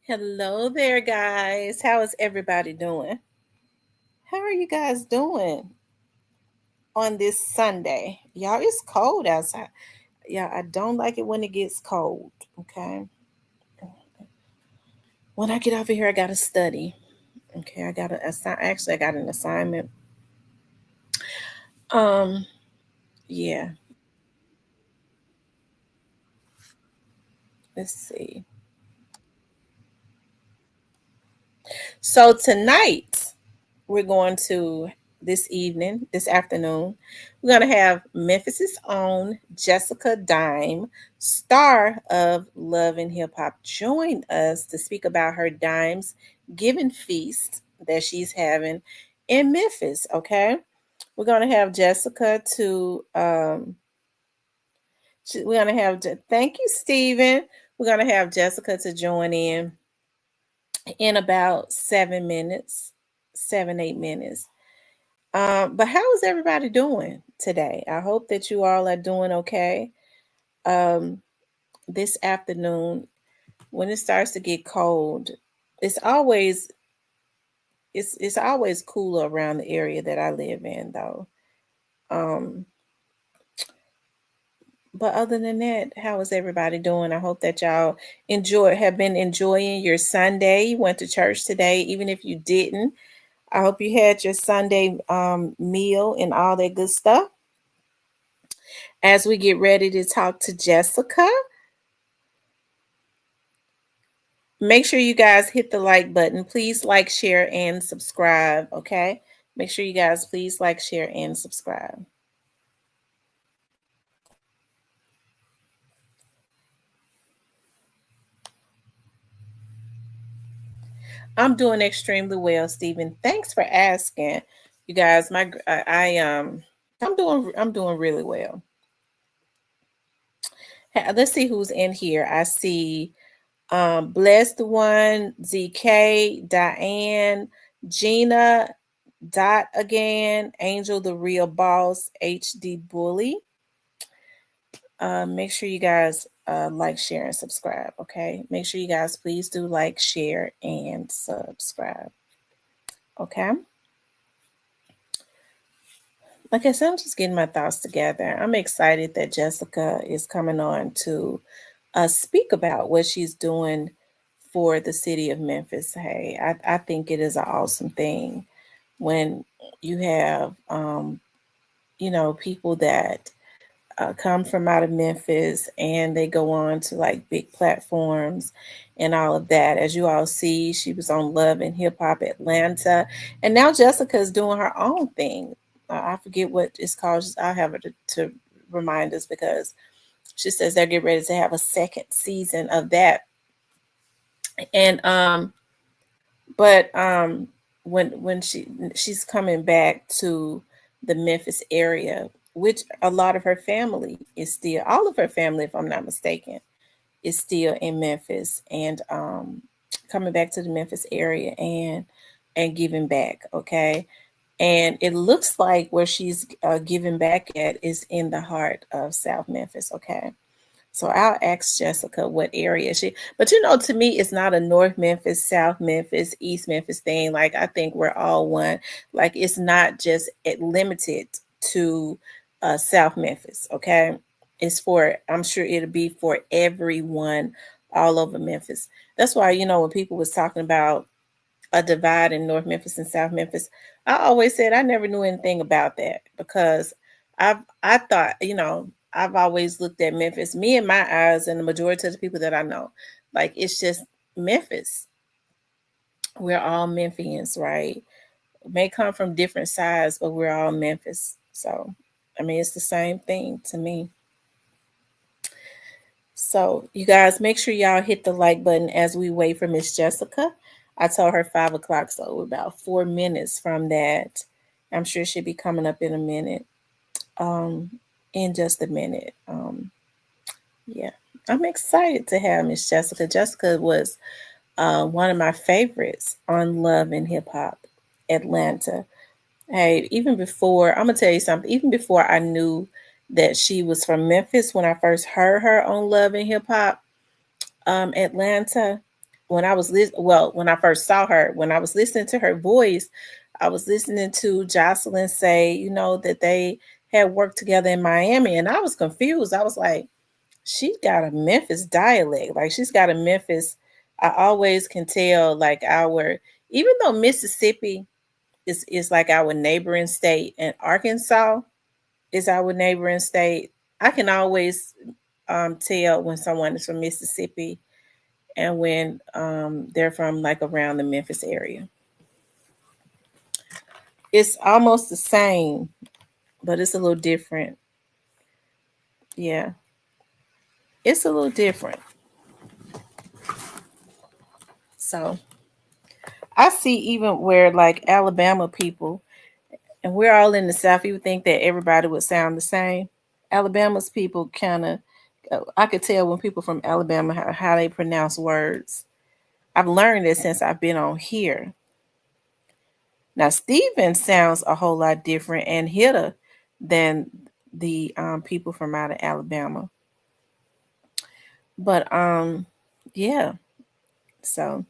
Hello there, guys. How is everybody doing? How are you guys doing on this Sunday? Y'all, it's cold outside. Yeah, I don't like it when it gets cold. Okay. When I get over here, I gotta study. Okay, I got to assign. Actually, I got an assignment. Um, yeah. Let's see. So tonight, we're going to this afternoon, we're going to have Memphis's own Jessica Dime, star of Love and Hip Hop, join us to speak about her Dimes Giving Feast that she's having in Memphis. Okay, we're going to have Jessica to we're going to have thank you, Stephen. We're going to have Jessica to join in about 7 minutes, 7 8 minutes. But how is everybody doing today? I hope that you all are doing okay. Um, this afternoon, when it starts to get cold, it's always it's always cooler around the area that I live in, though. Um, but other than that, how is everybody doing? I hope that y'all have been enjoying your Sunday. You went to church today, even if you didn't. I hope you had your Sunday meal and all that good stuff. As we get ready to talk to Jessica, make sure you guys hit the like button. Please like, share, and subscribe. Okay. Make sure you guys please like, share, and subscribe. I'm doing extremely well, Stephen. Thanks for asking. You guys, I'm doing really well. Let's see who's in here. I see Blessed One, ZK, Diane, Gina, Dot again, Angel the Real Boss, HD Bully. Make sure you guys like, share, and subscribe. Okay. Make sure you guys please do like, share, and subscribe. Okay. Like I said, I'm just getting my thoughts together. I'm excited that Jessica is coming on to speak about what she's doing for the city of Memphis. Hey, I think it is an awesome thing when you have, people that come from out of Memphis and they go on to like big platforms and all of that. As you all see, she was on Love and Hip Hop Atlanta, and now Jessica is doing her own thing. I forget what it's called. I'll have her to remind us because she says they're getting ready to have a second season of that. And but when she's coming back to the Memphis area, which a lot of her family is still, all of her family, if I'm not mistaken, is still in Memphis, and coming back to the Memphis area and giving back. Okay, and it looks like where she's giving back at is in the heart of South Memphis. Okay, so I'll ask Jessica what area but to me, it's not a North Memphis, South Memphis, East Memphis thing. Like, I think we're all one. Like, it's not just limited to South Memphis. Okay. I'm sure it'll be for everyone all over Memphis. That's why, when people was talking about a divide in North Memphis and South Memphis, I always said I never knew anything about that because I thought, I've always looked at Memphis, me and my eyes, and the majority of the people that I know, like, it's just Memphis. We're all Memphians, right? May come from different sides, but we're all Memphis. So, I mean, it's the same thing to me. So, you guys, make sure y'all hit the like button as we wait for Miss Jessica. I told her 5 o'clock, so we're about 4 minutes from that. I'm sure she'll be coming up in a minute. In just a minute. Yeah, I'm excited to have Miss Jessica. Jessica was one of my favorites on Love and Hip Hop Atlanta. Hey, even before, I'm gonna tell you something. Even before I knew that she was from Memphis, when I first heard her on Love and Hip Hop Atlanta, when I first saw her, when I was listening to her voice, I was listening to Jocelyn say, that they had worked together in Miami, and I was confused. I was like, she got a Memphis dialect. Like she's got a Memphis. I always can tell like even though Mississippi is like our neighboring state and Arkansas is our neighboring state, I can always tell when someone is from Mississippi and when they're from like around the Memphis area. It's almost the same, but it's a little different. Yeah, it's a little different. So I see even where like Alabama people, and we're all in the South, you would think that everybody would sound the same. Alabama's people kind of, I could tell when people from Alabama how they pronounce words. I've learned it since I've been on here. Now, Steven sounds a whole lot different and hitter than the people from out of Alabama. But yeah, so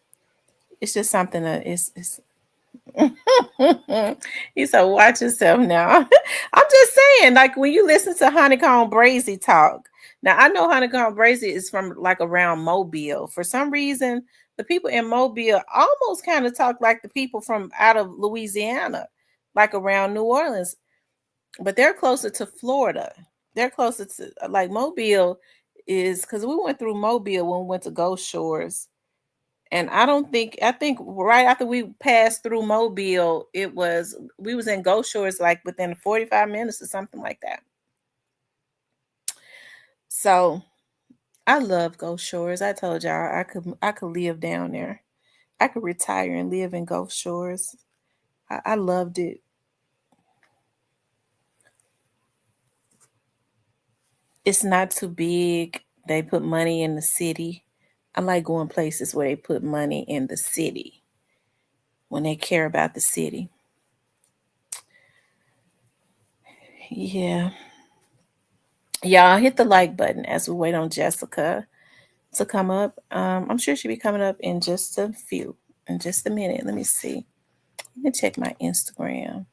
it's just something that it's he said, watch yourself now. I'm just saying, like when you listen to Honeycomb Brazy talk. Now I know Honeycomb Brazy is from like around Mobile. For some reason, the people in Mobile almost kind of talk like the people from out of Louisiana, like around New Orleans, but they're closer to Florida. They're closer to like Mobile is because we went through Mobile when we went to Ghost Shores, and I think right after we passed through Mobile, we was in Ghost Shores like within 45 minutes or something like that. So I love Ghost Shores. I told y'all I could live down there. I could retire and live in Ghost Shores. I loved it. It's not too big. They put money in the city. I like going places where they put money in the city when they care about the city. Yeah. Y'all hit the like button as we wait on Jessica to come up. I'm sure she'll be coming up in just a few, in just a minute. Let me see. Let me check my Instagram.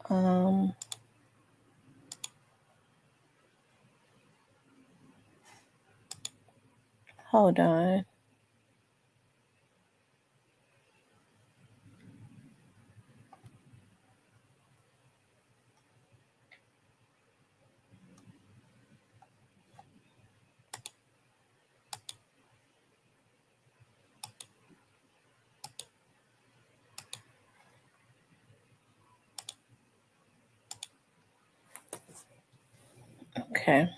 Um, hold on. Okay.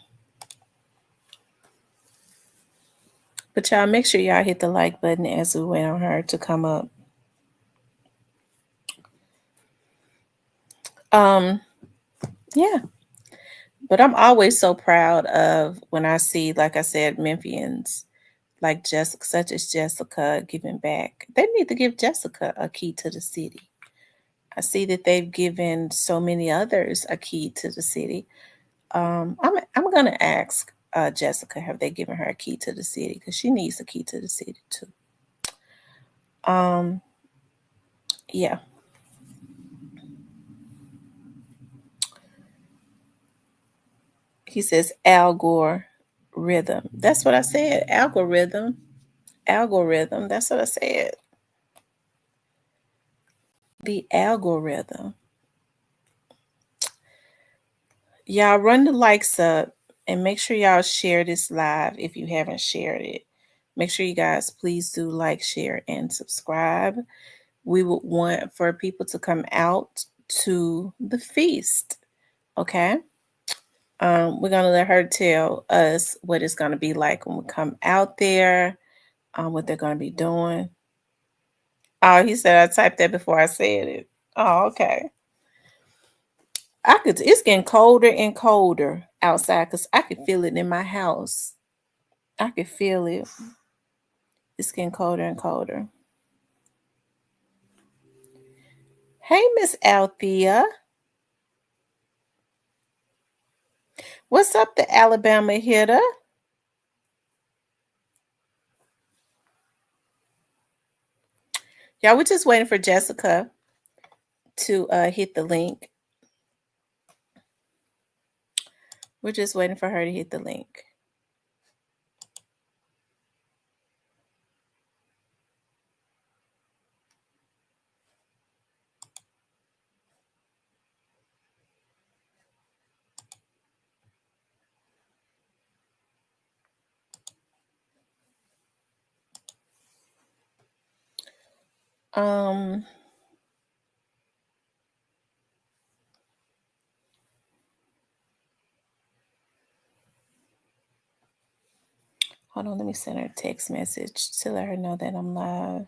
But y'all make sure y'all hit the like button as we wait on her to come up. Um, yeah. But I'm always so proud of when I see, like I said, Memphians like Jessica, such as Jessica, giving back. They need to give Jessica a key to the city. I see that they've given so many others a key to the city. I'm gonna ask Jessica, have they given her a key to the city? Because she needs a key to the city too. Um, yeah. He says algorithm. That's what I said. Algorithm. Algorithm. That's what I said. The algorithm. Y'all run the likes up and make sure y'all share this live if you haven't shared it. Make sure you guys please do like, share, and subscribe. We would want for people to come out to the feast. Okay. We're gonna let her tell us what it's gonna be like when we come out there, what they're gonna be doing. Oh, he said I typed that before I said it. Oh, okay. It's getting colder and colder outside because I could feel it in my house. I could feel it. It's getting colder and colder. Hey, Miss Althea. What's up, the Alabama hitter? Yeah, we're just waiting for Jessica to hit the link. We're just waiting for her to hit the link. Um, Hold on, let me send her a text message to let her know that I'm live.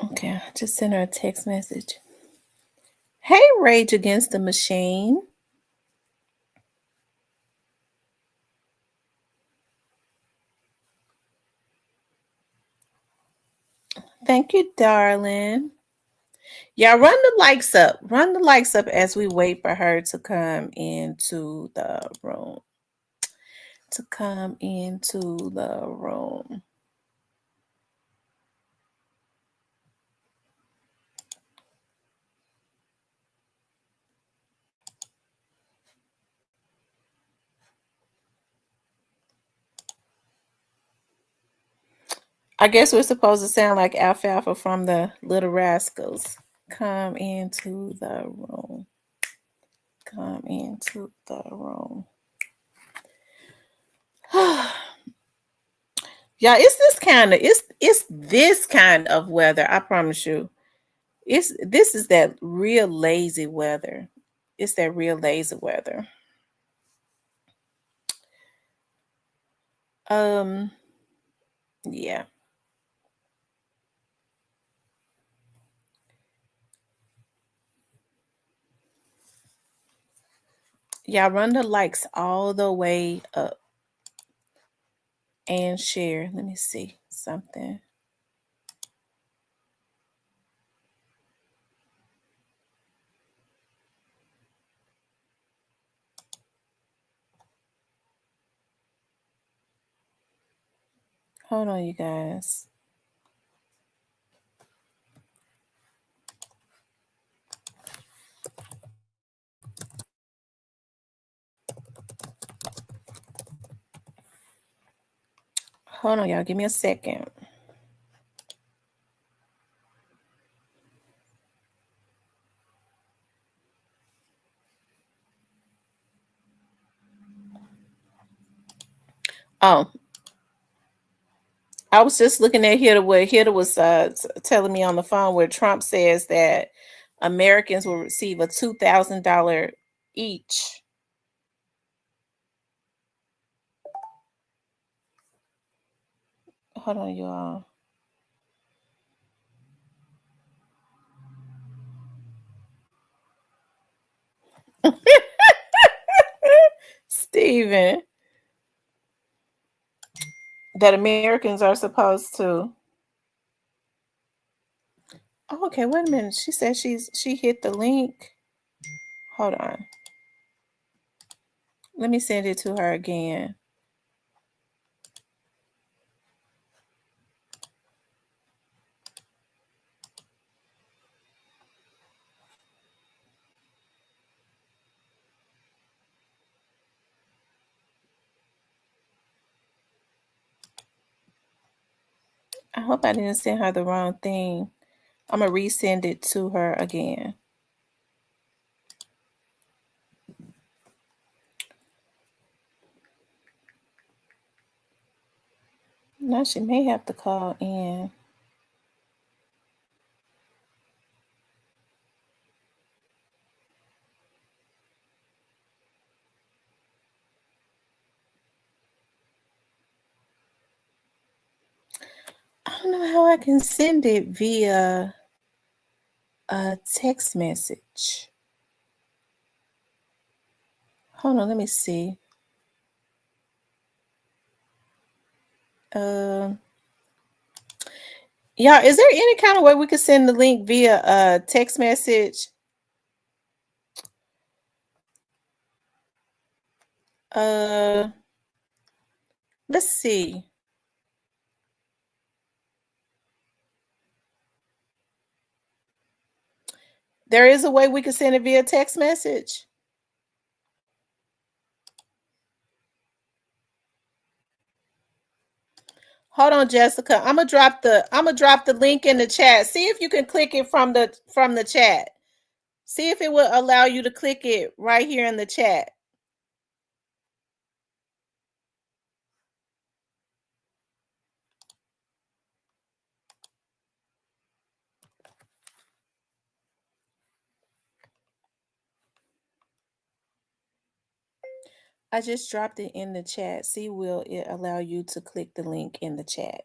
Okay, I just sent her a text message. Hey, Rage Against the Machine. Thank you, darling. Yeah, run the likes up. Run the likes up as we wait for her to come into the room. To come into the room. I guess we're supposed to sound like Alfalfa from the Little Rascals. Come into the room. Come into the room. Yeah, it's this kind of weather. I promise you. This is that real lazy weather. It's that real lazy weather. Um, yeah. Yeah, run the likes all the way up and share. Let me see something. Hold on, you guys. Hold on, y'all. Give me a second. Oh, I was just looking at Hitter where Hitter was telling me on the phone where Trump says that Americans will receive a $2,000 each. Hold on, y'all. Steven, that Americans are supposed to. Oh, okay, wait a minute. She said she hit the link. Hold on. Let me send it to her again. I hope I didn't send her the wrong thing. I'm gonna resend it to her again. Now she may have to call in. don't know how I can send it via a text message. Hold on, let me see. Um, yeah, is there any kind of way we could send the link via a text message? Uh, let's see. There is a way we could send it via text message. Hold on, Jessica. I'm gonna drop the link in the chat. See if you can click it from the chat. See if it will allow you to click it right here in the chat. I just dropped it in the chat. See, will it allow you to click the link in the chat?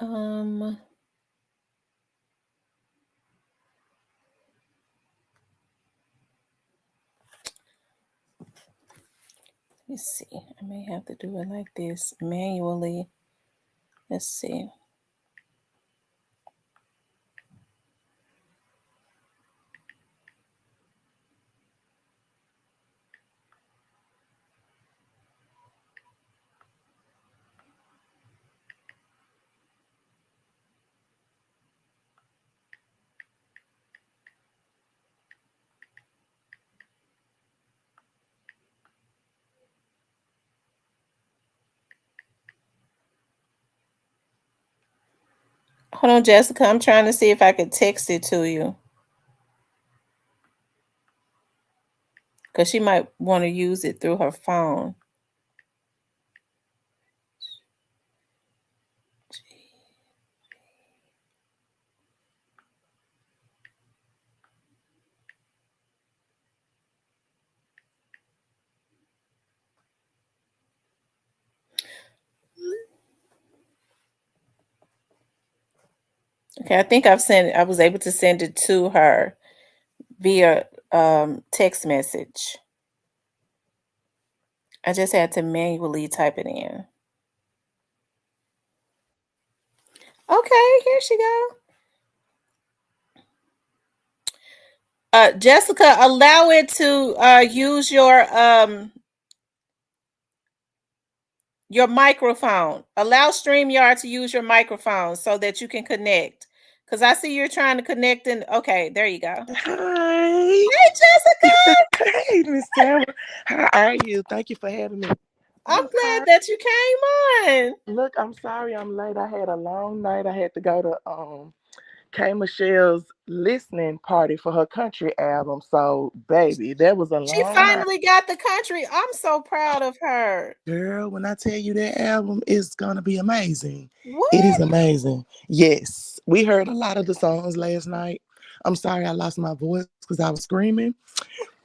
Hmm. Let me see. I may have to do it like this manually. Let's see. Hold on, Jessica. I'm trying to see if I could text it to you. Because she might want to use it through her phone. Okay, I think I was able to send it to her via text message. I just had to manually type it in. Okay, here she go. Jessica, allow it to use your microphone. Allow StreamYard to use your microphone so that you can connect. Because I see you're trying to connect and okay, there you go. Hi. Hey Jessica. Hey, Miss Sarah. How are you? Thank you for having me. I'm Look, glad hi. that you came on. Look, I'm sorry I'm late. I had a long night. I had to go to K Michelle's listening party for her country album. So, baby, that was a She long night. finally got the country. I'm so proud of her. Girl, when I tell you that album is gonna be amazing. It What? is amazing. Yes. We heard a lot of the songs last night. I'm sorry I lost my voice because I was screaming.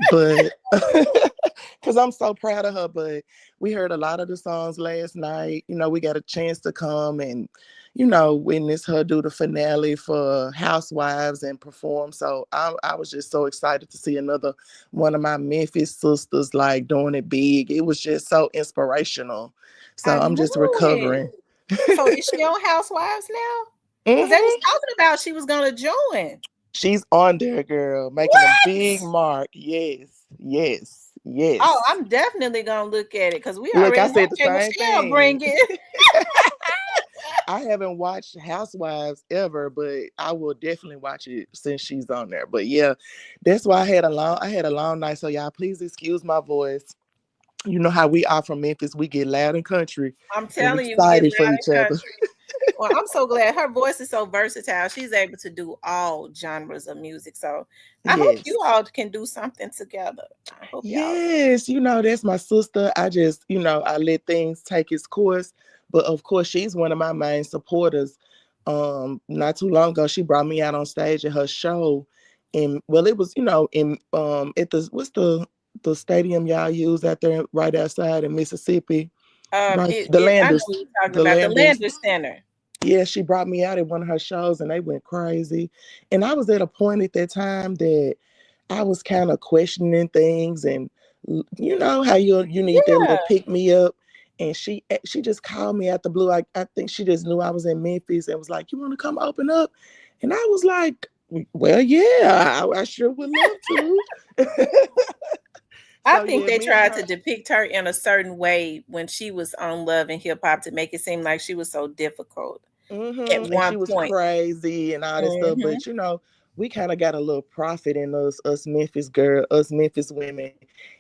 But because I'm so proud of her. But we heard a lot of the songs last night. We got a chance to come and witness her do the finale for Housewives and perform. So I was just so excited to see another one of my Memphis sisters like doing it big. It was just so inspirational. So I I'm know just it. recovering. So is she on Housewives now? Because they was Hmm. talking about she was gonna join. She's on there, girl, making a big What? mark. Yes, yes, Oh, yes. I'm definitely gonna look at it because we Look, already I know said the K same Michelle thing. bring it. I haven't watched Housewives ever, but I will definitely watch it since she's on there. But yeah, that's why I had a long night. So y'all, please excuse my voice. You know how we are from Memphis. We get loud and country I'm and telling you, we get excited for loud each in other. country. Well, I'm so glad her voice is so versatile. She's able to do all genres of music. So I hope Yes. you all can do something together. I hope y'all do. Yes, that's my sister. I just, I let things take its course. But of course, she's one of my main supporters. Not too long ago, she brought me out on stage at her show. And well, it was, in at the stadium y'all use out there right outside in Mississippi. Right. The I know Landers. what you're talking The about. The Landers. Landers Center. Yeah, she brought me out at one of her shows and they went crazy. And I was at a point at that time that I was kind of questioning things, and you know how you need that Yeah. little pick me up. And she just called me out the blue. I think she just knew I was in Memphis and was like, "You want to come open up?" And I was like, "Well, yeah, I sure would love to." I So think yeah, they me and tried her. to depict her in a certain way when she was on Love and Hip Hop to make it seem like she was so difficult at And one she was point. crazy and all this stuff. Hmm. But we kind of got a little profit in us Memphis girl, us Memphis women,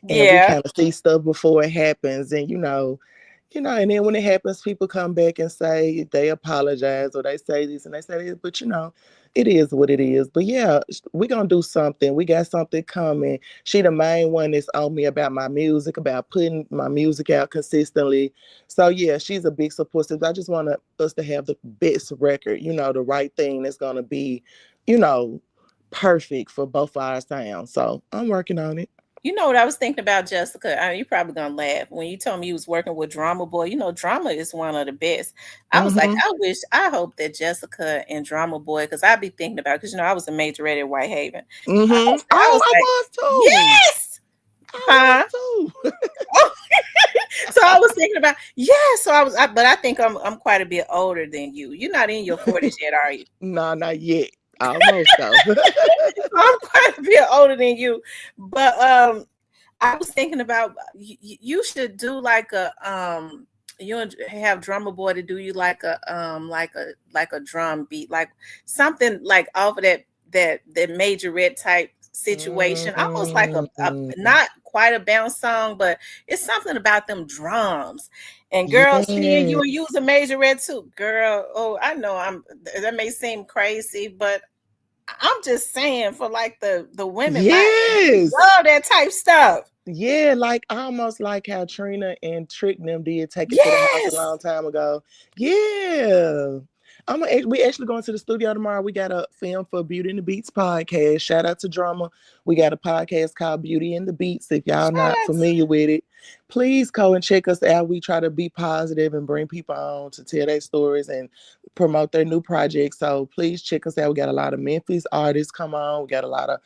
and we Yeah. kind of see stuff before it happens. And and then when it happens, people come back and say they apologize or they say this and they say this. But it is what it is. But yeah, we're gonna do something. We got something coming. She the main one that's on me about my music, about putting my music out consistently. So yeah, she's a big support system. I just want us to have the best record, the right thing that's gonna be, you know, perfect for both of our sounds. So I'm working on it. You know what I was thinking about, Jessica? You're probably gonna laugh when you told me you was working with Drama Boy. You know, Drama is one of the best. I was like, Mm-hmm. I hope that Jessica and Drama Boy, because I'd be thinking about, because I was a major at Whitehaven. Mm-hmm. I was Oh, I like, was too. yes, I huh? was too. So I was thinking about, yeah. So but I think I'm quite a bit older than you. You're not in your 40s yet, are you? No, not yet. Almost though. I'm quite a bit older than you, but I was thinking about you should do like a you have Drummer Boy to do you like a like a drum beat, like something like off of that major red type situation, almost like a Mm, not quite a bounce song, but it's something about them drums. And girls, me and you are yes. using major red too, girl. Oh, I know that may seem crazy, but I'm just saying for like the women my age, we Yes. love that type stuff. Yeah, like almost like how Trina and Trick and them did Take It to the House a Yes. long time ago. Yeah. We actually going to the studio tomorrow. We got a film for Beauty and the Beats podcast. Shout out to Drama. We got a podcast called Beauty and the Beats. If y'all Shout not out familiar with it, please go and check us out. We try to be positive and bring people on to tell their stories and promote their new projects. So please check us out. We got a lot of Memphis artists come on. We got a lot of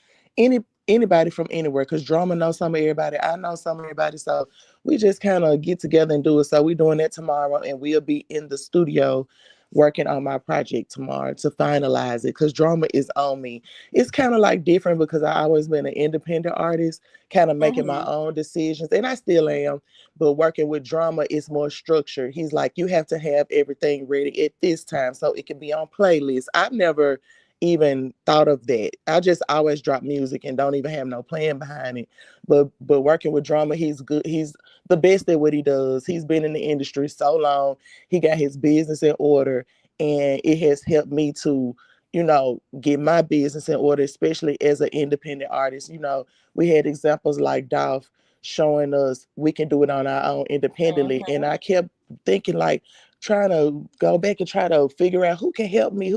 anybody from anywhere, because Drama knows some of everybody. I know some of everybody. So we just kind of get together and do it. So we're doing that tomorrow, and we'll be in the studio working on my project tomorrow to finalize it, because Drama is on me. It's kind of like different because I always been an independent artist, kind of making my Mhm. own decisions, and I still am. But working with Drama is more structured. He's like, you have to have everything ready at this time so it can be on playlist. I've never even thought of that. I just always drop music and don't even have no plan behind it. But working with Drama, he's good. He's the best at what he does. He's been in the industry so long. He got his business in order, and it has helped me to, get my business in order, especially as an independent artist. We had examples like Dolph showing us we can do it on our own independently. And Mhm. I kept thinking, like, trying to go back and try to figure out who can help me.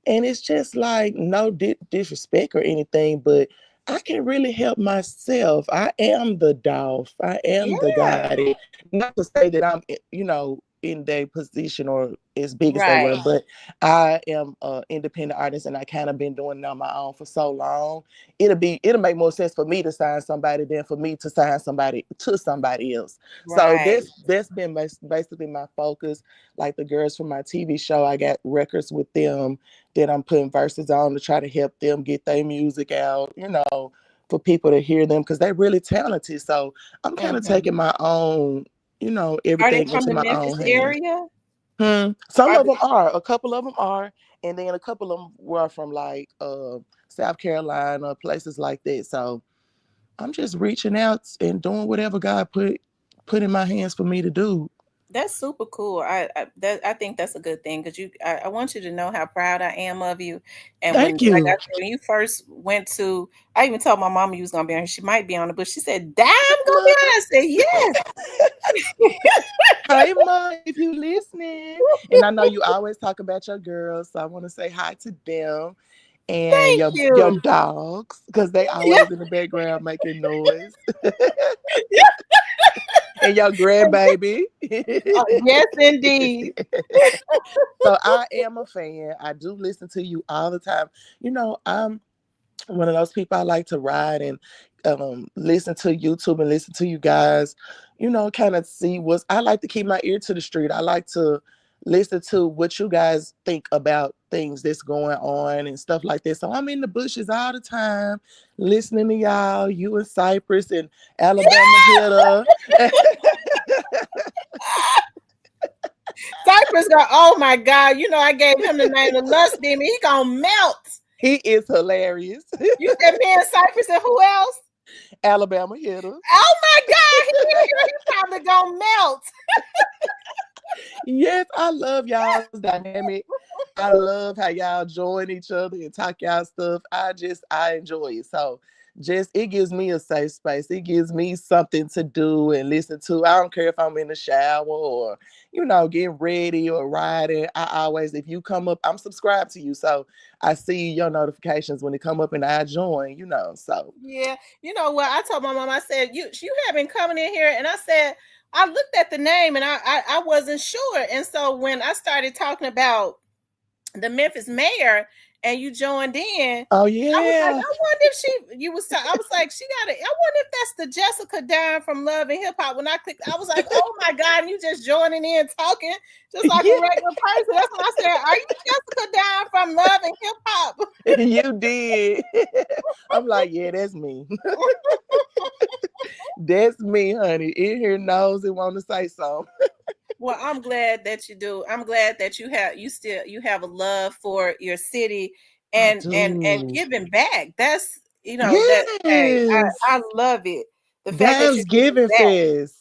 And it's just like no disrespect or anything, but I can really help myself. I am the Dolph. I am the Yeah. guy. Not to say that I'm, in their position or as big as they were, Right. but I am an independent artist, and I kind of been doing it on my own for so long. It'll make more sense for me to sign somebody than for me to sign somebody to somebody else. So Right. that's been basically my focus. Like the girls from my TV show, I got records with them that I'm putting verses on to try to help them get their music out, for people to hear them because they're really talented. So I'm kind of Mhm. taking my own, Are they everything from into the my Memphis own hands. area? Some Are of the, them are. A couple of them are, and then a couple of them were from like South Carolina, places like that. So I'm just reaching out and doing whatever God put in my hands for me to do. that's super cool. I think that's a good thing because I want you to know how proud I am of you. And when, Thank like I you. said, when you first went to, I even told my mama you was gonna be on here. She might be on it, but she said, "Damn, gonna be on." Mother. I said, "Yes." Hey, Ma, if you listening, and I know you always talk about your girls, so I want to say hi to them and Thank your you. dogs because they Yeah, always in the background making noise, and your grandbaby. yes, indeed. So I am a fan. I do listen to you all the time. I'm one of those people. I like to ride and listen to YouTube and listen to you guys, kind of see what's. I like to keep my ear to the street. I like to listen to what you guys think about things that's going on and stuff like that. So I'm in the bushes all the time listening to y'all, you and Cypress and Alabama Hitter. Cypress got, oh my God, I gave him the name of Lust Demon. He gonna melt. He is hilarious. You said me and Cypress and who else? Alabama Hitter. Oh my God, he probably gonna melt. Yes, I love y'all's dynamic. I love how y'all join each other and talk y'all stuff. I enjoy it. So just it gives me a safe space. It gives me something to do and listen to. I don't care if I'm in the shower or, getting ready or riding. I always, if you come up, I'm subscribed to you. So I see your notifications when they come up and I join. So Yeah, you know what? I told my mom, I said, you have been coming in here, and I said, I looked at the name and I wasn't sure. And so when I started talking about the Memphis mayor and you joined in, oh I was like, yeah. I wonder if I was like, I wonder if that's the Jessica Dime from Love and Hip Hop. When I clicked, I was like, oh my God, and you just joining in talking just like a Yeah, regular person. That's when I said, are you Jessica Dime from Love and Hip Hop? you did. I'm like, yeah, that's me. That's me, honey. In here knows and want to say something. Well, I'm glad that you do. I'm glad that you have a love for your city I and do. giving back. That's that hey, I Yes. love it. The fact that you're giving Thanksgiving back. fest.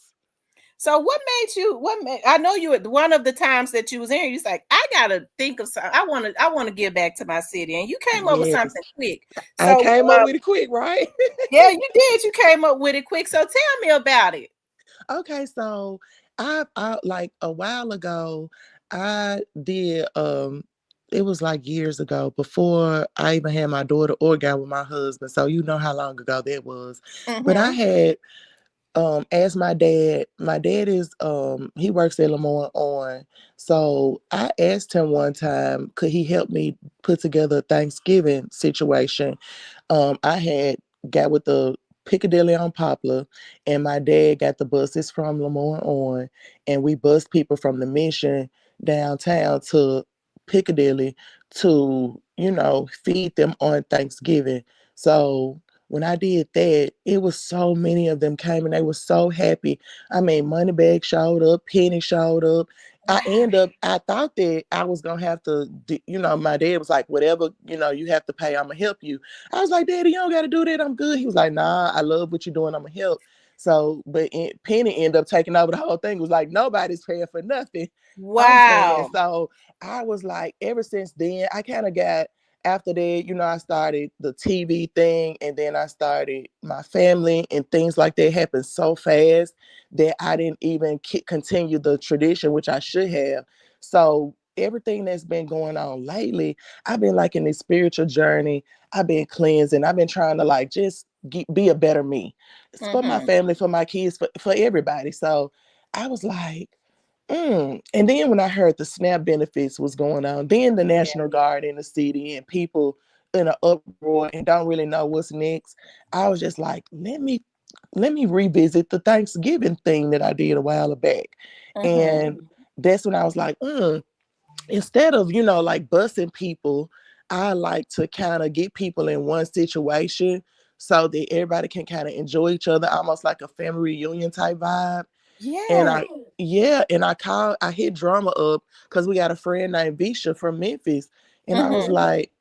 So what made I know you at one of the times that you was in here, you was like, I gotta think of something. I wanna give back to my city. And you came up with Yes. something quick. I So came up with it quick, right? yeah, you did. You came up with it quick. So tell me about it. Okay, so I like a while ago, I did it was like years ago before I even had my daughter or got with my husband. So you know how long ago that was. But I Mm-hmm. had asked my dad is he works at Lemoyne on. So I asked him one time, could he help me put together a Thanksgiving situation. I had got with the Piccadilly on Poplar, and my dad got the buses from Lemoyne on, and we bused people from the Mission downtown to Piccadilly to, feed them on Thanksgiving. So when I did that, it was so many of them came and they were so happy. I mean, Moneybag showed up, Penny showed up. Wow. I thought that I was gonna have to, my dad was like, whatever, you have to pay, I'm gonna help you. I was like, Daddy, you don't gotta do that. I'm good. He was like, nah, I love what you're doing. I'm gonna help. So, but Penny ended up taking over the whole thing. It was like, nobody's paying for nothing. I'm paying. Wow. So I was like, ever since then, I kind of got after that, I started the TV thing and then I started my family and things like that happened so fast that I didn't even continue the tradition, which I should have. So everything that's been going on lately, I've been like in this spiritual journey. I've been cleansing. I've been trying to like just be a better me. It's for my Mm-hmm. family, for my kids, for everybody. So I was like, And then when I heard the SNAP benefits was going on, then the Yeah. National Guard in the city and people in an uproar and don't really know what's next, I was just like, let me revisit the Thanksgiving thing that I did a while back. Mm-hmm. And that's when I was like, instead of, like busing people, I like to kind of get people in one situation so that everybody can kind of enjoy each other, almost like a family reunion type vibe. And Yeah. I hit drama up because we got a friend named Visha from Memphis. And Mhm.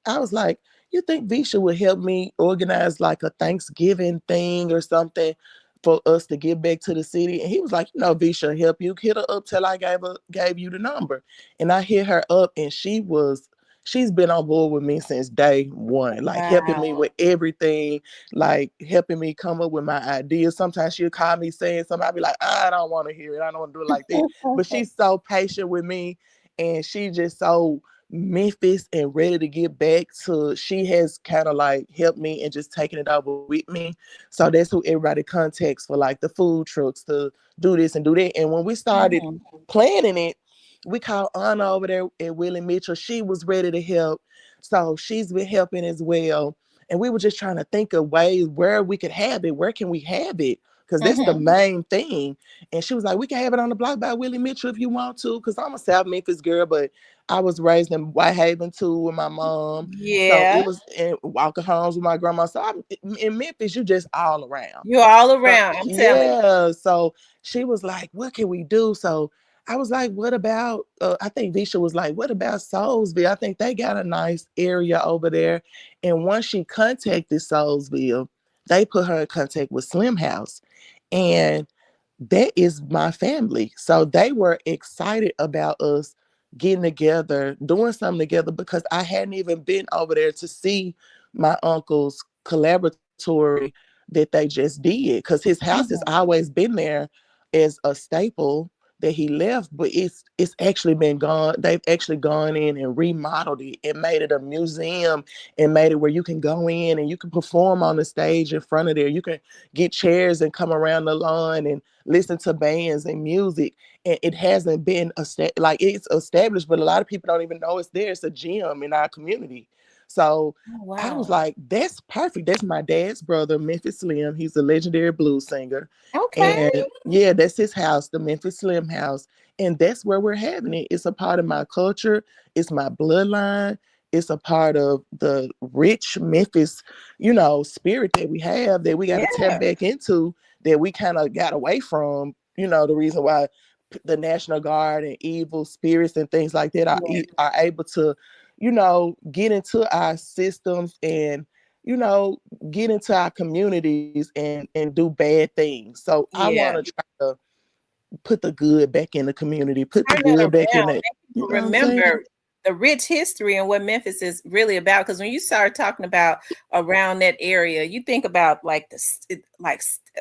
I was like, you think Visha would help me organize like a Thanksgiving thing or something for us to give back to the city? And he was like, Visha help you. Hit her up till I gave you the number. And I hit her up and she's been on board with me since day one, like helping me Wow. with everything, like helping me come up with my ideas. Sometimes she'll call me saying something. I'll be like, I don't want to hear it. I don't want to do it like that. But she's so patient with me and she just so Memphis and ready to get back to. She has kind of like helped me and just taking it over with me. So that's who everybody contacts for like the food trucks to do this and do that. And when we started Mhm. planning it, we called Anna over there at Willie Mitchell. She was ready to help. So she's been helping as well. And we were just trying to think of ways where we could have it. Where can we have it? Because that's the Mhm. main thing. And she was like, we can have it on the block by Willie Mitchell if you want to. Because I'm a South Memphis girl, but I was raised in Whitehaven too with my mom. So Yeah. it was in Walker Homes with my grandma. So in Memphis, you just all around. You're all So, around, I'm telling you. yeah. So she was like, what can we do? So I was like, what about, I think Visha was like, what about Soulsville? I think they got a nice area over there. And once she contacted Soulsville, they put her in contact with Slim House. And that is my family. So they were excited about us getting together, doing something together because I hadn't even been over there to see my uncle's collaboratory that they just did. Because his house has Mhm. always been there as a staple that he left, but it's actually been gone. They've actually gone in and remodeled it and made it a museum and made it where you can go in and you can perform on the stage in front of there. You can get chairs and come around the lawn and listen to bands and music. And it hasn't been like it's established, but a lot of people don't even know it's there. It's a gym in our community. So Oh, I was wow. like, that's perfect. That's my dad's brother, Memphis Slim. He's a legendary blues singer. Okay. And yeah, that's his house, the Memphis Slim house. And that's where we're having it. It's a part of my culture, it's my bloodline, it's a part of the rich Memphis, spirit that we have that we got to tap Yeah. back into that we kind of got away from. The reason why the National Guard and evil spirits and things like that Yeah. are able to, get into our systems and, you know, get into our communities and do bad things. So I want Yeah. to try to put the good back in the community, put the Turn that good back in around. the, Make you people know what I'm saying? remember the rich history and what Memphis is really about. Because when you start talking about around that area, you think about like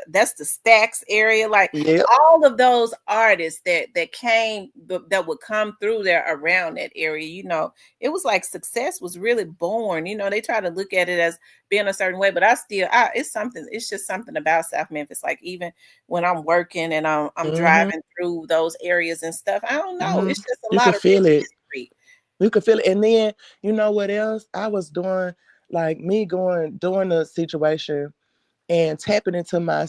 that's the Stacks area, like Yep. all of those artists that came that would come through there around that area. It was like success was really born. They try to look at it as being a certain way, but it's something. It's just something about South Memphis. Like even when I'm working and I'm Mm-hmm. driving through those areas and stuff. I don't know. Mm-hmm. It's just a You lot can of rich feel it. history. You can feel it. And then you know what else? I was doing like me going doing the situation and tapping into my,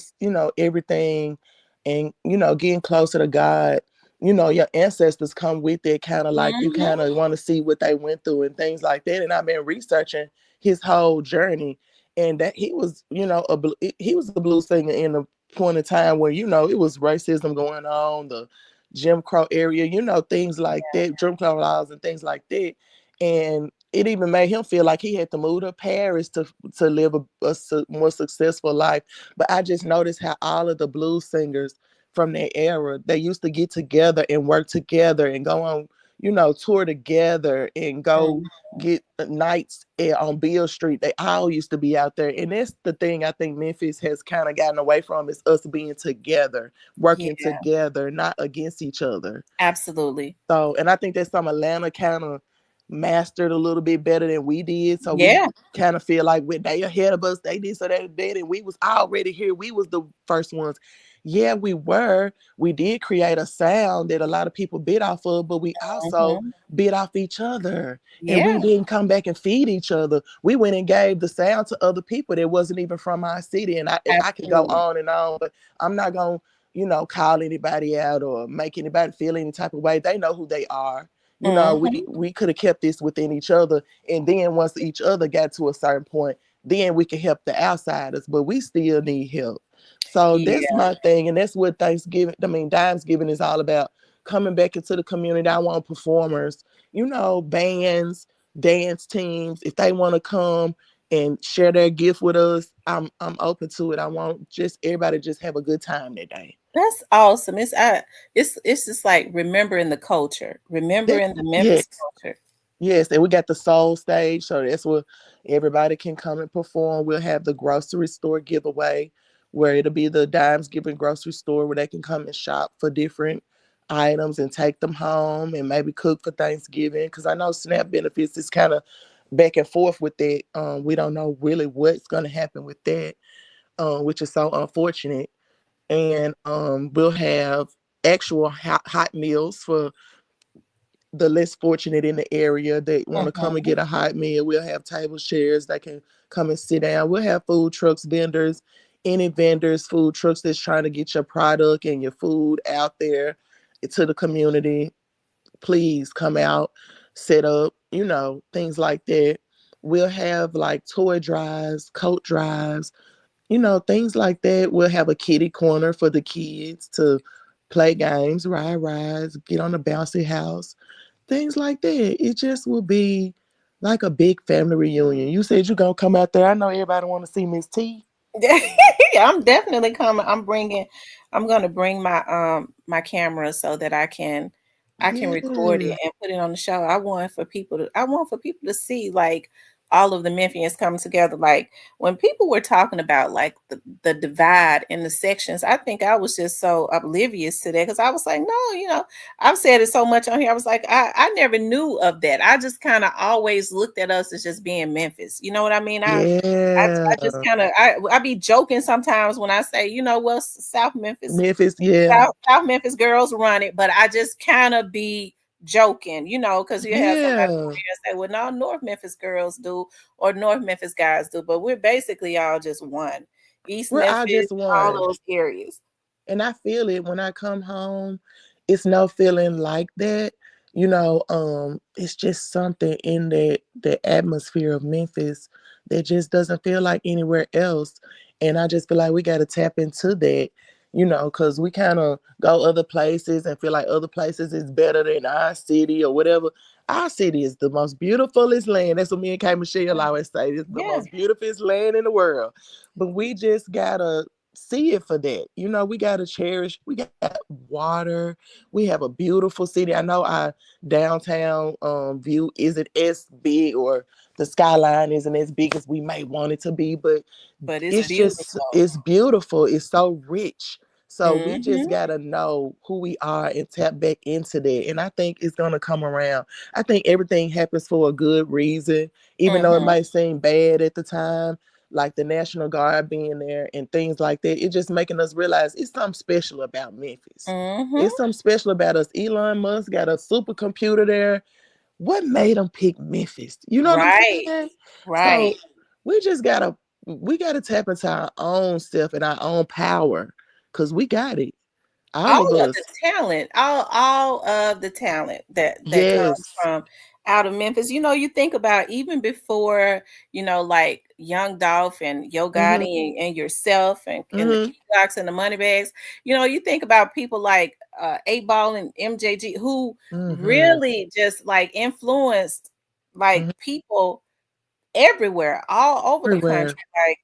everything and, getting closer to God. Your ancestors come with it, kind of like you Mhm. kind of want to see what they went through and things like that. And I've been researching his whole journey and that he was, he was a blues singer in a point of time where, it was racism going on, the Jim Crow area, things like that, Jim Crow laws and things like that. And it even made him feel like he had to move to Paris to live a more successful life. But I just noticed how all of the blues singers from that era, they used to get together and work together and go on, tour together and go Mhm. get nights on Beale Street. They all used to be out there. And that's the thing I think Memphis has kind of gotten away from is us being together, working Yeah, together, not against each other. absolutely. So, and I think that's some Atlanta kind of mastered a little bit better than we did. So we Yeah. kind of feel like when they ahead of us, they did so they did, and we was already here. We was the first ones. Yeah, we were. We did create a sound that a lot of people bit off of, but we also Mhm. bit off each other. And we Yeah, didn't come back and feed each other. We went and gave the sound to other people that wasn't even from our city. And I could go absolutely. on and on, but I'm not gonna call anybody out or make anybody feel any type of way. They know who they are. Mhm. We could have kept this within each other. And then once each other got to a certain point, then we could help the outsiders, but we still need help. So that's Yeah, my thing, and that's what Thanksgiving. I mean, Dimesgiving is all about, coming back into the community. I want performers, bands, dance teams. If they want to come and share their gift with us, I'm open to it. I want just everybody just have a good time that day. that's awesome. It's just like remembering the culture, That remembering the Memphis yes. culture. Yes, and we got the soul stage, so that's where everybody can come and perform. We'll have the grocery store giveaway, where it'll be the Dimes Giving grocery store where they can come and shop for different items and take them home and maybe cook for Thanksgiving. Because I know SNAP benefits is kind of back and forth with that. We don't know really what's going to happen with that, which is so unfortunate. And we'll have actual hot meals for the less fortunate in the area that want to come and Mhm. get a hot meal. We'll have table chairs that can come and sit down. We'll have food trucks, vendors, any vendors, food trucks that's trying to get your product and your food out there to the community. Please come out, set up, things like that. We'll have like toy drives, coat drives, things like that. We'll have a kiddie corner for the kids to play games, ride rides, get on the bouncy house, things like that. It just will be like a big family reunion. You said you're gonna come out there. I know everybody want to see Miss T. Yeah, I'm definitely coming. I'm gonna bring my camera so that I can record it Yes, and put it on the show. I want for people to see like all of the Memphians coming together. Like when people were talking about like the divide in the sections, I think I was just so oblivious to that because I was like, no, I've said it so much on here. I was like, I never knew of that. I just kind of always looked at us as just being Memphis. You know what I mean? I just yeah. kind of I be joking sometimes when I say, well, Memphis, yeah, South Memphis girls run it, but I just kind of be joking, because you have somebody yeah. say, well, no, North Memphis girls do or North Memphis guys do, but we're basically all just one. East We're all Memphis, just all one. those areas. And I feel it when I come home. It's no feeling like that. It's just something in the atmosphere of Memphis that just doesn't feel like anywhere else. And I just feel like we got to tap into that, because we kind of go other places and feel like other places is better than our city or whatever. Our city is the most beautifulest land. That's what me and Kay Michelle always say. It's the Yeah, most beautifulest land in the world. But we just gotta see it for that. We got to cherish. We got water. We have a beautiful city. I know our downtown view isn't as big, or the skyline isn't as big as we may want it to be, but but it's beautiful. it's beautiful. It's so rich. So we just Hmm. got to know who we are and tap back into that. And I think it's going to come around. I think everything happens for a good reason, even though it Hmm. might seem bad at the time, like the National Guard being there and things like that. It's just making us realize it's something special about Memphis. Hmm. It's something special about us. Elon Musk got a supercomputer there. What made him pick Memphis? You know what I'm Right, saying? So right. we just gotta tap into our own self and our own power, because we got it. All of All of us. the talent, all of the talent that comes Yes. from out of Memphis. You think about even before, like Young Dolph and Yo Mm-hmm. Gotti and yourself and the Mm-hmm. Key Glocks and the Money Bags. You think about people like 8 Ball and MJG who Mm-hmm. really just like influenced like Mm-hmm. people everywhere, all over the Everywhere. country.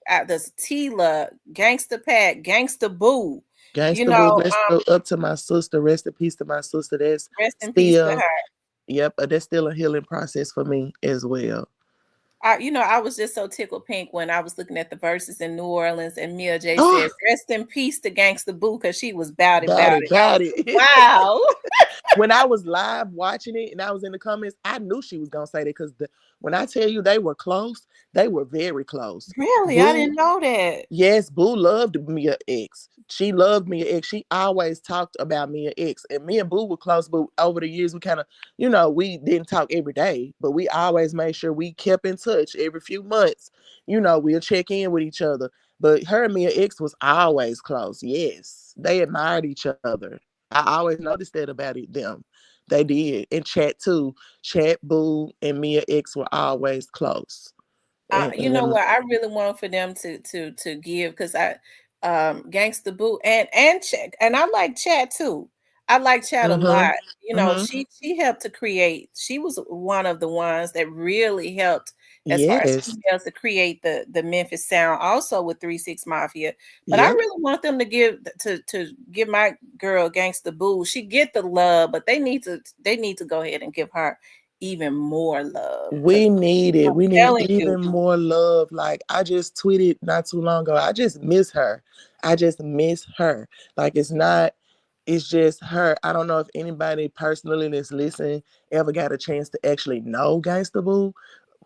Like there's Tila, Gangsta Pat, Gangsta Boo. You Gangsta Boo, know, let's go up to my sister. Rest in peace to my sister. That's rest in peace to still, her. yep, that's still a healing process for me as well. I was just so tickled pink when I was looking at the verses in New Orleans and Mia J Oh, said, "Rest in peace to Gangsta Boo," because she was bout it, got bout it, it. I got was it. like, wow. When I was live watching it and I was in the comments, I knew she was gonna say that, because when I tell you they were close, they were very close. Really? I Boo, didn't know that. yes, Boo loved Mia X. She loved Mia X. She always talked about Mia X. And me and Boo were close, but over the years we kind of, we didn't talk every day, but we always made sure we kept in touch every few months. We'll check in with each other. But her and Mia X was always close. Yes. They admired each other. I always noticed that about them. They did. And Chat too. Chat, Boo, and Mia X were always close. You know And what? I really want for them to give because Gangsta Boo and Chat, and I like Chat too. I like Chat a Mm-hmm. lot. You know, Mm-hmm. she helped to create. She was one of the ones that really helped as far as Yes. females to create the Memphis sound, also with 3 6 Mafia. But I Yep. really want them to give my girl Gangsta Boo. She get the love, but they need to go ahead and give her even more love because We need it. I'm We need telling you, even more love. Like I just tweeted not too long ago. I just miss her. I just miss her. Like it's just her. I don't know if anybody personally that's listening ever got a chance to actually know Gangsta Boo,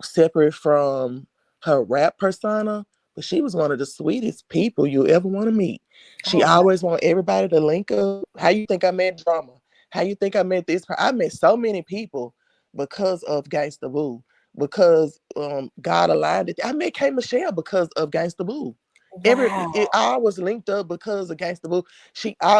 separate from her rap persona, but she was one of the sweetest people you ever want to meet. She oh my, always want everybody to link up. How you think I met Drama? How you think I met this? I met so many people because of Gangsta Boo. Because God aligned it. I met K Michelle because of Gangsta Boo. wow. I was linked up because of Gangsta Boo.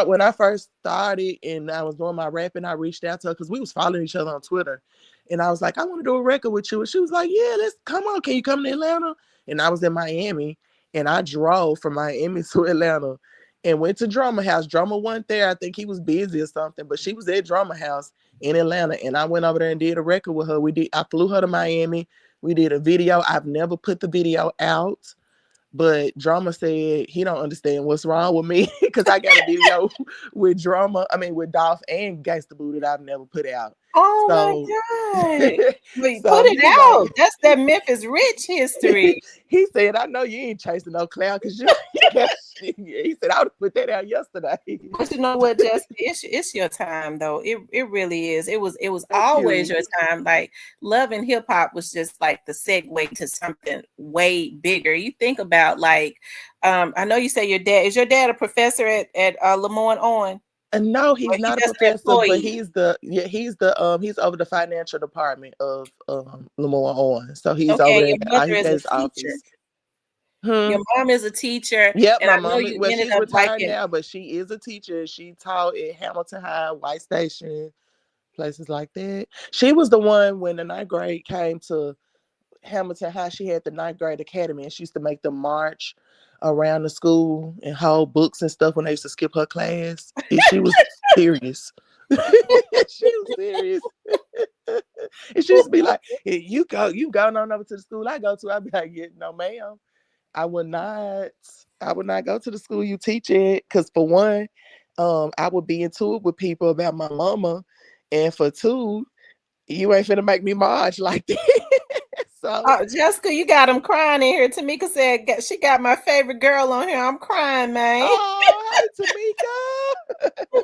When I first started and I was doing my rapping, I reached out to her because we was following each other on Twitter. And I was like, I want to do a record with you. And she was like, yeah, let's come on. Can you come to Atlanta? And I was in Miami and I drove from Miami to Atlanta and went to Drummer House. Drummer wasn't there. I think he was busy or something, but she was at Drummer House in Atlanta. And I went over there and did a record with her. I flew her to Miami. We did a video. I've never put the video out. But Drama said he don't understand what's wrong with me because I got a video with with Dolph and Gangsta Boo that I've never put out. Oh my So, God. Wait, so put he it was like, out. That's that Memphis rich history. he said, I know you ain't chasing no cloud because you got shit. He said, I would have put that out yesterday. But you know what, Jessica? It's your time though. It really is. It was Thank always you. your time. Like Love and Hip Hop was just like the segue to something way bigger. You think about like, I know you say your dad a professor at Lemoyne On, And no, or he's he not a just an professor, but employee? he's over the financial department of Lamar On. So he's over Okay, there. your mother He is got a his teacher. office. Hmm. Your mom is a teacher, Yep, and my I know mom. you Well, ended she's up retired liking. now, but she is a teacher. She taught at Hamilton High, White Station, places like that. She was the one when the ninth grade came to Hamilton High. She had the ninth grade academy, and she used to make them march around the school and hold books and stuff when they used to skip her class. She was serious. She was serious. And she used to be like, hey, you going on over to the school I go to. I'd be like, yeah, no, ma'am. I would not. I would not go to the school you teach at because for one, I would be into it with people about my mama, and for two, you ain't finna make me march like that. So, Oh, Jessica, you got him crying in here. Tamika said she got my favorite girl on here. I'm crying, man. oh, hey Tamika,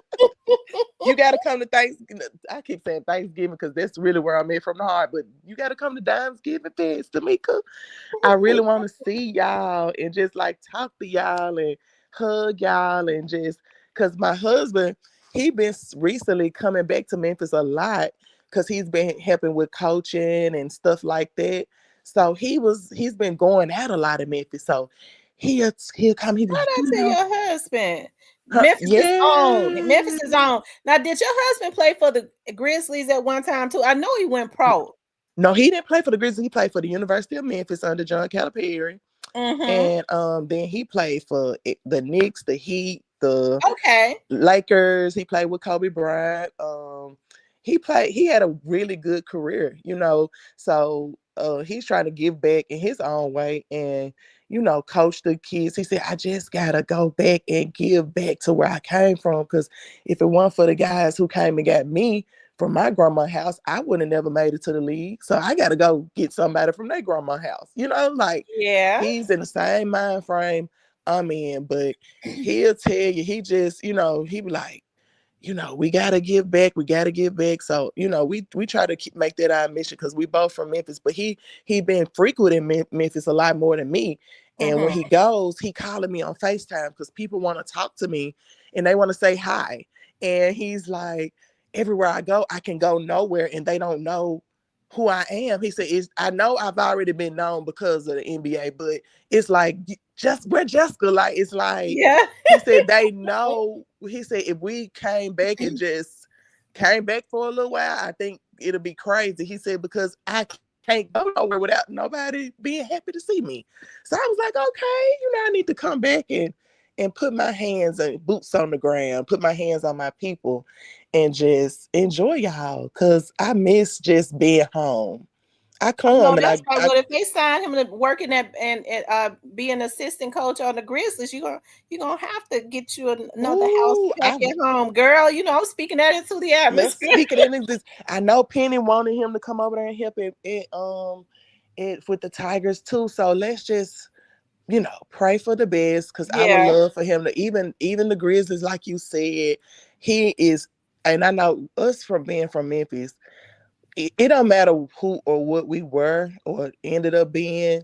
you got to come to Thanksgiving. I keep saying Thanksgiving because that's really where I'm at from the heart. But you got to come to Dimesgiving Fest, Tamika. I really want to see y'all and just like talk to y'all and hug y'all and just because my husband, he been recently coming back to Memphis a lot because he's been helping with coaching and stuff like that. So he's been going out a lot of Memphis. So he'll come, he be Shout like, out you to know, your husband. huh, Memphis is on. Memphis yeah. is on. Now, did your husband play for the Grizzlies at one time too? I know he went pro. No, he didn't play for the Grizzlies. He played for the University of Memphis under John Calipari. Mm-hmm. And then he played for the Knicks, the Heat, the Okay. Lakers. He played with Kobe Bryant. He had a really good career, So he's trying to give back in his own way and coach the kids. He said, I just gotta go back and give back to where I came from. Cause if it weren't for the guys who came and got me from my grandma's house, I would have never made it to the league. So I gotta go get somebody from their grandma's house. Like Yeah. he's in the same mind frame I'm in, but he'll tell you, he just, he be like, we gotta give back. We gotta give back. So, we try to make that our mission because we both from Memphis. But he been frequent in Memphis a lot more than me. And when Mm-hmm. he goes, he calling me on FaceTime because people want to talk to me and they want to say hi. And he's like, everywhere I go, I can go nowhere and they don't know who I am. He said, I know I've already been known because of the NBA, but it's like just where Jessica, like it's like Yeah. he said they know. He said if we came back and just came back for a little while, I think it'll be crazy. He said because I can't go nowhere without nobody being happy to see me. So I was like, okay, I need to come back and put my hands and boots on the ground, put my hands on my people, and just enjoy y'all. Cause I miss just being home. I Oh, no, come and that's right. I Well, if they sign him to working at and be an assistant coach on the Grizzlies, you're gonna have to get you another house ooh, back at home, girl. I'm speaking that into the let's atmosphere. speak it in this. I know Penny wanted him to come over there and help it with the Tigers too. So let's just pray for the best because I would Yeah, love for him to even the Grizzlies, like you said, he is. And I know us from being from Memphis, it don't matter who or what we were or ended up being.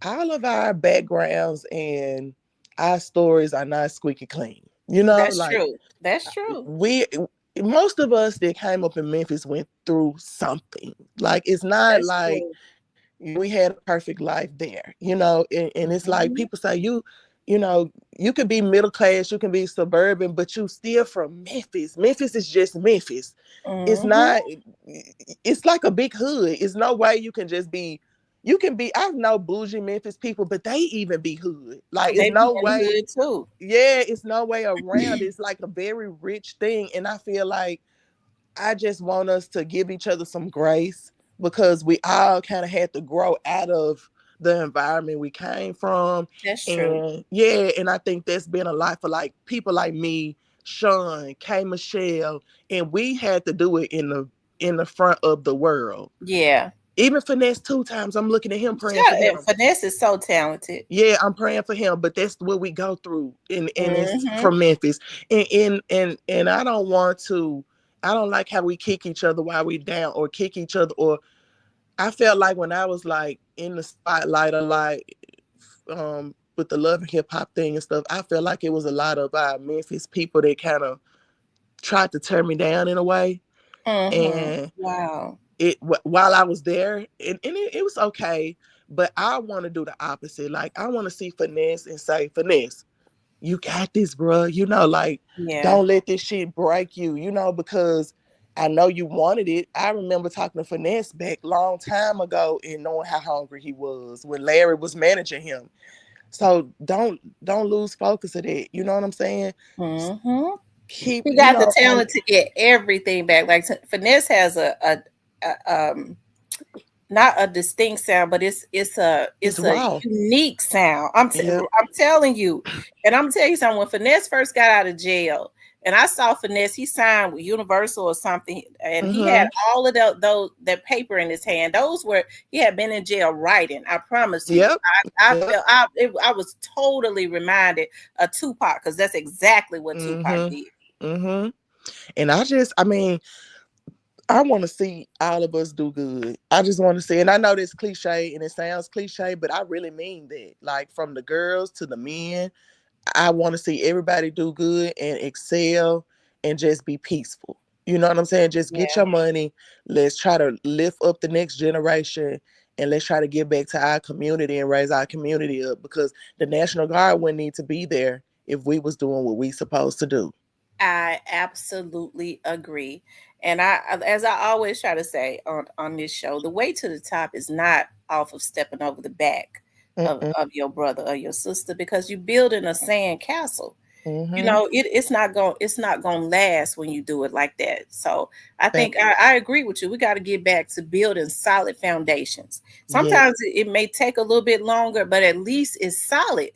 All of our backgrounds and our stories are not squeaky clean. that's Like true. That's true. we most of us that came up in Memphis went through something. Like it's not That's like true. we had a perfect life there, and it's like Mhm. people say you know, you could be middle class, you can be suburban, but you still from Memphis. Memphis is just Memphis. It's Mhm. not, it's like a big hood. It's no way you can just be, you can be, I know bougie Memphis people, but they even be hood. Like, it's They be no in the way, hood too. yeah, it's no way around. It's like a very rich thing. And I feel like I just want us to give each other some grace because we all kind of had to grow out of the environment we came from. That's true. And yeah, and I think that's been a lot for like people like me, Sean, K Michelle, and we had to do it in the front of the world. Yeah. Even Finesse 2 times, I'm looking at him praying for him. Finesse is so talented. Yeah, I'm praying for him, but that's what we go through, and it's Mhm. from Memphis, and I don't like how we kick each other while we down, or kick each other, or I felt like when I was like in the spotlight a lot, with the Love and Hip Hop thing and stuff, I felt like it was a lot of Memphis people that kind of tried to tear me down in a way, Mhm. and Wow. while I was there, it was okay, but I want to do the opposite. Like I want to see Finesse and say, Finesse, you got this, bro. Like Yeah. don't let this shit break you. Because I know you wanted it. I remember talking to Finesse back long time ago and knowing how hungry he was when Larry was managing him. So don't lose focus of that. You know what I'm saying? Mhm. Keep, He got the I talent to get everything back. Like Finesse has a not a distinct sound, but it's it's a raw. unique sound. Yep. I'm telling you, and I'm telling you something. When Finesse first got out of jail, and I saw Finesse, he signed with Universal or something, and he had Mm-hmm. all of those that paper in his hand. Those were he had been in jail writing. I promise you. Yep. I Yep. felt I was totally reminded of Tupac because that's exactly what Tupac Mm-hmm. did. Mm-hmm. And I mean, I want to see all of us do good. I just want to see, and I know this cliche and it sounds cliche, but I really mean that. Like from the girls to the men, I want to see everybody do good and excel and just be peaceful. You know what I'm saying? Just get Yeah. your money. Let's try to lift up the next generation and let's try to give back to our community and raise our community up because the National Guard wouldn't need to be there if we was doing what we supposed to do. I absolutely agree. And as I always try to say on this show, the way to the top is not off of stepping over the back Mm-mm. of your brother or your sister because you're building a sand castle. Mm-hmm. It's not gonna last when you do it like that. So I Thank think I agree with you. We got to get back to building solid foundations. Yes. Sometimes it may take a little bit longer, but at least it's solid.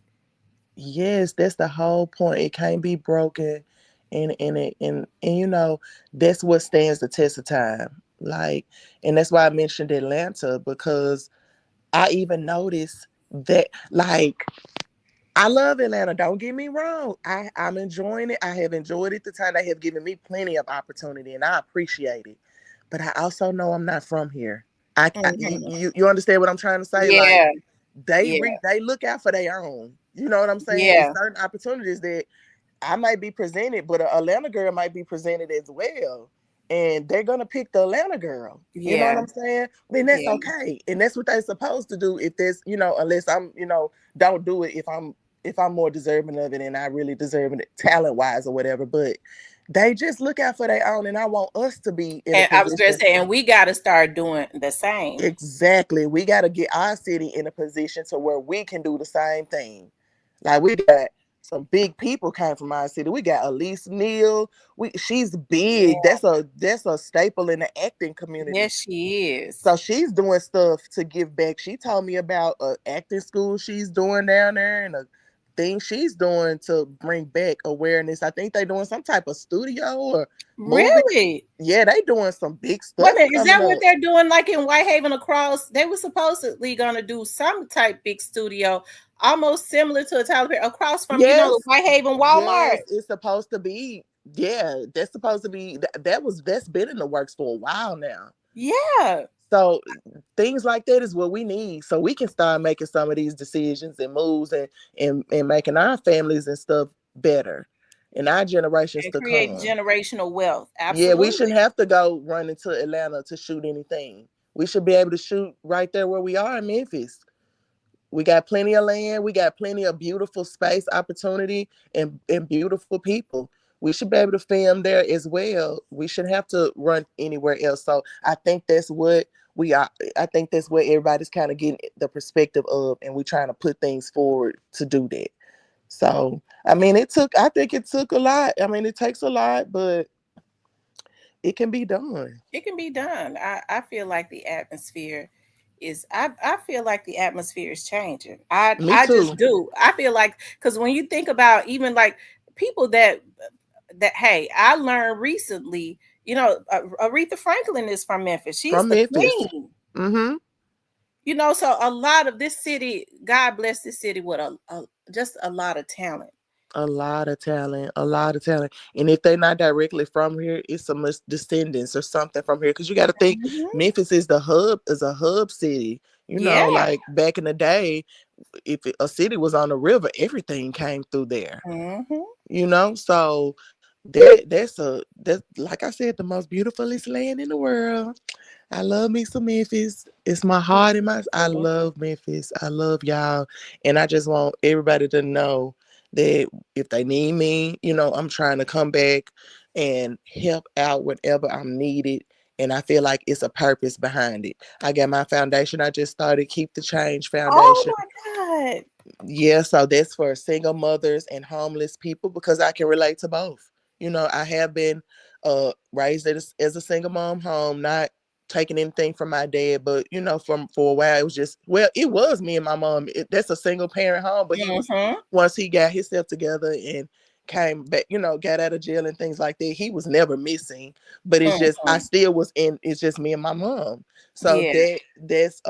Yes, that's the whole point. It can't be broken, and that's what stands the test of time. Like, and that's why I mentioned Atlanta because I even noticed that. Like, I love Atlanta. Don't get me wrong. I'm enjoying it. I have enjoyed it. The time they have given me plenty of opportunity, and I appreciate it. But I also know I'm not from here. Mhm. You understand what I'm trying to say? Like Yeah, yeah, they look out for their own. You know what I'm saying? It's yeah, certain opportunities that I might be presented, but an Atlanta girl might be presented as well. And they're gonna pick the Atlanta girl. You know what yeah, I'm saying? Then that's yeah. okay. And that's what they're supposed to do if there's, unless I'm, don't do it if I'm more deserving of it and I really deserve it talent wise or whatever. But they just look out for their own and I want us to be in a And I was gonna position. say, and we got to start doing the same. Exactly. We got to get our city in a position to where we can do the same thing. Like we got some big people came from our city. We got Elise Neal. She's big. Yeah. That's a staple in the acting community. Yes, she is. So she's doing stuff to give back. She told me about a acting school she's doing down there and a thing she's doing to bring back awareness. I think they're doing some type of studio or movie. Really? Yeah, they doing some big Wait a stuff minute, is coming that what up. they're doing? Like in Whitehaven across, they were supposedly gonna do some type big studio, almost similar to a Tyler Perry, across from the Yes, Whitehaven Walmart. yes, it's supposed to be. Yeah, that's supposed to be. That's been in the works for a while now. Yeah, So things like that is what we need, so we can start making some of these decisions and moves and making our families and stuff better, and our generations and to create come. generational wealth. Yeah, we shouldn't Absolutely. have to go run into Atlanta to shoot anything. We should be able to shoot right there where we are in Memphis. We got plenty of land. We got plenty of beautiful space opportunity and beautiful people. We should be able to film there as well. We shouldn't have to run anywhere else. So I think that's what we are. I think that's what everybody's kind of getting the perspective of, and we're trying to put things forward to do that. So I mean, I think it took a lot. I mean, it takes a lot, but it can be done. It can be done. I feel like the atmosphere I feel like the atmosphere is changing. Me I just too. do. I feel like because when you think about even like people that hey, I learned recently, Aretha Franklin is from Memphis. She's From the Memphis. queen. Mm-hmm. So a lot of this city, God bless this city with just a lot of talent. A lot of talent, a lot of talent. And if they're not directly from here, it's some descendants or something from here. Because you got to think Hmm. Memphis is the hub, is a hub city. Yeah. Like back in the day, if a city was on the river, everything came through there. Hmm. So that's like I said, the most beautifulest land in the world. I love me some Memphis. It's my heart and I love Memphis. I love y'all. And I just want everybody to know that if they need me, I'm trying to come back and help out whenever I'm needed. And I feel like it's a purpose behind it. I got my foundation. I just started Keep the Change Oh Foundation. my God. Yeah, so that's for single mothers and homeless people because I can relate to both. I have been raised as a single mom home, not taking anything from my dad, but from for a while it was just it was me and my mom. That's a single parent home, but he was Hmm. once he got himself together and came back, got out of jail and things like that, he was never missing. But it's just I Hmm. still was in it's just me and my mom. So Yeah. that's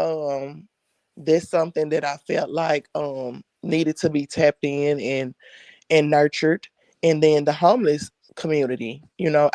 something that I felt like needed to be tapped in and nurtured. And then the homeless community.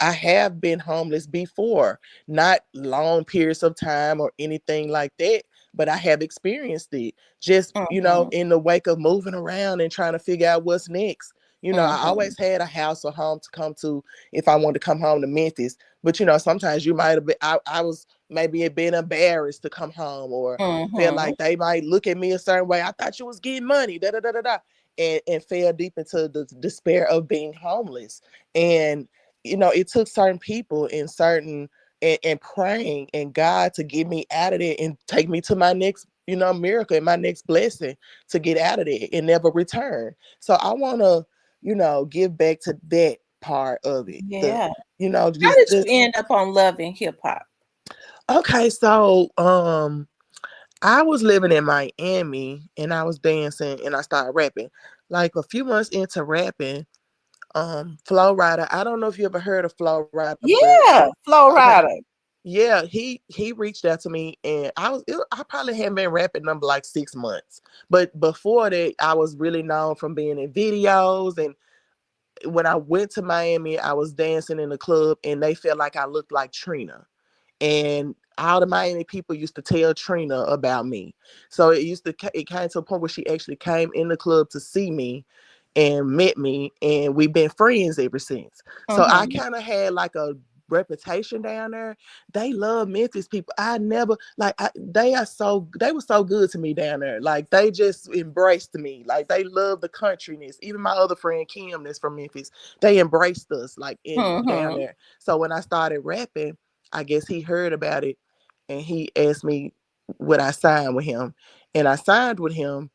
I have been homeless before, not long periods of time or anything like that, but I have experienced it just, Hmm. in the wake of moving around and trying to figure out what's next. I Hmm. always had a house or home to come to if I wanted to come home to Memphis. But sometimes you might have been I was maybe been embarrassed to come home or felt Hmm. like they might look at me a certain way. I thought you was getting money, da da da da da, and fell deep into the despair of being homeless. And it took certain people and and praying and God to get me out of there and take me to my next miracle and my next blessing to get out of there and never return. So I want to give back to that part of it. The Yeah. How just did you end up on Love and Hip Hop? okay. So I was living in Miami and I was dancing and I started rapping. Like a few months into rapping, Flow Rider. I don't know if you ever heard of Flow Rider, but Yeah, Flow okay. Rider. Yeah, he reached out to me and I probably hadn't been rapping number like 6 months. But before that, I was really known from being in videos. And when I went to Miami, I was dancing in the club and they felt like I looked like Trina. And all the Miami people used to tell Trina about me. So it came to a point where she actually came in the club to see me and met me, and we've been friends ever since. So I Hmm. kind of had like a reputation down there. They love Memphis people. I never like they were so good to me down there. Like they just embraced me. Like they love the countryness. Even my other friend Kim that's from Memphis, they embraced us like in down Hmm. there. So when I started rapping, I guess he heard about it and he asked me would I sign with him. And I signed with him.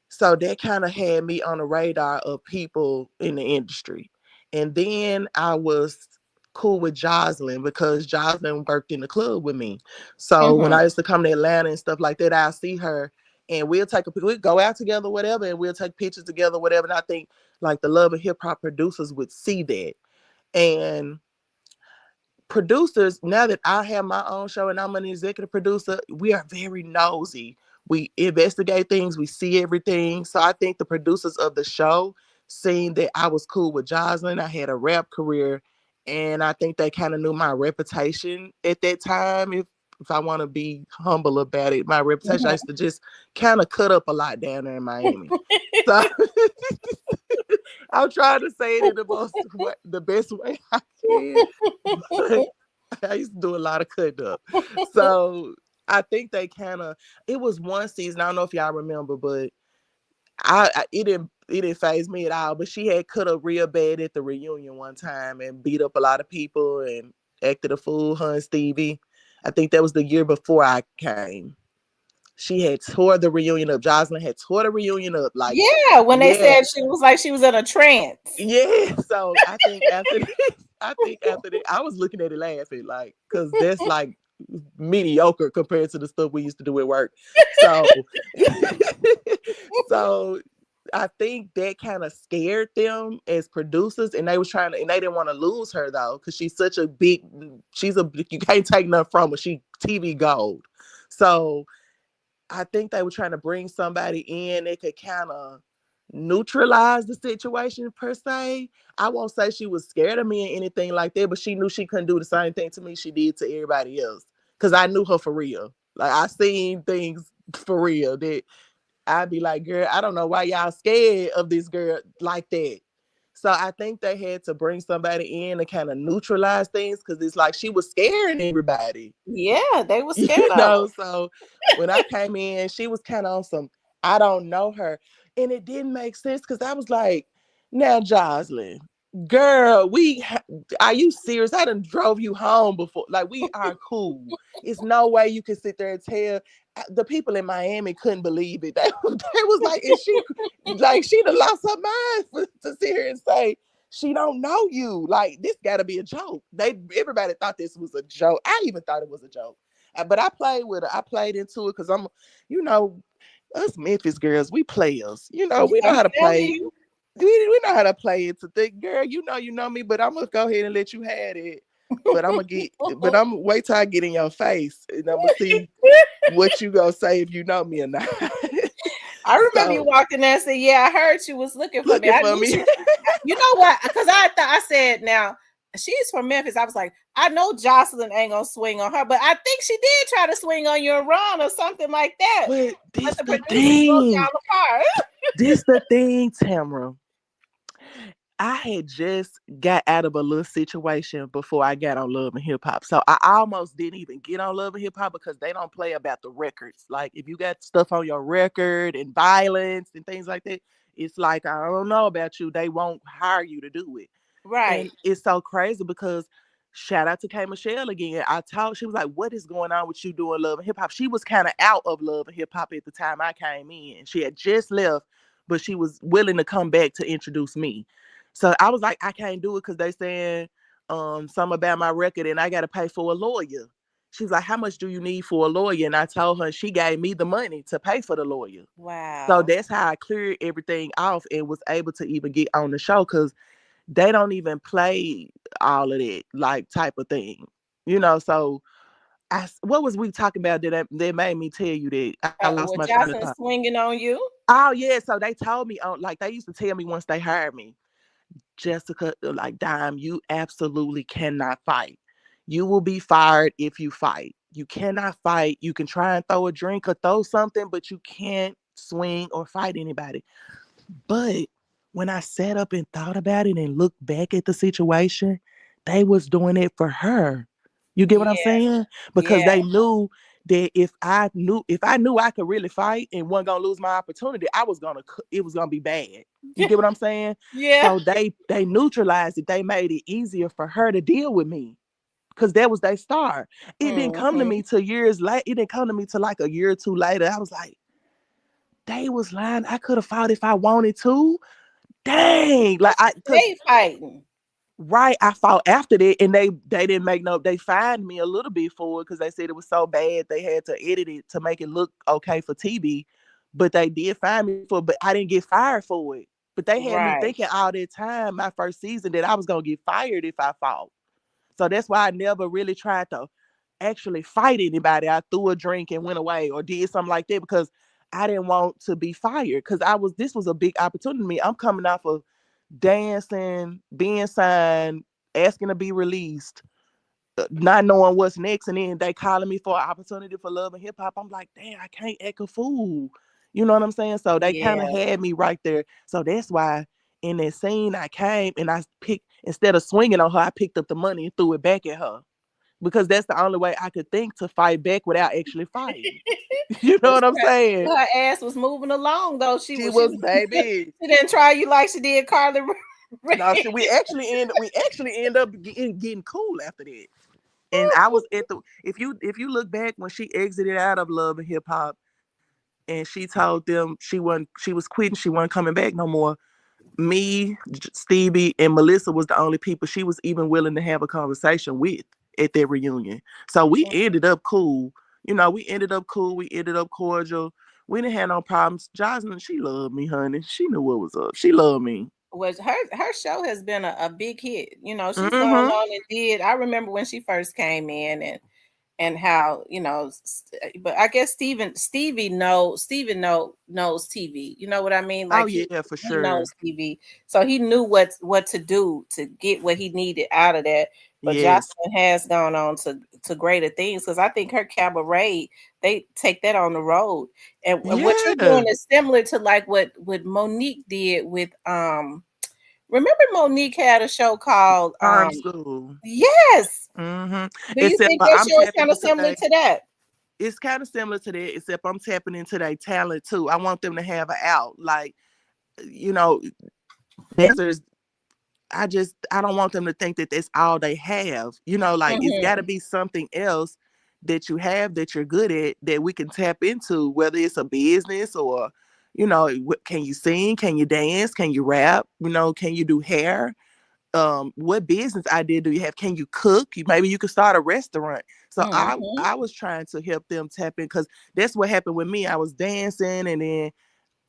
So that kind of had me on the radar of people in the industry. And then I was cool with Jocelyn because Jocelyn worked in the club with me. So when Mm-hmm. I used to come to Atlanta and stuff like that, I'll see her and we'll go out together, whatever, and we'll take pictures together, whatever. And I think like the Love and Hip Hop producers would see that. And producers, now that I have my own show and I'm an executive producer, we are very nosy. We investigate things, we see everything. So I think the producers of the show seen that I was cool with Jocelyn. I had a rap career, and I think they kind of knew my reputation at that time. If I want to be humble about it, my reputation, I used to just kind of cut up a lot down there in Miami. So I'm trying to say it in the best way I can, but I used to do a lot of cutting up. So I think they kind of. It was one season. I don't know if y'all remember, but it didn't phase me at all. But she had cut up real bad at the reunion one time and beat up a lot of people and acted a fool. Her and Stevie. I think that was the year before I came. She had tore the reunion up. Jocelyn had tore the reunion up. Like, Yeah, when they yeah, said she was like she was in a trance. yeah. So I think after this, I was looking at it laughing, like, because that's like mediocre compared to the stuff we used to do at work. So, so I think that kind of scared them as producers, and they was trying to, and they didn't want to lose her though, because she's such a big, you can't take nothing from her. She TV gold. So I think they were trying to bring somebody in that could kind of neutralize the situation per se. I won't say she was scared of me or anything like that, but she knew she couldn't do the same thing to me she did to everybody else. Cause I knew her for real. Like I seen things for real that I'd be like, girl, I don't know why y'all scared of this girl like that. So I think they had to bring somebody in to kind of neutralize things because it's like she was scaring everybody. Yeah, they were You scared of know, so when I came in, she was kind of on some, I don't know her. And it didn't make sense because I was like, now, Jocelyn, girl, are you serious? I done drove you home before. Like, we are cool. It's no way you can sit there and tell. The people in Miami couldn't believe it. They was like, is she, like, she done lost her mind to sit here and say, she don't know you. Like, this gotta be a joke. Everybody thought this was a joke. I even thought it was a joke. But I played with her. I played into it because you know, us Memphis girls, we players. You know, her. we know I'm how to telling play. you. We know how to play it to think, girl, you know me, but I'm gonna go ahead and let you have it. But I'm gonna wait till I get in your face and I'm gonna see what you gonna say if you know me or not. I remember you So walked in there and said, "Yeah, I heard you was looking for me." looking I for knew me. she. You know what? Because I said, now she's from Memphis. I was like, I know Jocelyn ain't gonna swing on her, but I think she did try to swing on you around or something like that. But But this the the producers broke thing. y'all apart. This the thing, Tamara. I had just got out of a little situation before I got on Love and Hip Hop. So I almost didn't even get on Love and Hip Hop because they don't play about the records. Like if you got stuff on your record and violence and things like that, it's like, I don't know about you. They won't hire you to do it. Right. And it's so crazy because shout out to K Michelle again. She was like, what is going on with you doing Love and Hip Hop? She was kind of out of Love and Hip Hop at the time I came in. She had just left, but she was willing to come back to introduce me. So I was like, I can't do it because they saying something about my record and I gotta pay for a lawyer. She's like, how much do you need for a lawyer? And I told her she gave me the money to pay for the lawyer. So Wow. that's how I cleared everything off and was able to even get on the show because they don't even play all of that like type of thing. You know, so what was we talking about that made me tell you that I lost my With train of thought. Jocelyn swinging on you? Oh yeah, so they told me on like they used to tell me once they hired me, Jessica, like Dime, you absolutely cannot fight. You will be fired if you fight. You cannot fight. You can try and throw a drink or throw something, but you can't swing or fight anybody. But when I sat up and thought about it and looked back at the situation, they was doing it for her. You get what I'm Yeah. saying? Because Yeah. they knew that if I knew I could really fight and wasn't gonna lose my opportunity, it was gonna be bad. You get what I'm saying? Yeah. So they neutralized it. They made it easier for her to deal with me. Cause that was their star. It didn't come to Hmm. me till years late. It didn't come to me till like a year or two later. I was like, they was lying. I could have fought if I wanted to. Dang, like She cause stayed fighting. right, I fought after that, and they didn't make no. They fined me a little bit for it because they said it was so bad they had to edit it to make it look okay for TV. But they did fine me for it, but I didn't get fired for it. But they had me Right. thinking all that time, my first season, that I was gonna get fired if I fought. So that's why I never really tried to actually fight anybody. I threw a drink and went away or did something like that because I didn't want to be fired because this was a big opportunity to me. I'm coming off of dancing, being signed, asking to be released, not knowing what's next, and then they calling me for an opportunity for Love and Hip Hop. I'm like, damn, I can't act a fool. You know what I'm saying? So they kind Yeah. of had me right there. So that's why in that scene I came and I picked, instead of swinging on her, I picked up the money and threw it back at her because that's the only way I could think to fight back without actually fighting. You know what I'm saying? Her ass was moving along though. She was, baby. She didn't try you like she did Carly Rae. No, we actually end up getting cool after that. And I was at the, if you look back when she exited out of Love and Hip Hop and she told them she was quitting, she wasn't coming back no more. Me, Stevie, and Melissa was the only people she was even willing to have a conversation with at that reunion. So we ended up cool. You know, we ended up cool. We ended up cordial. We didn't have no problems. Jocelyn, she loved me, honey. She knew what was up. She loved me. Was her show has been a big hit. You know, she's gone Mm-hmm. on and did. I remember when she first came in and how, you know, but I guess Steven knows TV. You know what I mean? Oh Like yeah, for he sure. knows TV. So he knew what to do to get what he needed out of that. But Yes. Jocelyn has gone on to greater things because I think her cabaret, they take that on the road. And what you're Yeah. doing is similar to like what Monique did with remember Monique had a show called Charm School. yes. Mm-hmm. Do you Except think for that I'm show is tapping kind of into similar to that? it's kind of similar to that, except I'm tapping into their talent too. I want them to have an out. Like, you know, dancers, I don't want them to think that that's all they have. You know, like it's gotta Mm-hmm. be something else that you have that you're good at that we can tap into, whether it's a business or, you know, can you sing? Can you dance? Can you rap? You know, can you do hair? What business idea do you have? Can you cook? Maybe you could start a restaurant. So Mm-hmm. I was trying to help them tap in because that's what happened with me. I was dancing and then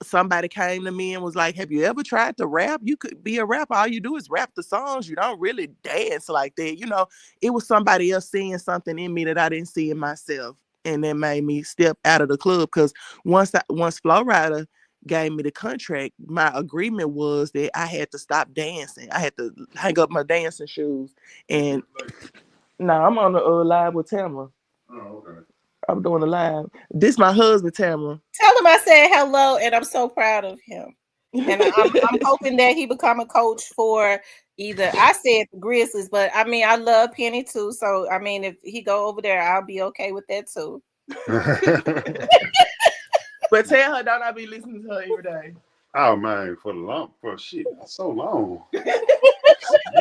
somebody came to me and was like, have you ever tried to rap? You could be a rapper. All you do is rap the songs. You don't really dance like that. You know, it was somebody else seeing something in me that I didn't see in myself. And that made me step out of the club because once Flow Rider gave me the contract, my agreement was that I had to stop dancing. I had to hang up my dancing shoes. And now I'm on the live with Tamara. Oh, okay. I'm doing a live. This my husband, Tamara. Tell him I said hello, and I'm so proud of him. And I'm hoping that he become a coach for either I said the Grizzlies, but I mean I love Penny too. So I mean if he go over there, I'll be okay with that too. But tell her don't I be listening to her every day. Oh man, for shit, so long.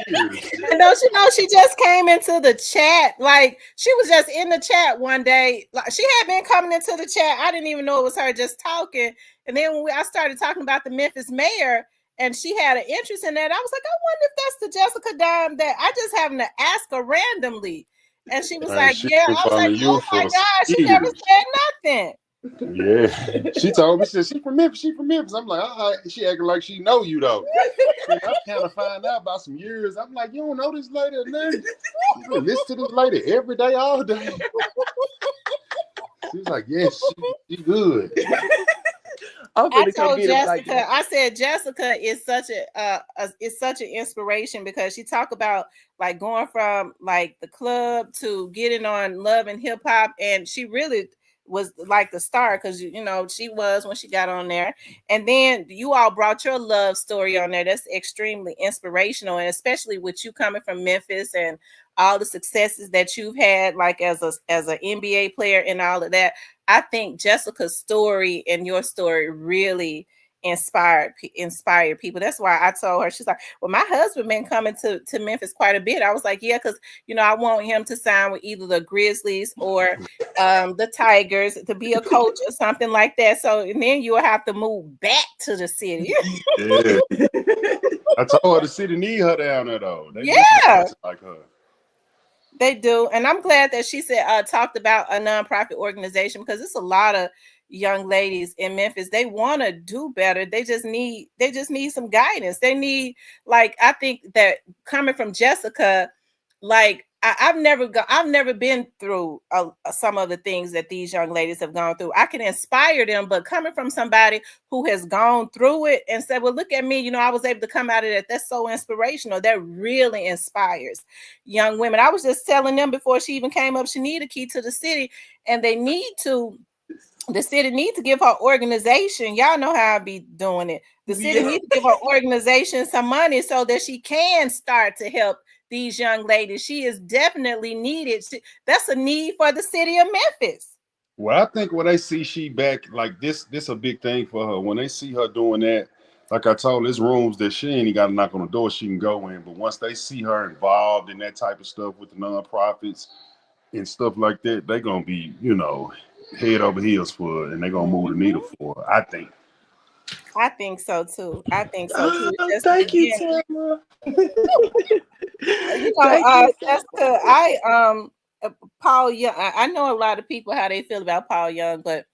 Years. And don't you know she just came into the chat? Like she was just in the chat one day. Like she had been coming into the chat. I didn't even know it was her just talking. And then when I started talking about the Memphis mayor, and she had an interest in that, I was like, I wonder if that's the Jessica Dime that I just happened to ask her randomly. And she was Man, like, she yeah. been I was like, following you oh my for God, she never years. said nothing. Yeah, she told me, she said she from Memphis. She from Memphis. I'm like, all right. She acting like she know you though. And I'm kind of find out about some years. I'm like, you don't know this lady or nothing. You listen to this lady every day, all day. She's like, yes, she good. I'm I gonna come told get him like Jessica, I said Jessica is such an inspiration because she talk about like going from like the club to getting on Love and Hip Hop, and she really was like the star because you know she was when she got on there, and then you all brought your love story on there. That's extremely inspirational, and especially with you coming from Memphis and all the successes that you've had, like as an NBA player and all of that. I think Jessica's story and your story really inspire people. That's why I told her, she's like, well, my husband been coming to Memphis quite a bit. I was like, yeah, because I want him to sign with either the Grizzlies or the Tigers to be a coach or something like that. So and then you will have to move back to the city. Yeah. I told her the city need her down there though. They missing a Yeah, person like her. they do. And I'm glad that she said talked about a nonprofit organization, because it's a lot of young ladies in Memphis. They want to do better. They just need some guidance. They need, like, I think that coming from Jessica, like I've never been through some of the things that these young ladies have gone through. I can inspire them, but coming from somebody who has gone through it and said, well, look at me, I was able to come out of that. That's so inspirational. That really inspires young women. I was just telling them before she even came up, she need a key to the city, and the city needs to give her organization. Y'all know how I be doing it. The city needs to give her organization some money so that she can start to help these young ladies. She is definitely needed. That's a need for the city of Memphis. Well, I think when they see she back like this a big thing for her. When they see her doing that, like I told, there's rooms that she ain't got to knock on the door she can go in. But once they see her involved in that type of stuff with the nonprofits and stuff like that, they gonna be, head over heels for her, and they gonna move the needle Mhm. for her. I think. I think so too. I think so too. Oh, It's just, thank you, again, Tamara. Thank you so Jessica, much. Paul Young. I know a lot of people how they feel about Paul Young, but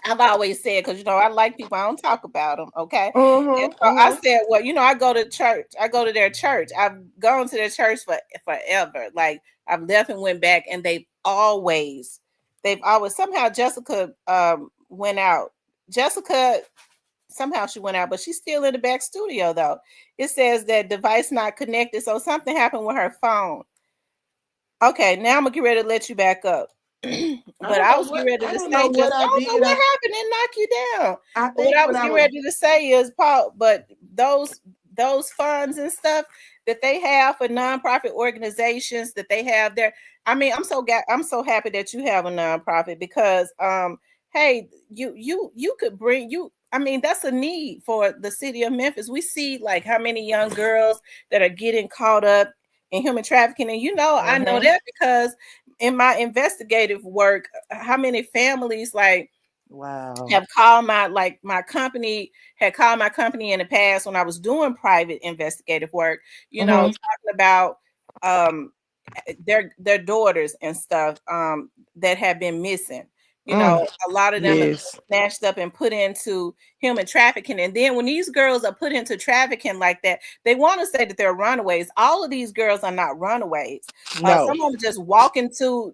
I've always said, because I like people, I don't talk about them, okay? And so I Mm-hmm. said, well, I go to church. I go to their church. I've gone to their church forever. Like, I've left and went back, and they've always somehow Jessica went out. Jessica somehow she went out, but she's still in the back studio though. It says that device not connected, so something happened with her phone. Okay, now I'm gonna get ready to let you back up. But I was getting ready I to don't know say, what just I I don't know did. what happened and knock you down. I But what think I when was I getting was ready to say is, Paul, but those funds and stuff that they have for nonprofit organizations that they have there. I mean, I'm so happy that you have a nonprofit, because hey, you could bring you. I mean, that's a need for the city of Memphis. We see like how many young girls that are getting caught up in human trafficking, and I know mm-hmm. that because in my investigative work, how many families like Wow. have called my company had called my company in the past when I was doing private investigative work, Mm-hmm. talking about um their daughters and stuff that have been missing. Mm. A lot of them have been Yes. snatched up and put into human trafficking. And then when these girls are put into trafficking like that, they want to say that they're runaways. All of these girls are not runaways. No. Some of them just walk into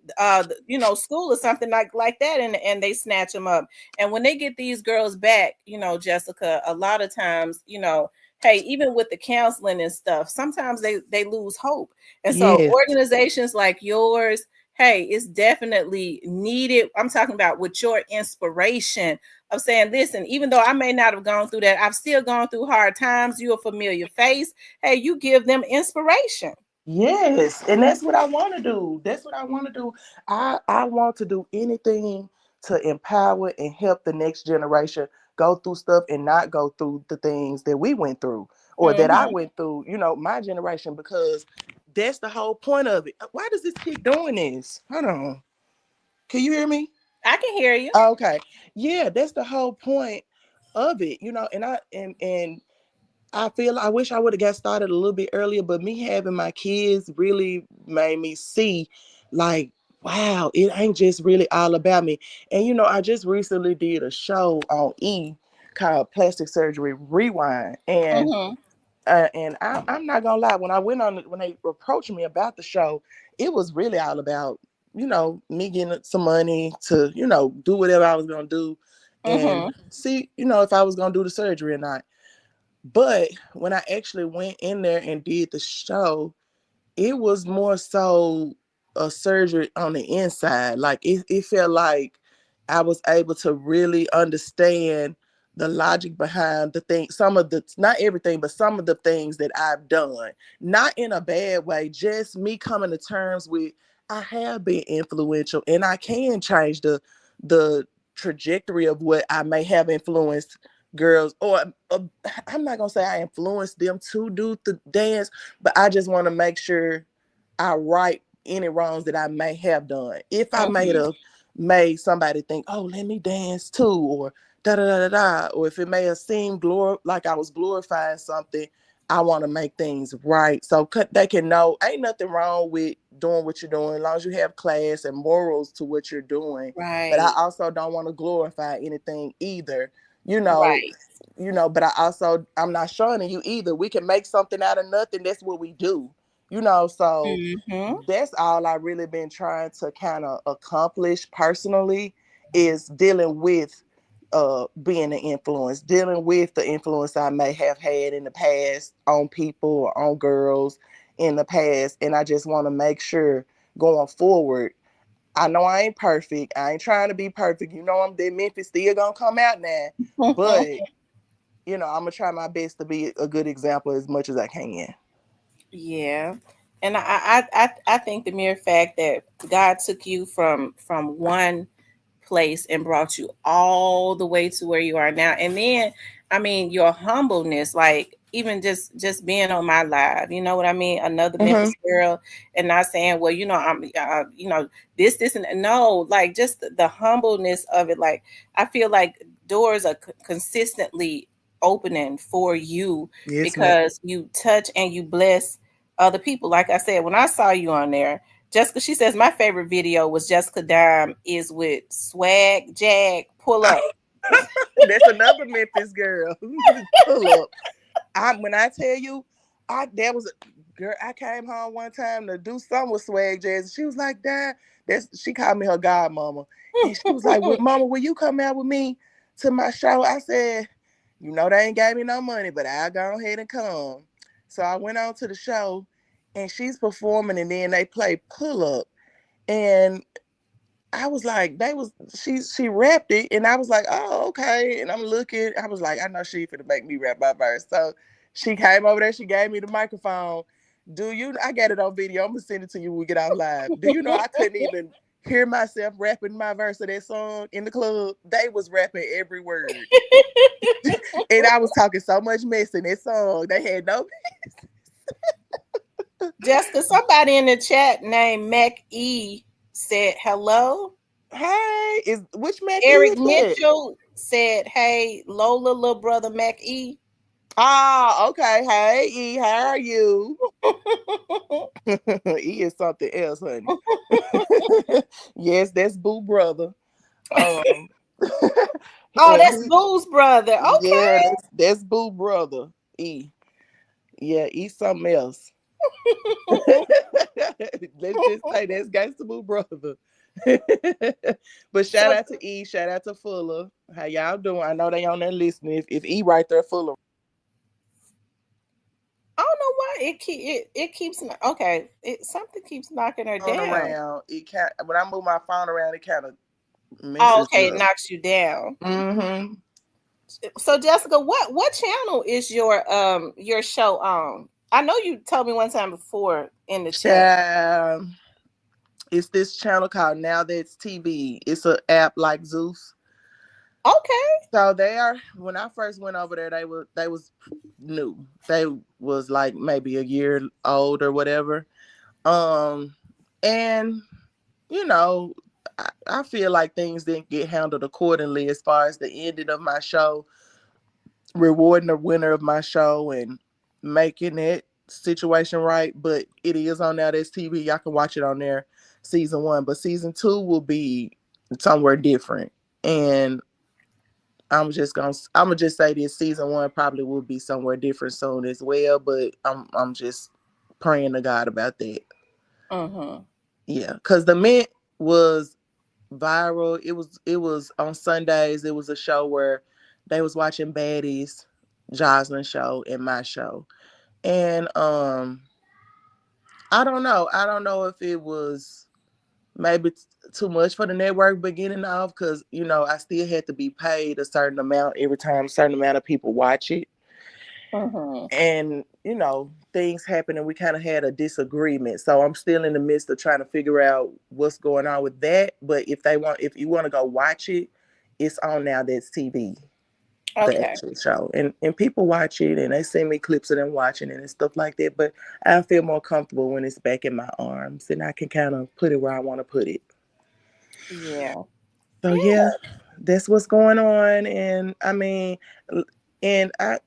school or something like that, and they snatch them up. And when they get these girls back, Jessica, a lot of times, hey, even with the counseling and stuff, sometimes they lose hope. And so Yes. organizations like yours, hey, it's definitely needed. I'm talking about with your inspiration of saying, listen, even though I may not have gone through that, I've still gone through hard times. You're a familiar face. Hey, you give them inspiration. Yes, and that's what I want to do. That's what I want to do. I want to do anything to empower and help the next generation go through stuff and not go through the things that we went through or that I Hmm. went through, my generation, because that's the whole point of it. Why does this keep doing this? Hold on. Can you hear me? I can hear you. Okay. Yeah, that's the whole point of it, and I feel I wish I would have got started a little bit earlier, but me having my kids really made me see, like, wow, it ain't just really all about me. And I just recently did a show on called Plastic Surgery Rewind, Hmm. and I'm not gonna lie, when they approached me about the show, it was really all about me getting some money to do whatever I was gonna do, and Hmm. see if I was gonna do the surgery or not. But when I actually went in there and did the show, it was more so a surgery on the inside. Like it felt like I was able to really understand the logic behind the thing, some of the, not everything, but some of the things that I've done. Not in a bad way, just me coming to terms with I have been influential and I can change the trajectory of what I may have influenced girls, or I'm not gonna say I influenced them to do the dance, but I just want to make sure I right any wrongs that I may have done. If I may Mhm. have made somebody think, oh, let me dance too, or da da da da da, or if it may have seemed like I was glorifying something, I want to make things right. So they can know ain't nothing wrong with doing what you're doing, as long as you have class and morals to what you're doing. But I Right. also don't want to glorify anything either, you know, Right. but I'm not showing you either. We can make something out of nothing. That's what we do. So Mhm. that's all I really been trying to kind of accomplish personally is dealing with being an influence, dealing with the influence I may have had in the past on people or on girls in the past. And I just want to make sure going forward, I know I ain't perfect. I ain't trying to be perfect. I'm that Memphis still gonna come out now. But I'm gonna try my best to be a good example as much as I can. Yeah. And I think the mere fact that God took you from one place and brought you all the way to where you are now. And then, I mean, your humbleness, like even just being on my live, you know what I mean? Another Mm-hmm. Memphis girl, and not saying, well, I'm, this, and no, like just the humbleness of it. Like I feel like doors are consistently opening for you Yes, ma'am. because you touch and you bless other people. Like I said, when I saw you on there, Jessica, she says my favorite video was Jessica Dime is with Swag Jag. Pull up. That's another Memphis girl. Pull up. When I tell you, there was a girl. I came home one time to do something with Swag Jazz. She was like, "Dad," she called me her godmama, and she was like, "Mama, will you come out with me to my show?" I said, they ain't gave me no money, but I'll go ahead and come. So I went on to the show, and she's performing, and then they play Pull Up, and I was like, she rapped it, and I was like, oh, okay. And I'm looking, I was like, I know she finna make me rap my verse. So she came over there, she gave me the microphone. I got it on video. I'm gonna send it to you when we get out live. Do you know I couldn't even hear myself rapping my verse of that song in the club? They was rapping every word. And I was talking so much mess in that song. They had no. Jessica, somebody in the chat named Mac E said hello. Hey, is which Mac Eric is that? Mitchell said, hey, Lola, little brother Mac E. Ah, okay. Hey, E, how are you? He is something else, honey. Yes, that's Boo brother. Um, Oh, and that's Boo's brother. yeah, Okay. that's Boo brother. E, yeah, E something else. Let's just say that's Gangsta Boo brother. But So shout out to E, shout out to Fuller. How y'all doing? I know they on there listening. If E right there, Fuller I don't know why it keeps okay. Something keeps knocking her on down. around, it can't. When I move my phone around, it kind of Oh, messes okay, it up. knocks you down. Mm-hmm. So Jessica, what channel is your show on? I know you told me one time before in the chat. Child, it's this channel called Now That's TV. It's an app like Zeus. Okay. So they are. When I first went over there, they was new. They was like maybe a year old or whatever. Um, and you know, I feel like things didn't get handled accordingly as far as the ending of my show, rewarding the winner of my show, and making that situation right. But it is on Now That's TV. Y'all can watch it on there, season 1. But season 2 will be somewhere different. And I'm gonna just say this season 1 probably will be somewhere different soon as well. But I'm just praying to God about that. Mm-hmm. Yeah, because the Mint was viral. It was on Sundays. It was a show where they was watching Baddies, Jocelyn show, and my show. And I don't know. I don't know if it was maybe too much for the network beginning off, because I still had to be paid a certain amount every time a certain amount of people watch it. Mm-hmm. And things happened, and we kind of had a disagreement. So I'm still in the midst of trying to figure out what's going on with that. But if you want to go watch it, it's on Now That's TV. the Okay. actual show. And people watch it and they send me clips of them watching it and stuff like that. But I feel more comfortable when it's back in my arms and I can kind of put it where I want to put it. Yeah. So Yeah. yeah, that's what's going on. And I mean, and I,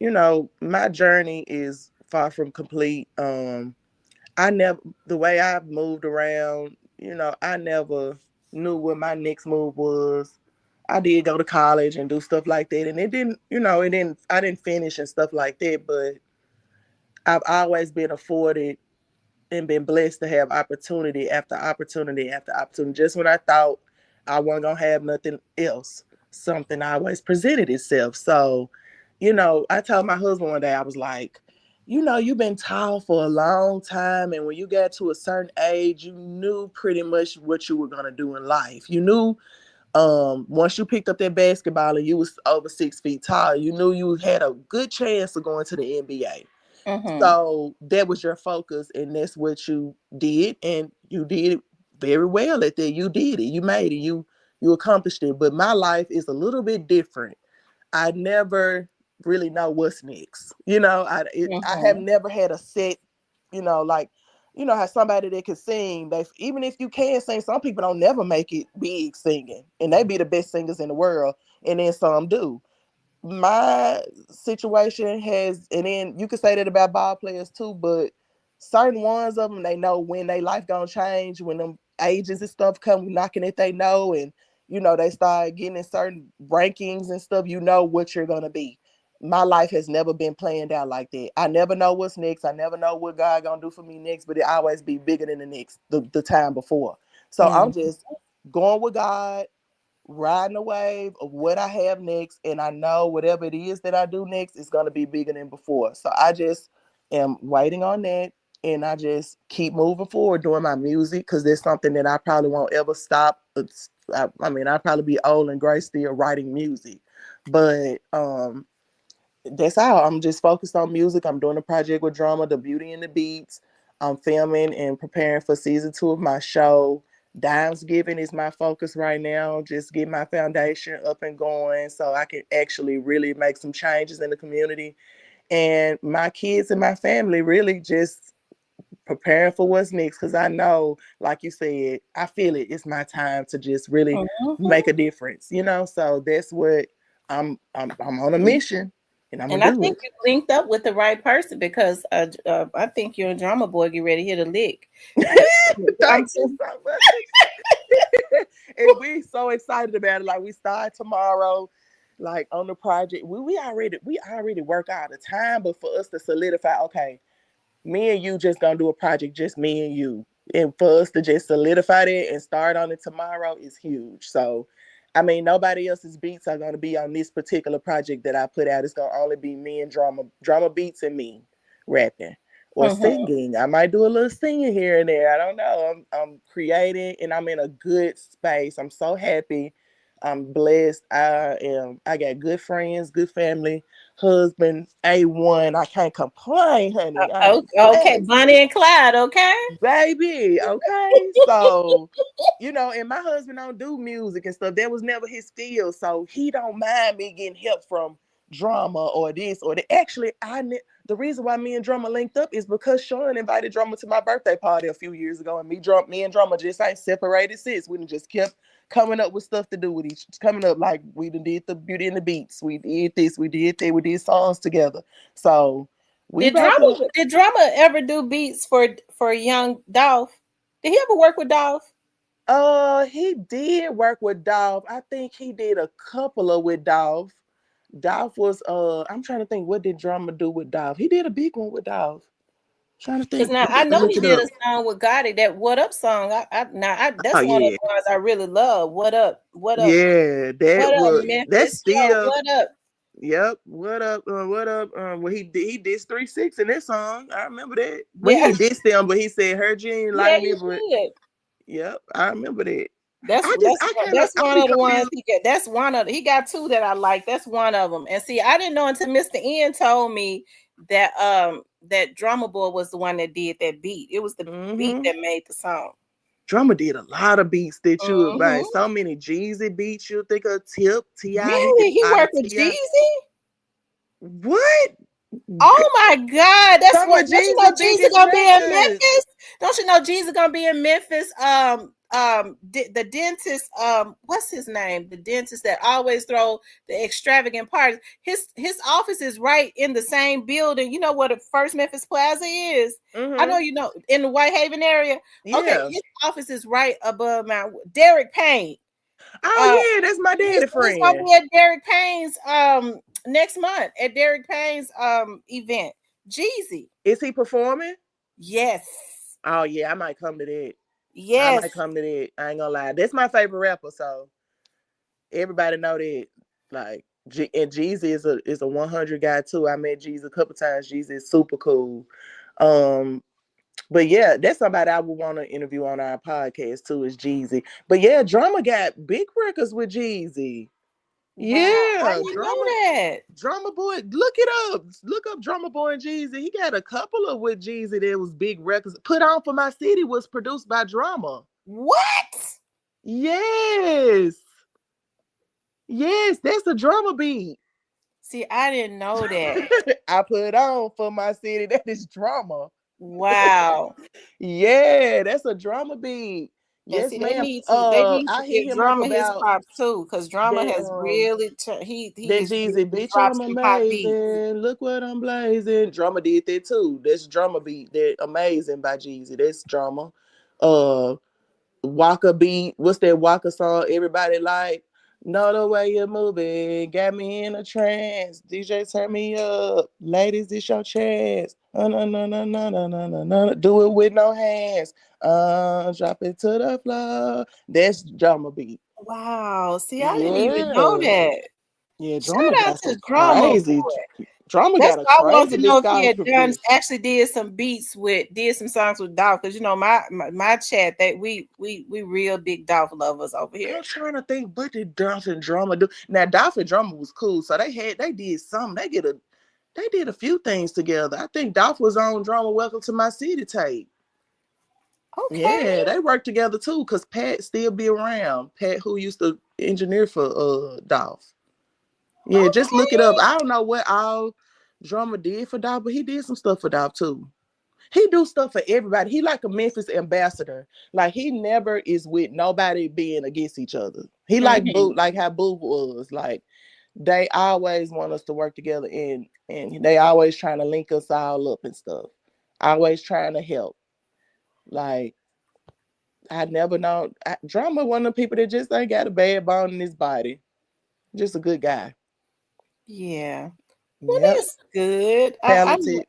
my journey is far from complete. I never, the way I've moved around, I never knew what my next move was. I did go to college and do stuff like that, and I didn't finish and stuff like that, but I've always been afforded and been blessed to have opportunity after opportunity after opportunity. Just when I thought I wasn't gonna have nothing else, something always presented itself. So, I told my husband one day, I was like, you've been tall for a long time, and when you got to a certain age, you knew pretty much what you were gonna do in life. You knew once you picked up that basketball and you was over 6 feet tall, you knew you had a good chance of going to the NBA. Mm-hmm. So that was your focus, and that's what you did, and you did it very well at that. You did it, you made it, you accomplished it. But my life is a little bit different. I never really know what's next. I have Mm-hmm. never had a set, like how somebody that can sing. They even if you can sing, some people don't never make it big singing, and they be the best singers in the world, and then some do. My situation has, and then you could say that about ball players too, but certain ones of them, they know when their life gonna change, when them agents and stuff come knocking at they know, and they start getting in certain rankings and stuff, what you're gonna be. My life has never been planned out like that. I never know what's next. I never know what God gonna do for me next, but it always be bigger than the time before. So I'm Mm-hmm. just going with God, riding the wave of what I have next, and I know whatever it is that I do next is going to be bigger than before. So I just am waiting on that, and I just keep moving forward doing my music because there's something that I probably won't ever stop. I mean, I'll probably be old and gray still writing music, but that's all. I'm just focused on music. I'm doing a project with Drama, The Beauty and the Beats. I'm filming and preparing for season 2 of my show. Dimesgiving is my focus right now. Just get my foundation up and going so I can actually really make some changes in the community. And my kids and my family really just preparing for what's next because I know, like you said, I feel it. It's my time to just really make Mm-hmm. a difference. So that's what I'm on a mission, and I'm gonna And I do think it. you linked up with the right person because I think you're a drama boy. Get ready to hit a lick. I'm Thank you so, so much. And we so excited about it. Like we start tomorrow, like on the project. We already work out the time, but for us to solidify, okay, me and you just gonna do a project, just me and you. And for us to just solidify that and start on it tomorrow is huge. So, I mean, nobody else's beats are gonna be on this particular project that I put out. It's gonna only be me and drama beats and me rapping or mhm. singing. I might do a little singing here and there. I don't know. I'm creating and I'm in a good space. I'm so happy. I'm blessed. I got good friends, good family, husband, A1. I can't complain, honey. I am Okay, blessed, Bonnie and Clyde. Okay. baby. Okay. So, and my husband don't do music and stuff. That was never his field. So he don't mind me getting help from drama or this or that. Actually, the reason why me and drama linked up is because Sean invited drama to my birthday party a few years ago, and me and drama just ain't separated since. We done just kept coming up with stuff to do with coming up like we done did the Beauty and the Beats. We did this, we did that, we did songs together. So we Did about drama to did drama ever do beats for young Dolph? Did he ever work with Dolph? he did work with Dolph. I think he did a couple of with Dolph. Dolph was I'm trying to think, what did drama do with Dolph? He did a big one with Dolph. Trying to Because think. now I I gotta know look he it did up. a song with Gotti, that "What Up" song. Oh That's one of yeah. the ones I really love. What up? What up? Yeah, What up, that's Memphis? Yo, still. what up? Yep. What up? What up? Well, he did 3 6 in that song. I remember that. Well, he Yeah, ain't dissed them, but he said her G ain't yeah, like me. you But did. yep, I remember that. That's that's I kind of that's I one be of the ones confused. he got. That's one of he got two that I like. That's one of them. And see, I didn't know until Mr. Ian told me that Drummer Boy was the one that did that beat. It was the beat Mm-hmm. that made the song. Drummer did a lot of beats that you would Hmm. like. So many Jeezy beats you think of Tip Ti. He did Really, he a lot of worked with Ti. Jeezy. What? Oh my God, that's Some what. of Don't you know Jesus' Jesus biggest gonna be in records. Memphis? Don't you know Jesus gonna be in Memphis? The dentist, what's his name? The dentist that always throw the extravagant parties. His office is right in the same building. You know what the First Memphis Plaza is? I know Mm-hmm. you know in the Whitehaven area. Okay, Yeah. his office is right above my Derek Payne. Uh, Oh yeah, that's my daddy he's gonna friend. be at Derek Payne's next month at Derek Payne's event. Jeezy. Is he performing? Yes. Oh yeah, I might come to that. I Yes. might come to that. I ain't gonna lie. That's my favorite rapper, so everybody know that. Like, and Jeezy is a 100 guy too. I met Jeezy a couple times. Jeezy is super cool. Um, but yeah, that's somebody I would want to interview on our podcast too. Is Jeezy. But yeah, Drama got big records with Jeezy. Wow. I Yeah, didn't know that. Drama Boy. Look it up. Look up Drama Boy and Jeezy. He got a couple of with Jeezy that was big records. Put On for My City was produced by Drama. What? Yes. Yes, that's a drama beat. See, I didn't know that. I put on for my city. That is drama. Wow. Yeah, that's a drama beat. And Yes, see, they ma'am. need to they need to I hit give him up Drama his about props too, because Drama that has really he that is Jeezy, really bitch, dropped I'm some hot beats. amazing. Look what I'm blazing. Drama did that too. That's drama beat. That amazing by Jeezy. That's drama. Uh Waka beat. What's that Waka song? Everybody like. Know the way you're moving, got me in a trance. DJ, turn me up, ladies, it's your chance. No, no, no, no, no, no, no, no. Do it with no hands. Drop it to the floor. That's drama beat. Wow. See, I didn't even know Yeah, that. yeah. Drama Shout out got to some Drama crazy. Boy. Drama That's got a why I wanted crazy to know if he had done discography. actually did some beats with did some songs with Dolph, because you know my chat that we real big Dolph lovers over here. I'm trying to think, what did Dolph and Drama do? Now, Dolph and Drama was cool, so they did something. They did a few things together. I think Dolph was on Drama Welcome to My City tape. Okay. Yeah, they worked together too, cause Pat still be around. Pat, who used to engineer for Dolph. Yeah, just look it up. Okay. I don't know what all Drama did for Dolph, but he did some stuff for Dolph too. He do stuff for everybody. He like a Memphis ambassador. Like he never is with nobody being against each other. He like Hmm. Boo, like how Boo was. Like they always want us to work together and they always trying to link us all up and stuff. Always trying to help. Like I never know Drama one of the people that just ain't got a bad bone in his body. Just a good guy. Yeah. Well, Yep. that's good. I Talented.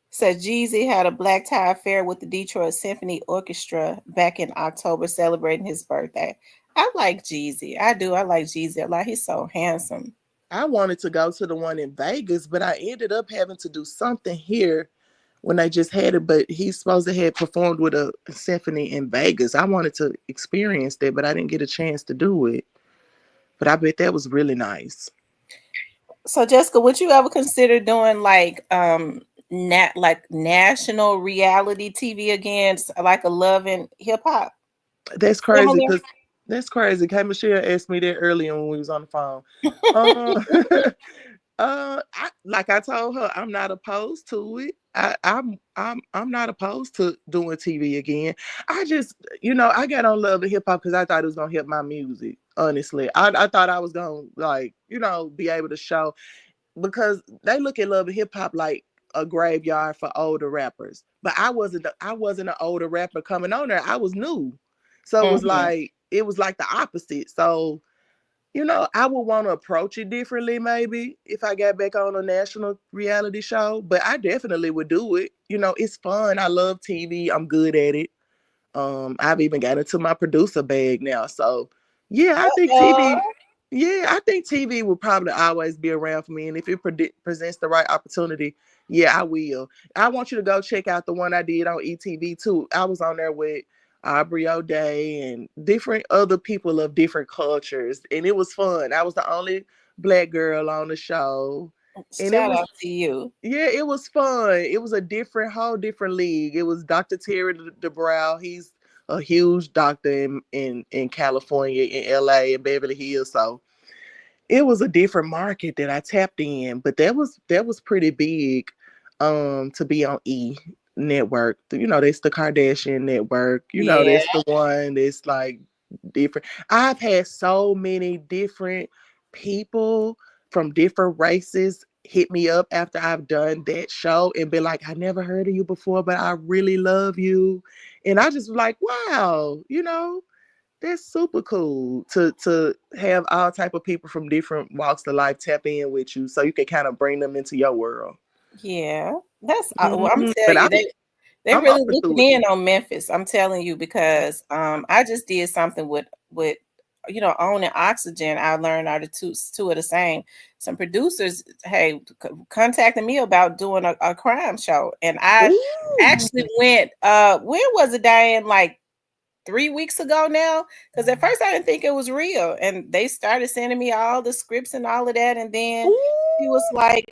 said Jeezy had a black tie affair with the Detroit Symphony Orchestra back in October, celebrating his birthday. I like Jeezy. I do. I like Jeezy a lot. He's so handsome. I wanted to go to the one in Vegas, but I ended up having to do something here when they just had it. But he's supposed to have performed with a symphony in Vegas. I wanted to experience that, but I didn't get a chance to do it. But I bet that was really nice. So, Jessica, would you ever consider doing like like national reality TV again, like a Love and Hip Hop? That's crazy Similar. because that's crazy. Kay Michelle asked me that earlier when we was on the phone. Uh, like I told her, I'm not opposed to it. I'm not opposed to doing TV again. I just, I got on Love and Hip Hop because I thought it was gonna help my music. Honestly, I thought I was gonna like, be able to show because they look at Love and Hip Hop like a graveyard for older rappers. But I wasn't an older rapper coming on there. I was new, so Hmm. it was like the opposite. So I would want to approach it differently maybe if I got back on a national reality show, but I definitely would do it. It's fun. I love TV. I'm good at it. I've even got into my producer bag now. So yeah, I think TV. Uh-oh. Yeah, I think TV will probably always be around for me, and if it presents the right opportunity, yeah, I will. I want you to go check out the one I did on ETV too. I was on there with Aubrey O'Day and different other people of different cultures, and it was fun. I was the only black girl on the show, and it Shout was out to you. yeah, it was fun. It was a whole different league. It was Dr. Terry DeBrow. He's a huge doctor in California, in LA, in Beverly Hills. So it was a different market that I tapped in, but that was pretty big to be on E network. You know, that's the Kardashian network. You know, Yeah. that's the one that's like different. I've had so many different people from different races hit me up after I've done that show and be like, I never heard of you before, but I really love you. And I just was like, wow, that's super cool to have all type of people from different walks of life tap in with you so you can kind of bring them into your world. Yeah. That's well, I'm Mhm. But telling you, they I'm really open to looking it. in on Memphis. I'm telling you because I just did something with OWN and Oxygen. I learned are the two of the same. Some producers, hey, contacted me about doing a crime show, and I Ooh. actually went. When was it, Diane? Like 3 weeks ago now, because at first I didn't think it was real, and they started sending me all the scripts and all of that, and then she was Ooh. like,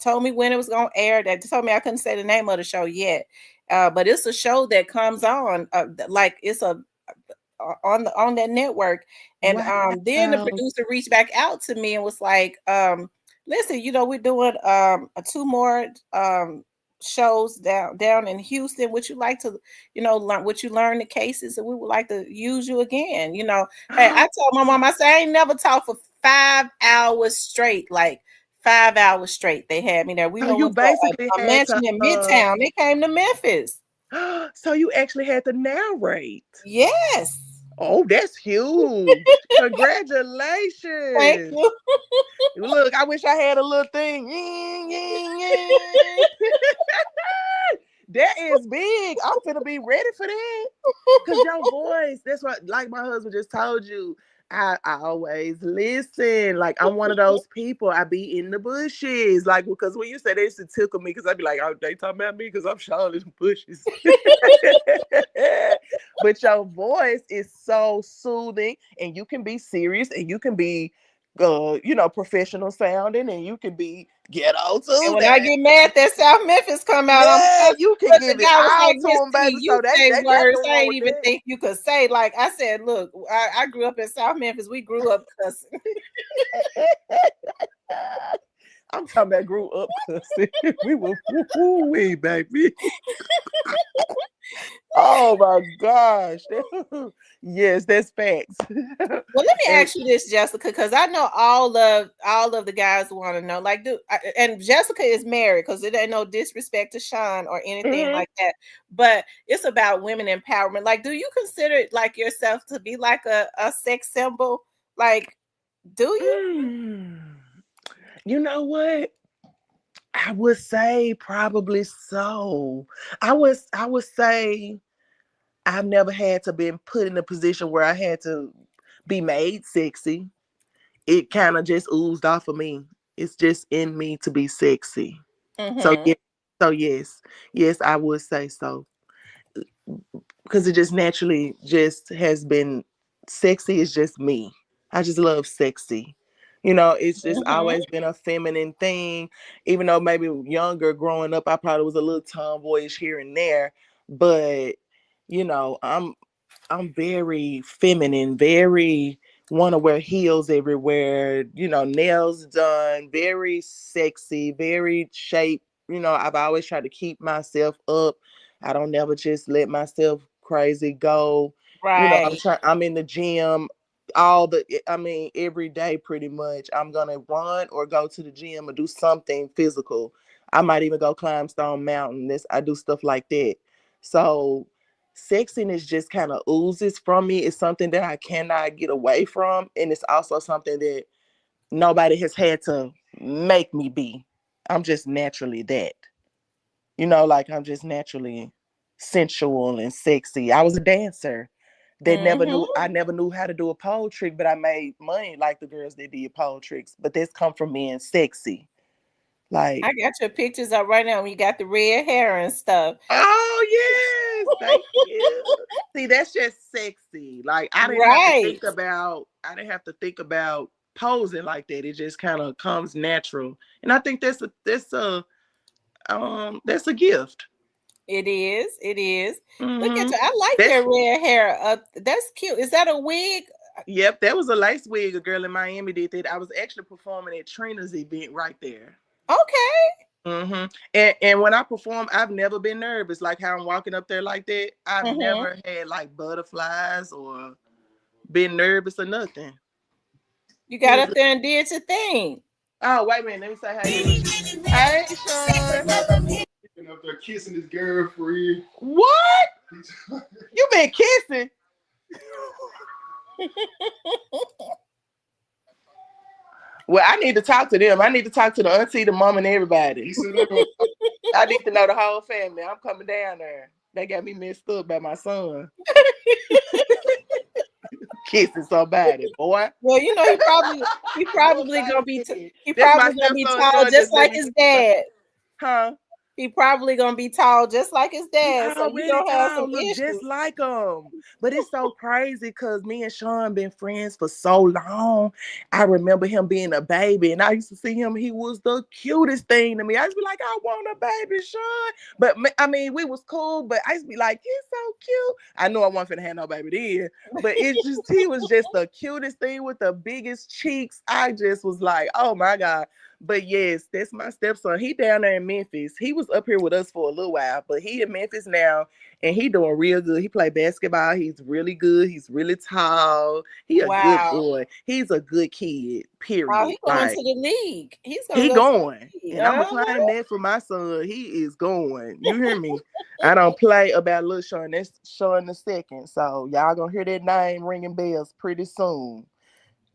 told me when it was gonna air. That told me I couldn't say the name of the show yet, but it's a show that comes on, like it's a on that network. And then the Wow. producer reached back out to me and was like, listen, we're doing two more shows down in Houston. Would you like to, learn what you learn the cases, and we would like to use you again. Hey, I told my mom, I said, I ain't never talked for 5 hours straight, like 5 hours straight. They had me there. We So went you to basically a had mansion to in Midtown. They came to Memphis. so you actually had to narrate. Yes. Oh, that's huge. Thank Congratulations. you. Look, I wish I had a little thing. Ying, ying, ying. That is big. I'm finna be ready for that. Cause your voice, that's what, like my husband just told you. I always listen. Like I'm one of those people. I be in the bushes. Like because when you say they used to tickle me, because I'd be like, oh, they talking about me because I'm showing in the bushes. But your voice is so soothing, and you can be serious, and you can be, professional sounding, and you can be ghetto And too. when I That get mad that South Memphis come out, yeah, you can but the give it guy was all like, to Miss them, T, baby. you So they say they words nothing I wrong ain't with even that. think you could say. Like I said, look, I grew up in South Memphis. We grew up cussing. I'm talking about grew up cussing. We were woo baby. Oh my gosh. Yes, that's facts. Well, let me And ask you this, Jessica, because I know all of the guys want to know. Like, and Jessica is married, because it ain't no disrespect to Sean or anything mhm. like that. But it's about women empowerment. Like, do you consider like yourself to be like a sex symbol? Like, do you? Mm. You know what? I would say probably so. I would say I've never had to been put in a position where I had to be made sexy. It kind of just oozed off of me. It's just in me to be sexy. So Mm-hmm. yeah, so yes, I would say so because it just naturally just has been sexy. Is just me. I just love sexy. It's just Mm-hmm. always been a feminine thing. Even though maybe younger, growing up, I probably was a little tomboyish here and there, but I'm very feminine, very want to wear heels everywhere, nails done, very sexy, very shape. I've always tried to keep myself up. I don't never just let myself crazy go. Right. I'm in the gym every day pretty much. I'm gonna run or go to the gym or do something physical. I might even go climb Stone Mountain. I do stuff like that. So sexiness just kind of oozes from me. It's something that I cannot get away from. And it's also something that nobody has had to make me be. I'm just naturally that. Like I'm just naturally sensual and sexy. I was a dancer that Mm-hmm. I never knew how to do a pole trick, but I made money like the girls that did pole tricks. But that's come from being sexy. Like, I got your pictures up right now. You got the red hair and stuff. oh yes, thank you. See, that's just sexy. Like Right. I didn't have to think about posing like that. It just kind of comes natural. And I think that's a gift. It is. It is. Look at Hmm. you. I like That's that red hair. That's cute. Is that a wig? Yep, that was a lace wig. A girl in Miami did that. I was actually performing at Trina's event right there. Okay. And when I perform, I've never been nervous. Like how I'm walking up there like that. I've Mm-hmm. never had like butterflies or been nervous or nothing. You It got was. up there and did your thing. Oh, wait a minute. Let me say hey to Lucia. Hey, Sean. He been up there kissing his girlfriend. What? You been kissing? Well, I need to talk to them. I need to talk to the auntie, the mom, and everybody. He said they gonna I need to know the whole family. I'm coming down there. They got me messed up by my son. Kissing somebody, boy. Well, you know he probably gonna be he That's my probably gonna be stepson tall Sean just just let like me his dad. huh? He probably gonna be tall just like his He dad. So you already gonna have some tall, look just issues. like him. But it's so crazy because me and Sean been friends for so long. I remember him being a baby, and I used to see him. He was the cutest thing to me. I used to be like, I want a baby, Sean. But I mean, we was cool. But I used to be like, he's so cute. I knew I wasn't finna have no baby then, but it's just he was just the cutest thing with the biggest cheeks. I just was like, oh my god. But yes, that's my stepson. He down there in Memphis. He was up here with us for a little while, but he in Memphis now, and he doing real good. He play basketball. He's really good. He's really tall. He a good Wow. boy. He's a good kid. Oh, Period. he going Like to the league. He's gonna he go to going, the league. and I'm gonna claim that for my son. He is going. You hear me? I don't play about little Sean. That's Sean the second. So y'all gonna hear that name ringing bells pretty soon.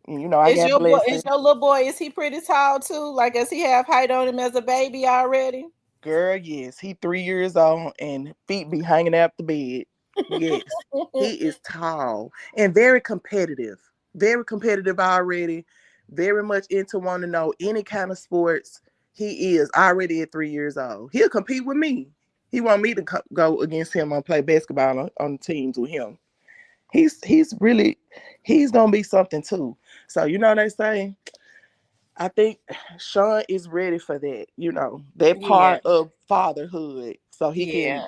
And you know I got Is blessings. your little boy, is he pretty tall too? Like, does he have height on him as a baby already? Girl, yes, he 3 years old and feet be hanging out the bed. Yes, he is tall and very competitive. Very competitive already. Very much into wanting to know any kind of sports. He is already at 3 years old. He'll compete with me. He want me to go against him and play basketball on teams with him. He's really he's gonna be something too. So you know what they say. I think Sean is ready for that, that Yeah, part of fatherhood. So he can yeah.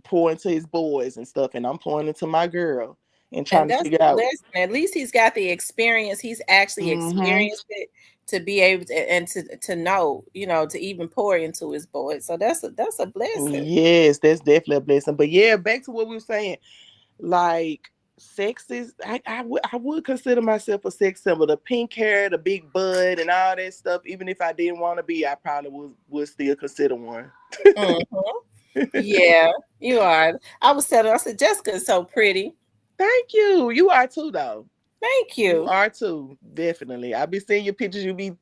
pour into his boys and stuff. And I'm pouring into my girl and trying And to that's figure a out. blessing. At least he's got the experience. He's actually Mm-hmm. experienced it to be able to and to know, to even pour into his boys. So that's a blessing. Yes, that's definitely a blessing. But yeah, back to what we were saying. Like, sex is, I would consider myself a sex symbol. The pink hair, the big bud, and all that stuff. Even if I didn't want to be, I probably would still consider one. Mhm. Yeah, you are. I was telling her, I said, Jessica is so pretty. Thank you. You are too, though. Thank You you. are too, definitely. I be seeing your pictures. You be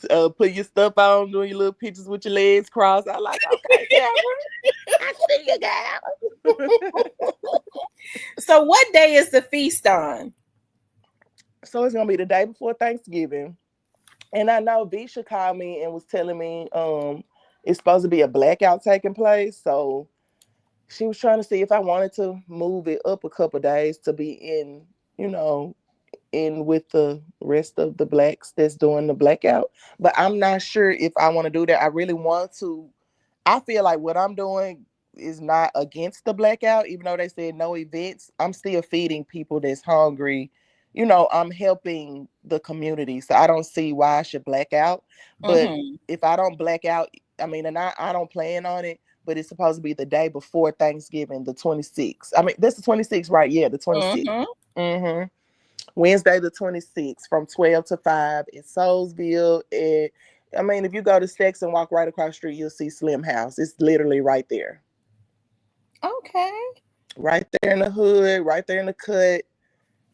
putting your stuff on, doing your little pictures with your legs crossed. I like, okay, Deborah, I see you, girl. So what day is the feast on? So it's gonna be the day before Thanksgiving, and I know Visha called me and was telling me it's supposed to be a blackout taking place. So she was trying to see if I wanted to move it up a couple days to be you know, in with the rest of the blacks that's doing the blackout. But I'm not sure if I want to do that. I really want to. I feel like what I'm doing is not against the blackout, even though they said no events. I'm still feeding people that's hungry. I'm helping the community. So I don't see why I should black out. But Mm-hmm. if I don't black out, I mean, and I don't plan on it, but it's supposed to be the day before Thanksgiving, the 26th. I mean, that's the 26th, right? Yeah, the 26th. Mm-hmm. Mm-hmm. Wednesday the 26th from 12 to 5 in Soulsville. And I mean, if you go to Stex and walk right across the street, you'll see Slim House. It's literally right there. Okay. Right there in the hood, right there in the cut.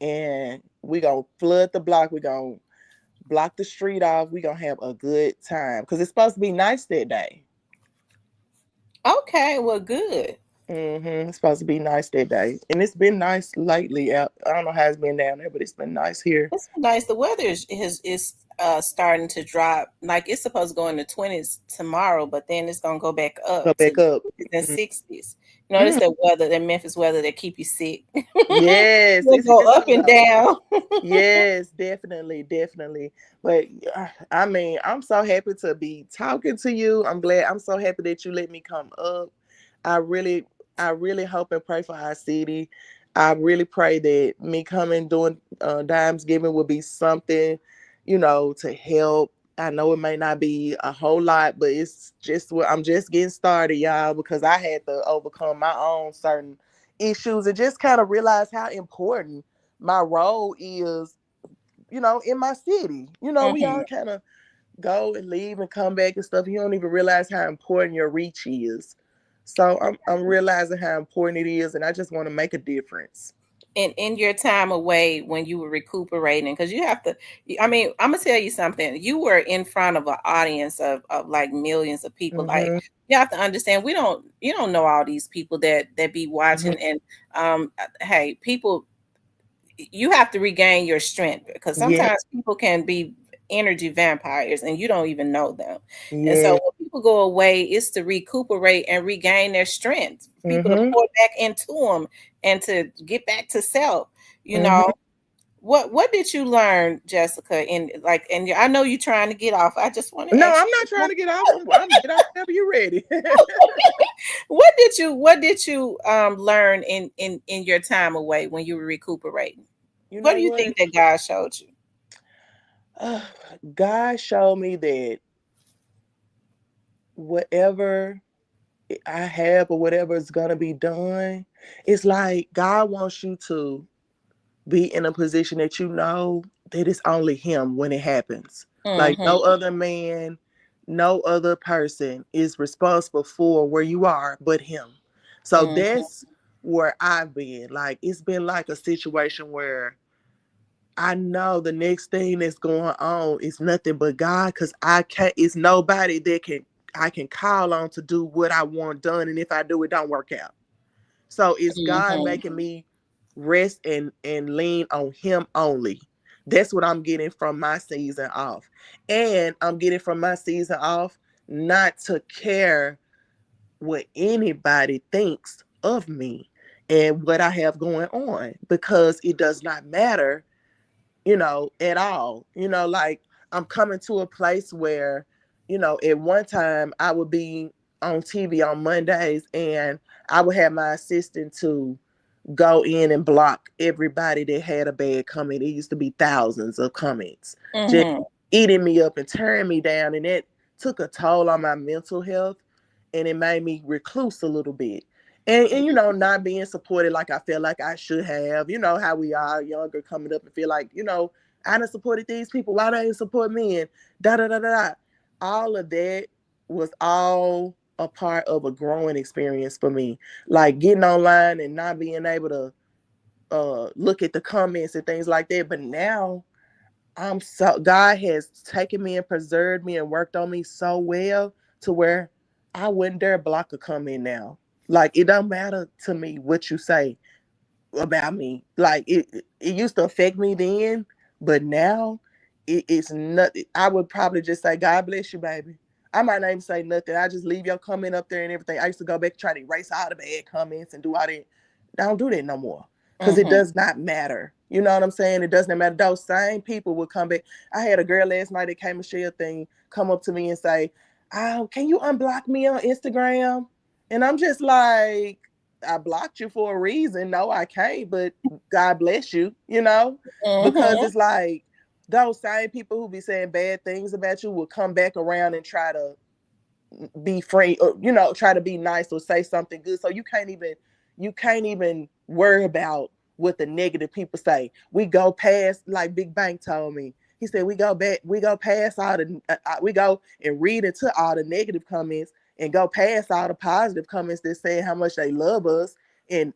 And we gonna flood the block. We gonna block the street off. We gonna have a good time. Because it's supposed to be nice that day. Okay. Well, good. It's supposed to be nice that day. And it's been nice lately. I don't know how it's been down there, but it's been nice here. It's nice. The weather is starting to drop. Like it's supposed to go in the 20s tomorrow, but then it's gonna go back Go up to back up. the Mm-hmm. 60s. It's that weather, that Memphis weather that keep you sick. Yes, It'll it's go here up too and though. down. Yes, definitely, definitely. But I mean, I'm so happy to be talking to you. I'm glad. I'm so happy that you let me come up. I really, I really hope and pray for our city. I really pray that me coming doing Dimesgiving will be something, to help. I know it may not be a whole lot, but it's just what I'm just getting started, y'all, because I had to overcome my own certain issues and just kind of realize how important my role is, in my city. We Mm-hmm. all kind of go and leave and come back and stuff. You don't even realize how important your reach is. So I'm realizing how important it is, and I just want to make a difference. In your time away when you were recuperating, because you have to, I mean, I'm gonna tell you something. You were in front of an audience of like millions of people. Like, Mm-hmm. you have to understand, you don't know all these people that be Mm-hmm. watching. And hey, people, you have to regain your strength, because Yeah. sometimes people can be energy vampires and you don't even know them. And so Yeah. when people go away, it's to recuperate and regain their strength, people to Mm-hmm. pour back into them and to get back to self, you know. Mm-hmm. What did you learn, Jessica? In like, and I know you're trying to get off. I just want to No, ask I'm not you, trying to get off. I'm get off whenever you're ready. what did you learn in your time away when you were recuperating? You What know do you what? think that God showed you? Uh, God showed me that whatever I have or whatever is gonna be done, it's like God wants you to be in a position that that it's only him when it happens. Like no Mm-hmm. other man, no other person is responsible for where you are but him. So Mm-hmm. that's where I've been. Like it's been like a situation where I know the next thing that's going on is nothing but God, because I can't, it's nobody that I can call on to do what I want done. And if I do, it don't work out. So it's God Mm-hmm. making me rest and lean on him only. That's what I'm getting from my season off. And I'm getting from my season off not to care what anybody thinks of me and what I have going on, because it does not matter, at all. Like I'm coming to a place where, at one time I would be on TV on Mondays and I would have my assistant to go in and block everybody that had a bad comment. It used to be thousands of comments just Mm-hmm. eating me up and tearing me down. And it took a toll on my mental health, and it made me recluse a little bit. And not being supported like I felt like I should have. You know how we are younger coming up and feel like, I done supported these people. Why they didn't support me? And da da da da da. All of that was all a part of a growing experience for me. Like getting online and not being able to look at the comments and things like that. But now God has taken me and preserved me and worked on me so well to where I wouldn't dare block a comment now. Like it don't matter to me what you say about me. Like it used to affect me then, but now it's nothing. I would probably just say, God bless you, baby. I might not even say nothing. I just leave your comment up there and everything. I used to go back and try to erase all the bad comments and do all that. I don't do that no more. Because it Mm-hmm. does not matter. You know what I'm saying? It doesn't matter. Those same people will come back. I had a girl last night that came and share a thing, come up to me and say, "Oh, can you unblock me on Instagram?" And I'm just like, I blocked you for a reason. No, I can't, but God bless you, because Mm-hmm. it's like those same people who be saying bad things about you will come back around and try to be free, or try to be nice or say something good. So you can't even worry about what the negative people say. We go past, like Big Bank told me, he said we go past all the we go and read into all the negative comments and go past all the positive comments that say how much they love us and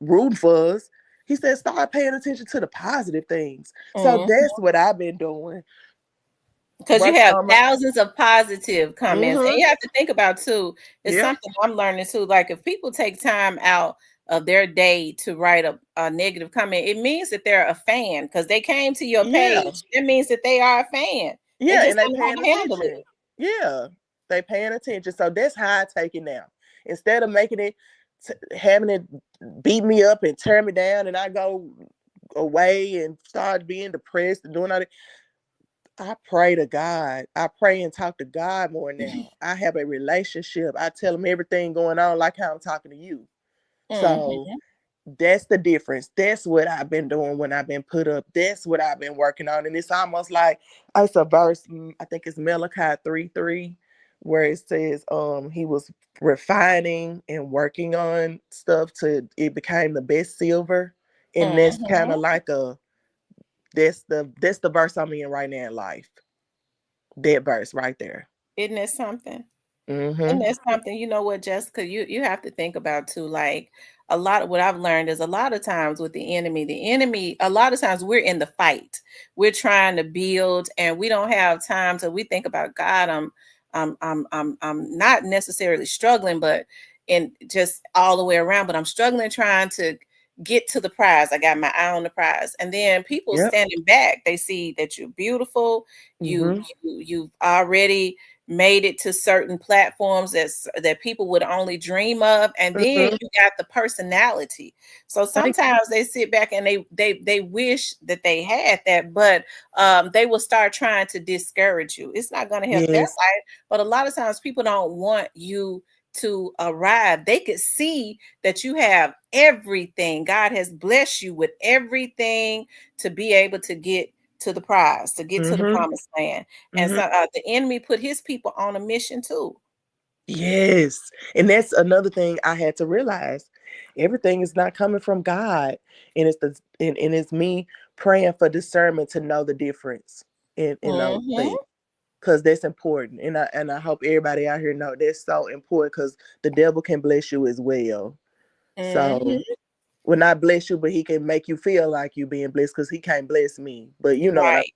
root for us. He said start paying attention to the positive things. So Mm-hmm. that's what I've been doing, Because you working have on my. thousands of positive comments, and Mm-hmm. you have to think about too, it's Yep. something I'm learning too. Like, if people take time out of their day to write a negative comment, it means that they're a fan, because they came to your Yeah. page. It means that they are a fan. They Yeah, just and they don't know paying how to handle attention. it. Yeah, they paying attention. So that's how I take it now. Instead of making it, having it beat me up and tear me down, and I go away and start being depressed and doing all that, I pray to God. I pray and talk to God more now. I have a relationship. I tell him everything going on like how I'm talking to you. So Mhm. That's the difference. That's what I've been doing when I've been put up. That's what I've been working on. And it's almost like it's a verse, I think it's Malachi 3:3, where it says he was refining and working on stuff to it became the best silver. And that's kind Mm-hmm. of like that's the verse I'm in right now in life. That verse right there. Isn't it something? And Mm-hmm. that's something, you know what, Jessica, you have to think about too. Like a lot of what I've learned is a lot of times with the enemy, a lot of times we're in the fight. We're trying to build and we don't have time to we think about God, I'm not necessarily struggling, but in just all the way around, but I'm struggling trying to get to the prize. I got my eye on the prize. And then people Yep. standing back, they see that you're beautiful, Mm-hmm. you've already made it to certain platforms that people would only dream of, and then Mm-hmm. you got the personality. So Thank sometimes they sit back and they wish that they had that, but they will start trying to discourage you. It's not going to you. help their Yes. life, but a lot of times people don't want you to arrive. They could see that you have everything. God has blessed you with everything to be able to get to the prize, to get to the Mm-hmm. promised land. And Mm-hmm. so the enemy put his people on a mission too. Yes. And that's another thing I had to realize. Everything is not coming from God. And and it's me praying for discernment to know the difference in those things. Hmm. Because that's important. And I hope everybody out here know that's so important because the devil can bless you as well. So Hmm. well not bless you, but he can make you feel like you being blessed because he can't bless me. But you know what I Right.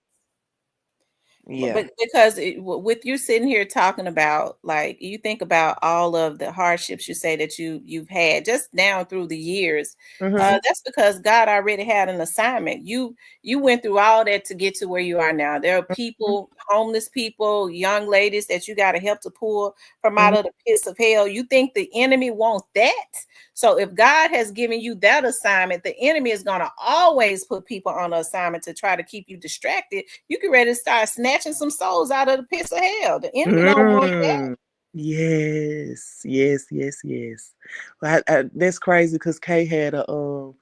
yeah. But because with you sitting here talking about, like, you think about all of the hardships you say that you've had just down through the years. Mm-hmm. That's because God already had an assignment. You went through all that to get to where you are now. There are people, homeless people, young ladies that you got to help to pull from out Mm-hmm. of the pits of hell. You think the enemy wants that? So if God has given you that assignment, the enemy is going to always put people on an assignment to try to keep you distracted. You get ready to start snatching some souls out of the pits of hell. The enemy don't want that. Mm. Yes, yes, yes, yes. That's crazy because Kay had a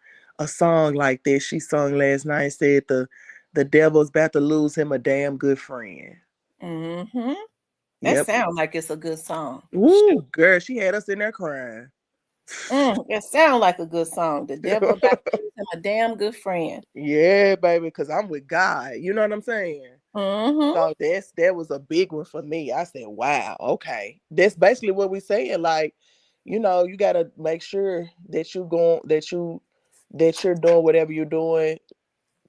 song like this. She sung last night. Said the devil's about to lose him a damn good friend. Hmm. That Yep. sounds like it's a good song. Woo, girl, she had us in there crying. It sounds like a good song. The devil about to lose him a damn good friend. Yeah, baby, because I'm with God. You know what I'm saying? Hmm. So that was a big one for me. I said, "Wow, okay." That's basically what we're saying. Like, you got to make sure that that you're doing whatever you're doing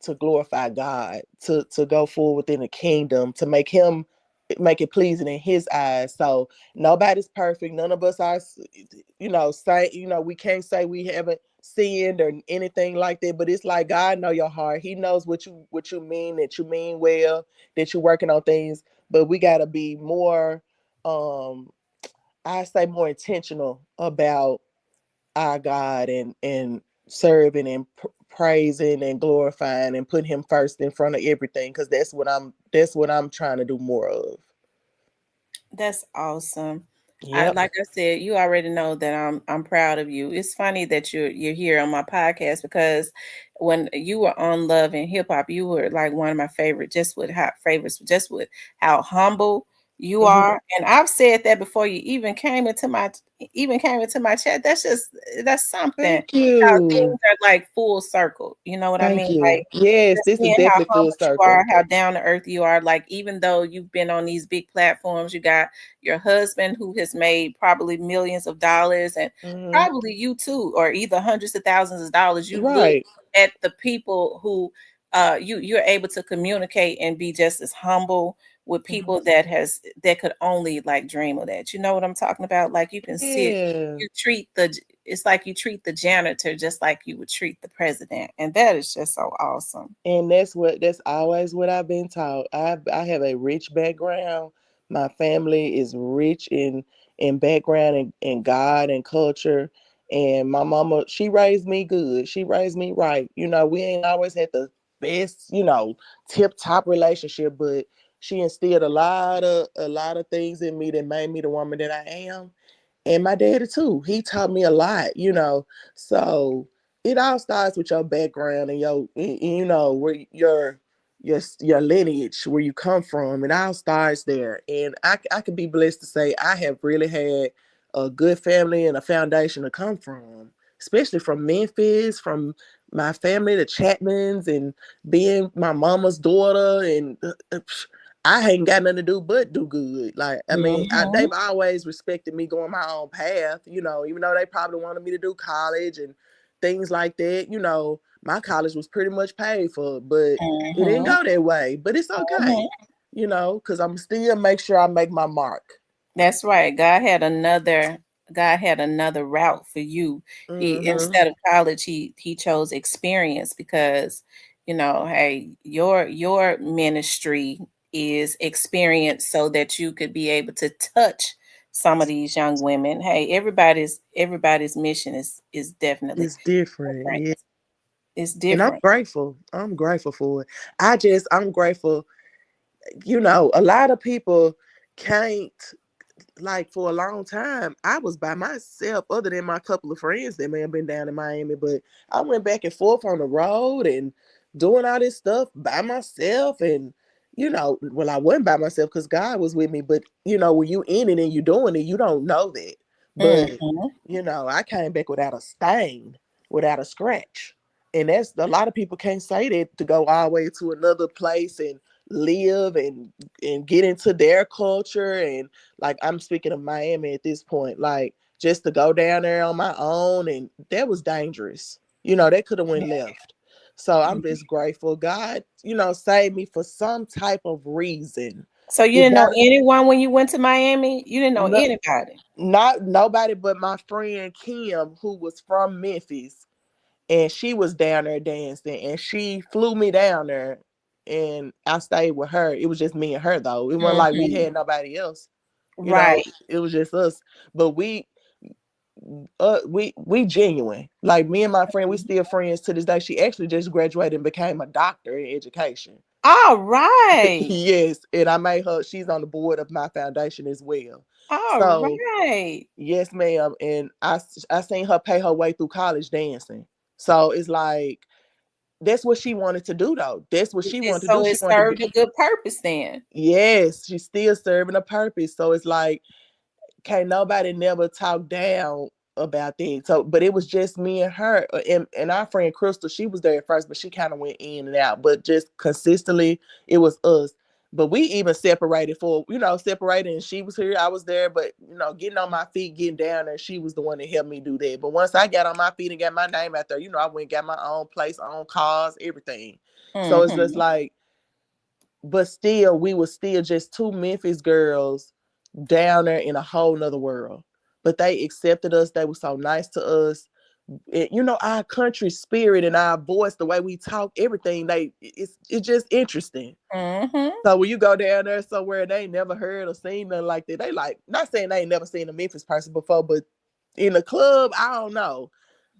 to glorify God, to go forward within the kingdom, to make it pleasing in His eyes. So nobody's perfect. None of us are, we can't say we haven't sinned or anything like that. But it's like God know your heart. He knows what you mean, that you mean well, that you're working on things. But we got to be more, I say, more intentional about our God and serving and praising and glorifying and putting Him first in front of everything, because that's what I'm trying to do more of. That's awesome. Yep. Like I said, you already know that I'm proud of you. It's funny that you're here on my podcast because when you were on Love and Hip Hop, you were like one of my favorite, just with how humble you Hmm. are. And I've said that before you even came into my chat. That's something. Thank How you. things are like full circle. You know what I Thank mean? you. Like Yes, just this is seeing how definitely full humble you are, circle. how down to earth you are. Like even though you've been on these big platforms, you got your husband who has made probably millions of dollars, and Hmm. probably you too, or either hundreds of thousands of dollars. You look Right. at the people who you're able to communicate and be just as humble with Mhm. people that could only like dream of that. You know what I'm talking about? Like you can sit, Yeah. you treat the it's like you treat the janitor just like you would treat the president. And that is just so awesome. And that's always what I've been taught. I have a rich background. My family is rich in background and God and culture. And my mama, she raised me good. She raised me right. We ain't always had the best, tip top relationship, but she instilled a lot of things in me that made me the woman that I am. And my daddy too. He taught me a lot. So it all starts with your background and you know, where your lineage, where you come from. It all starts there. And I could be blessed to say I have really had a good family and a foundation to come from, especially from Memphis, from my family, the Chapmans, and being my mama's daughter. And I ain't got nothing to do but do good. Like, I mean, Mm-hmm. they've always respected me going my own path, you know, even though they probably wanted me to do college and things like that. You know, my college was pretty much paid for, but it didn't Mm-hmm. go that way. But it's okay, Mm-hmm. you know, because I'm still make sure I make my mark. That's right. God had another route for you. He Mm-hmm. instead of college, he chose experience because, hey, your ministry is experience so that you could be able to touch some of these young women. Hey, everybody's mission is definitely It's different, different. yeah. It's And I'm different. grateful. I'm grateful for it. I'm grateful. You know, a lot of people can't, like, for a long time, I was by myself, other than my couple of friends that may have been down in Miami. But I went back and forth on the road and doing all this stuff by myself. And, you know, well, I wasn't by myself because God was with me. But, you know, when you in it and you doing it, you don't know that. But, Mm-hmm. you know, I came back without a stain, without a scratch. And that's a lot of people can't say that, to go all the way to another place and live and get into their culture. And like, I'm speaking of Miami at this point, like, just to go down there on my own, and that was dangerous. You know, that could have went left. So I'm just grateful God, you know, saved me for some type of reason. So you It didn't know got anyone when you went to Miami? You didn't know no, anybody. not nobody but my friend Kim, who was from Memphis, and she was down there dancing, and she flew me down there, and I stayed with her. It was just me and her though. It wasn't like we Hmm. had nobody else. You know, Right. it was just us. But we genuine. Like, me and my friend, we still friends to this day. She actually just graduated and became a doctor in education. All right. Yes, and I made her. She's on the board of my foundation as well. All So right. yes, ma'am. And I seen her pay her way through college dancing. So it's like, that's what she wanted to do though. That's what she wanted to do. So She it wanted to be, served a good purpose then. yes, she's still serving a purpose. So it's like, can't nobody never talk down about that. So, but it was just me and her, and our friend Crystal. She was there at first, but she kind of went in and out. But just consistently, it was us. But we even separated for, you know, separated, and she was here, I was there. But, you know, getting on my feet, getting down there, she was the one that helped me do that. But once I got on my feet and got my name out there, you know, I went and got my own place, own cars, everything. So it's just Hmm. like, but still, we were still just two Memphis girls down there in a whole nother world. But they accepted us. They were so nice to us. You know, our country spirit and our voice, the way we talk, everything, it's just interesting. Hmm. So when you go down there somewhere they ain't never heard or seen nothing like that, they like, not saying they ain't never seen a Memphis person before, but in the club, I don't know.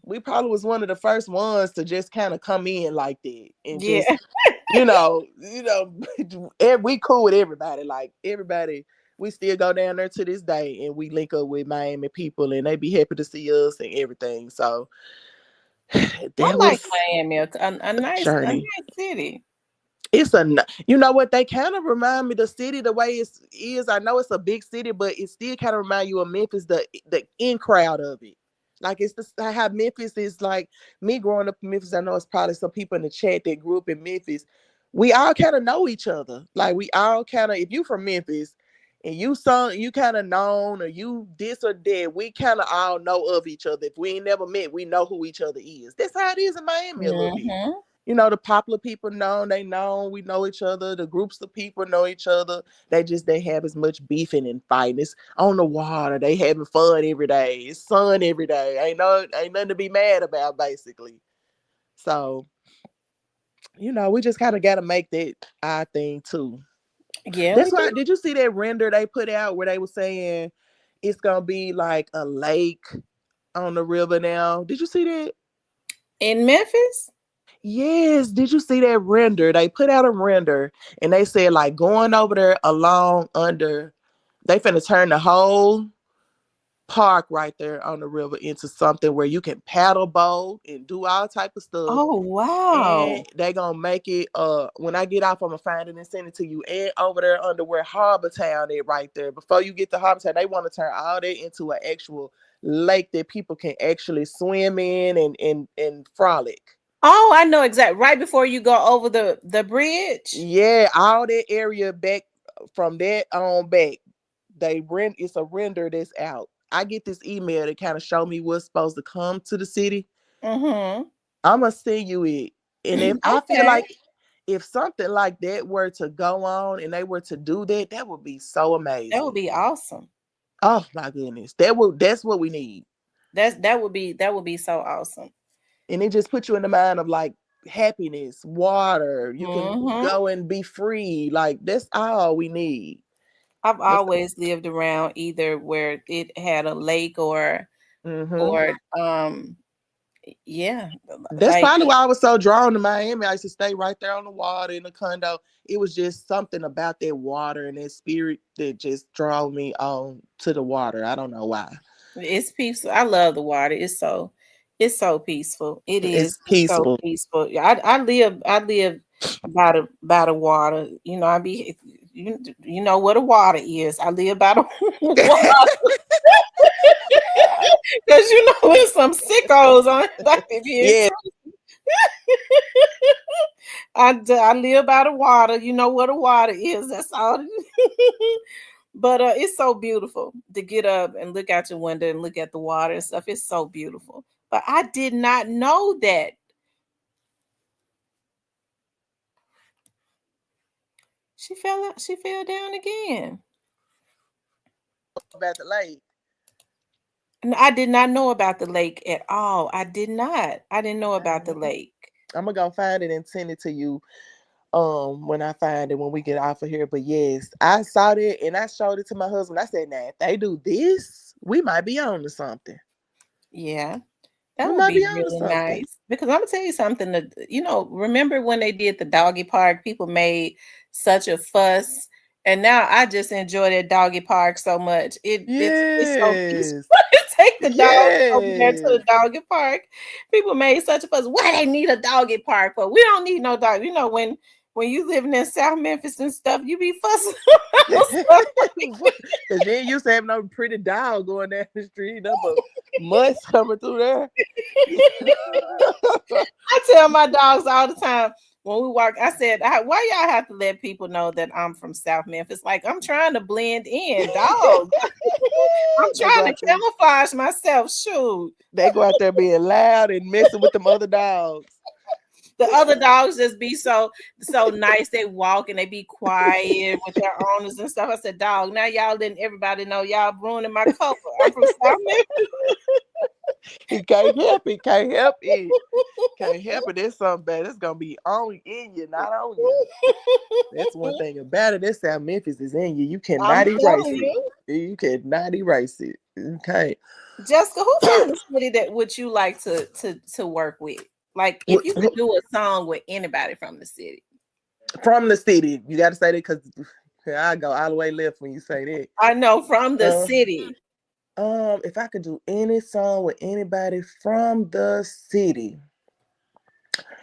We probably was one of the first ones to just kind of come in like that and Yeah. just, we cool with everybody. Like, everybody, we still go down there to this day, and we link up with Miami people, and they be happy to see us and everything. So I that like was Miami, a a nice journey. city. It's you know what, they kind of remind me, the city, the way is. I know it's a big city, but it still kind of remind you of Memphis, the in crowd of it. Like, it's how Memphis is. Like, me growing up in Memphis, I know it's probably some people in the chat that grew up in Memphis. We all kind of know each other. Like, we all kind of, if you from Memphis and you kind of known, or you this or that, we kind of all know of each other. If we ain't never met, we know who each other is. That's how it is in Miami a little bit. Hmm. You know, the popular people know, they know, we know each other. The groups of people know each other. They have as much beefing and fighting. It's on the water. They having fun every day. It's sun every day. Ain't nothing to be mad about, basically. So, you know, we just kind of got to make that our thing too. Yeah, we That's why. do. Did you see that render they put out where they were saying it's gonna be like a lake on the river now? Did you see that? In Memphis? Yes, did you see that render? They put out a render, and they said, like, going over there along under, they finna turn the whole park right there on the river into something where you can paddle boat and do all type of stuff. Oh, And wow. they gonna make it when I get off, I'm gonna find it and send it to you. And over there under where Harbor Town is right there. Before you get to Harbor Town, they want to turn all that into an actual lake that people can actually swim in and frolic. Oh, I know exactly. Right before you go over the bridge. Yeah, all that area back from that on back. They rent it's a render that's out. I get this email that kind of show me what's supposed to come to the city. Mm-hmm. I'm gonna send you it. And if I feel Okay. like if something like that were to go on and they were to do that, that would be so That would amazing. be awesome. Oh my goodness. That's what we need. That would be so awesome. And it just puts you in the mind of like happiness, water. You can Mm-hmm. go and be free. Like that's all we need. I've That's always lived around either where it had a lake mm-hmm. or yeah, That's like probably why I was so drawn to Miami. I used to stay right there on the water in the condo. It was just something about that water and that spirit that just drove me on to the water. I don't know why. it's peaceful. I love the water. It's so peaceful. It is. It's It's so peaceful. peaceful. Yeah, I live by the water. You know what a water is. I live by the water because there's some sickos on like if you Yeah. I live by the water. You know what a water is. That's all. But it's so beautiful to get up and look out your window and look at the water and stuff. It's so beautiful. But I did not know that. She fell out. She fell down again. About the lake. And I did not know about the lake at all. I did not. I didn't know about the lake. I'm gonna go find it and send it to you when I find it when we get off of here. But yes, I saw that and I showed it to my husband. I said, nah, if they do this, we might be on to something. Yeah. That We would might be be on to really something. nice because I'm gonna tell you something that remember when they did the doggy park, people made such a fuss, and now I just enjoy that doggy park so much. It's so peaceful. Yes. Take the dogs over there to the Yes. doggy park. People made such a fuss. Why they need a doggy park for? We don't need no dog. When you living in South Memphis and stuff, you be fussing about stuff. Because you ain't used to have no pretty dog going down the street, up a must coming through there. I tell my dogs all the time when we walk, I said, why y'all have to let people know that I'm from South Memphis? Like, I'm trying to blend in, dog. I'm They go trying to out there. camouflage myself. Shoot. They go out there being loud and messing with them other dogs. The other dogs just be so nice. They walk and they be quiet with their owners and stuff. I said, dog, now y'all letting everybody know y'all ruining my cover. I'm from South Memphis. He can't help it. Can't help it. Can't help it. There's something bad. It's gonna be on in you, not on you. That's one thing about it. That South Memphis is in you. You I'm cannot erase telling it. you. You cannot erase it. Okay. Jessica, who from the city that would you like to work with? Like if you could do a song with anybody from the city. From the city. You got to say that because I go all the way left when you say that. I know from the Uh, city. if I could do any song with anybody from the city,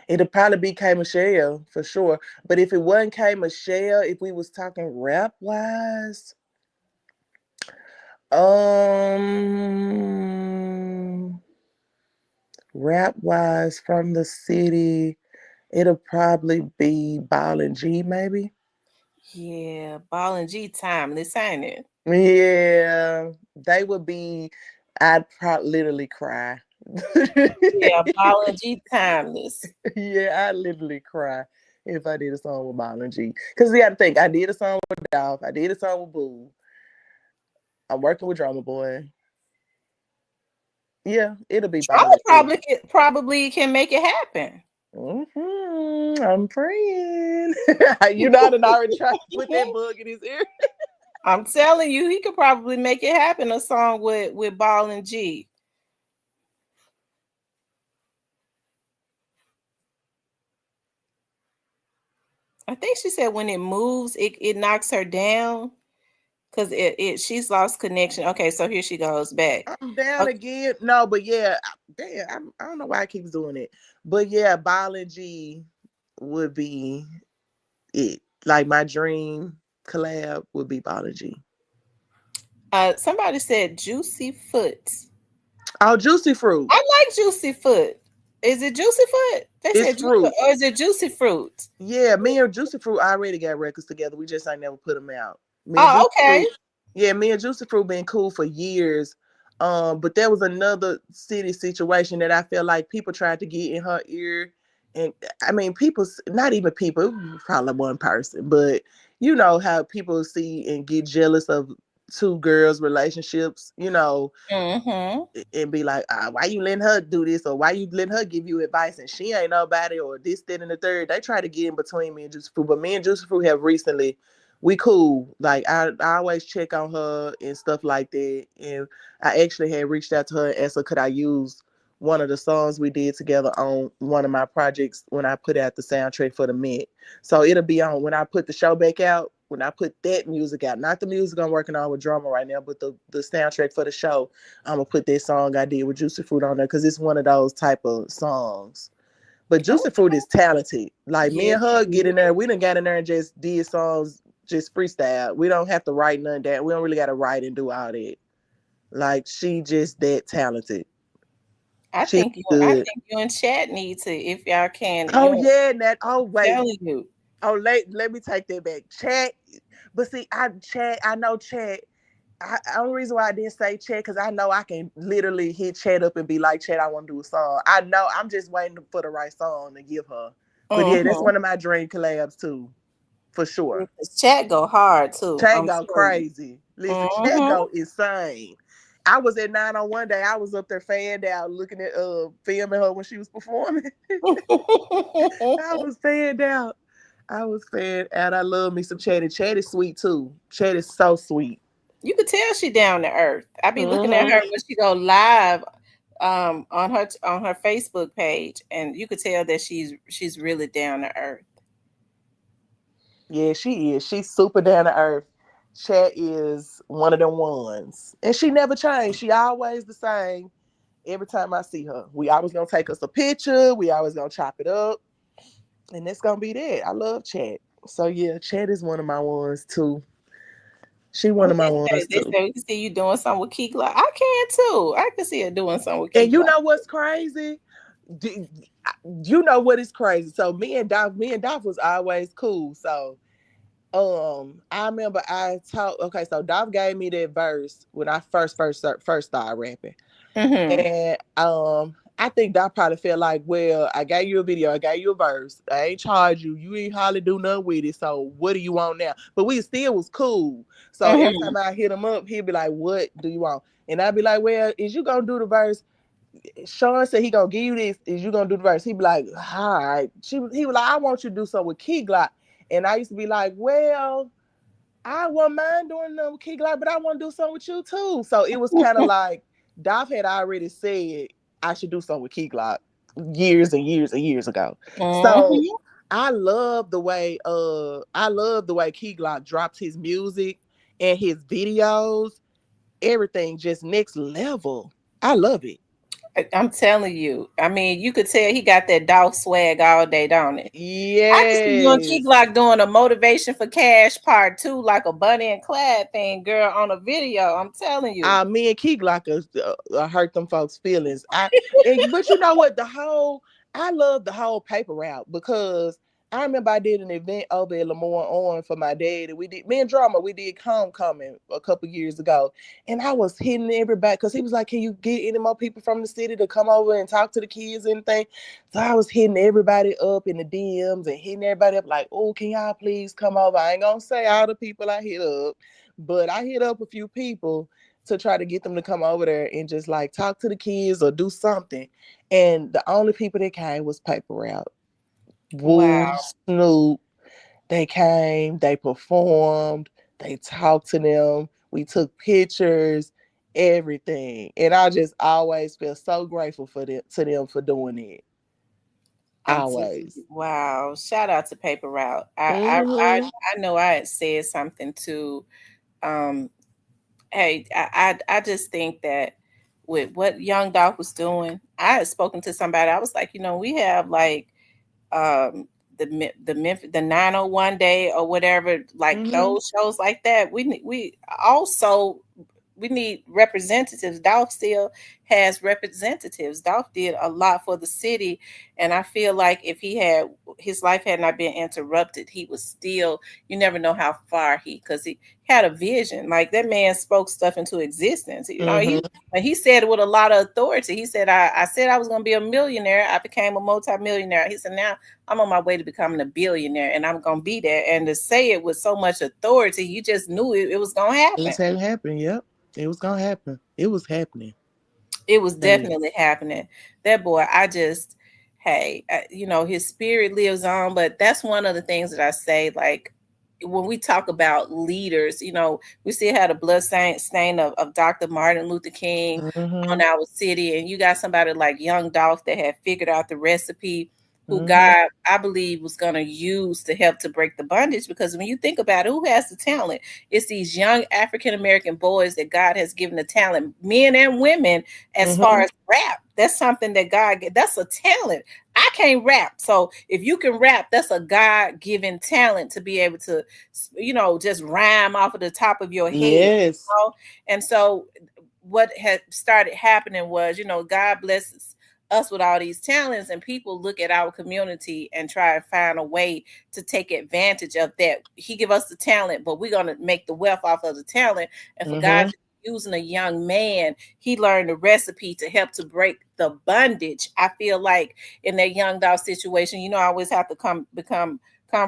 it'd probably be K Michelle for sure. But if it wasn't K Michelle, if we was talking rap wise, um, rap wise from the city, it'll probably be Ball and G maybe. Yeah, Ball and G timeless, ain't it? Yeah, they would be. I'd probably literally cry. Yeah, Ball and G timeless. Yeah, I literally cry if I did a song with Marlon G. Because you got to think, I did a song with Dolph, I did a song with Boo. I'm working with Drummer Boy. Yeah, it'll be Drama Marlon G. probably can make it happen. I'm praying. You know, I done already tried to put that bug in his ear. I'm telling you, he could probably make it happen. A song with Ball and G. I think she said when it moves, it knocks her down. Because she's lost connection. Okay, so here she goes back. I'm down Okay. again. No, but yeah, damn, I don't know why I keeps doing it. But yeah, biology would be it. Like my dream collab would be biology. Somebody said Juicy Foot. Oh, juicy fruit. I like Juicy Foot. Is it Juicy Foot? They It's said Juicy, fruit. or is it Juicy Fruit? Yeah, me and Juicy Fruit already got records together. We just ain't never put them out. Me and Oh, Juicy okay. Fruit, yeah, me and Juicy Fruit been cool for years. But there was another city situation that I felt like people tried to get in her ear, and I mean, people, not even people, it was probably one person, but you know how people see and get jealous of two girls' relationships, you know, Mm-hmm. and be like, why you letting her do this, or why you letting her give you advice and she ain't nobody, or this, that, and the third. They try to get in between me and Juicy Fruit, but me and Juicy Fruit have recently, we cool. Like I always check on her and stuff like that. And I actually had reached out to her and asked her could I use one of the songs we did together on one of my projects when I put out the soundtrack for the Met. So it'll be on when I put the show back out. When I put that music out, not the music I'm working on with drama right now, but the soundtrack for the show, I'm gonna put that song I did with Juicy Fruit on there because it's one of those type of songs. But Oh, Juicy Fruit is talented. Like me yes. and her get in there, we done got in there and just did songs, just freestyle. We don't have to write none down. We don't really got to write and do all that. Like she just that talented. She's I good. think you and Chat need to, if y'all can, Oh yeah, that. Oh wait. telling you. Oh let me take that back. Chat. But see, I know Chat. Only reason why I didn't say Chat because I know I can literally hit Chat up and be like, Chat, I want to do a song. I know I'm just waiting for the right song to give her. But yeah, that's Mm-hmm. one of my dream collabs too, for sure. Because Chat go hard too. Chat I'm go telling you. crazy. Listen, Chat Mm-hmm. go insane. I was at 901 day. I was up there fanned out looking at filming her when she was performing. I was fanned out. I was fanned out. I love me some Chat. And Chat is sweet too. Chat is so sweet. You could tell she down to earth. I be looking at Hmm. her when she go live on her Facebook page, and you could tell that she's really down to earth. Yeah, she is. She's super down to earth. Chat is one of them ones. And she never changed. She always the same every time I see her. We always gonna take us a picture. We always gonna chop it up. And that's gonna be that. I love Chat. So yeah, Chat is one of my ones too. She one Oh, of my ones they too. say we can see you doing something with Key Glock. I can too. I can see her doing something with Key And you Glock. know what's crazy? D- You know what is crazy? So me and Dolph was always cool. So I remember I talked. Okay, so Dolph gave me that verse when I first started rapping, Mm-hmm. and I think Dolph probably felt like, well, I gave you a video, I gave you a verse, I ain't charge you, you ain't hardly do nothing with it, so what do you want now? But we still was cool. So every Mm-hmm. time I hit him up, he'd be like, "What do you want?" And I'd be like, "Well, is you gonna do the verse?" Sean said he gonna give you this. Is you gonna do the verse? He'd be like, "All right." He was like, "I want you to do something with Key Glock," and I used to be like, "Well." I wouldn't mind doing them with Key Glock, but I want to do something with you too. So it was kind of like Dolph had already said I should do something with Key Glock years and years and years ago. So Mm-hmm. I love the way Key Glock drops his music and his videos, everything just next level. I love it. I'm telling you. I mean, you could tell he got that dog swag all day, don't it? I can see you and Key Yes. Glock doing a motivation for cash part two, like a Bunny and Clyde thing, girl, on a video. I'm telling you. Me and Key Glock hurt them folks' feelings. But you know what? I love the whole paper route because I remember I did an event over at Lemoore On for my dad, and we did me and Drama. We did homecoming a couple years ago, and I was hitting everybody because he was like, "Can you get any more people from the city to come over and talk to the kids and thing?" So I was hitting everybody up in the DMs and hitting everybody up like, "Oh, can y'all please come over?" I ain't gonna say all the people I hit up, but I hit up a few people to try to get them to come over there and just like talk to the kids or do something. And the only people that came was Paper Route. Woo, Wow. Snoop, they came, they performed, they talked to them, we took pictures, everything. And I just always feel so grateful for them to them for doing it. I'm telling you. Always. Wow. Shout out to Paper Route. Hmm. I know I had said something to Um, hey, I just think that with what Young Dolph was doing, I had spoken to somebody. I was like, we have like the Memphis, the 901 day or whatever, like Mm-hmm. those shows like that. We also we need representatives. Dolph still has representatives. Dolph did a lot for the city, and I feel like if his life had not been interrupted, he was still. You never know how far because he had a vision. Like that man spoke stuff into existence. Mm-hmm. He said it with a lot of authority. He said, I said I was going to be a millionaire. I became a multimillionaire. He said, now I'm on my way to becoming a billionaire and I'm going to be there. And to say it with so much authority, you just knew it was going to It happen. was having happen. Yep. It was gonna happen. It was happening. It was Hey. definitely happening. That boy, hey, his spirit lives on. But that's one of the things that I say, like, when we talk about leaders, we still had a stain of Dr. Martin Luther King on Mm-hmm. our city. And you got somebody like Young Dolph that had figured out the recipe, who Mm-hmm. God, I believe, was going to use to help to break the bondage. Because when you think about it, who has the talent? It's these young African American boys that God has given the talent, men and women, as far Mm-hmm. as rap. That's something that that's a talent. I can't rap. So if you can rap, that's a God given talent to be able to, just rhyme off of the top of your head. Yes. And so what had started happening was, God blesses us with all these talents, and people look at our community and try to find a way to take advantage of that. He give us the talent, but we're going to make the wealth off of the talent. And for God Mm-hmm. using a young man, he learned the recipe to help to break the bondage. I feel like in that young dog situation, I always have to come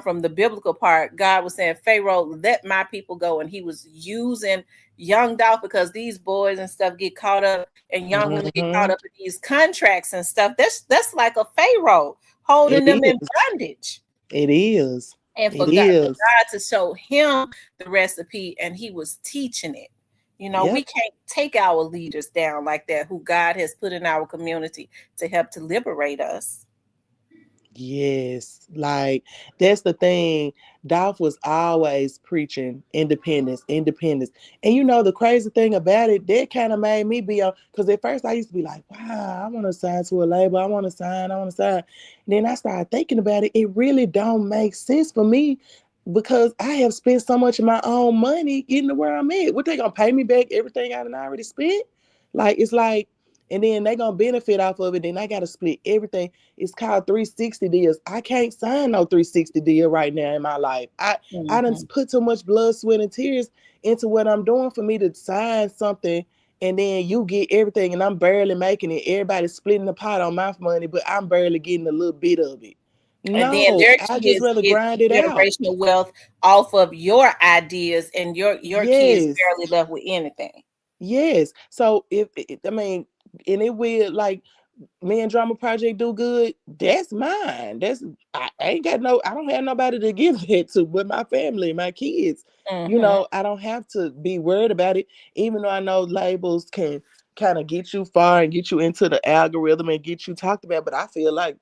from the biblical part. God was saying, Pharaoh, let my people go. And he was using young dog because these boys and stuff get caught up, and young women get Mm-hmm. caught up in these contracts and stuff. That's like a Pharaoh holding It them in is. bondage. It is. And It for is. God to show him the recipe, and he was teaching it. We Yep. can't take our leaders down like that, who God has put in our community to help to liberate us. Yes, like that's the thing. Dolph was always preaching independence, independence. And the crazy thing about it, that kind of made me be on, because at first I used to be like, wow, I want to sign to a label, I want to sign. And then I started thinking about it. It really don't make sense for me because I have spent so much of my own money getting to where I'm at. What, they gonna pay me back everything I done already spent? Like, it's like, and then they gonna benefit off of it. Then I gotta split everything. It's called 360 deals. I can't sign no 360 deal right now in my life. I done Mhm. put too much blood, sweat, and tears into what I'm doing for me to sign something, and then you get everything and I'm barely making it. Everybody's splitting the pot on my money, but I'm barely getting a little bit of it. And then No, their I just kids rather get grind it out. generational wealth off of your ideas, and your kids Yes. barely left with anything. Yes. So I mean, and it will, like, me and Drama Project do good, that's mine. I ain't got no, I don't have nobody to give that to but my family, my kids. Hmm. I don't have to be worried about it, even though I know labels can kind of get you far and get you into the algorithm and get you talked about. But I feel like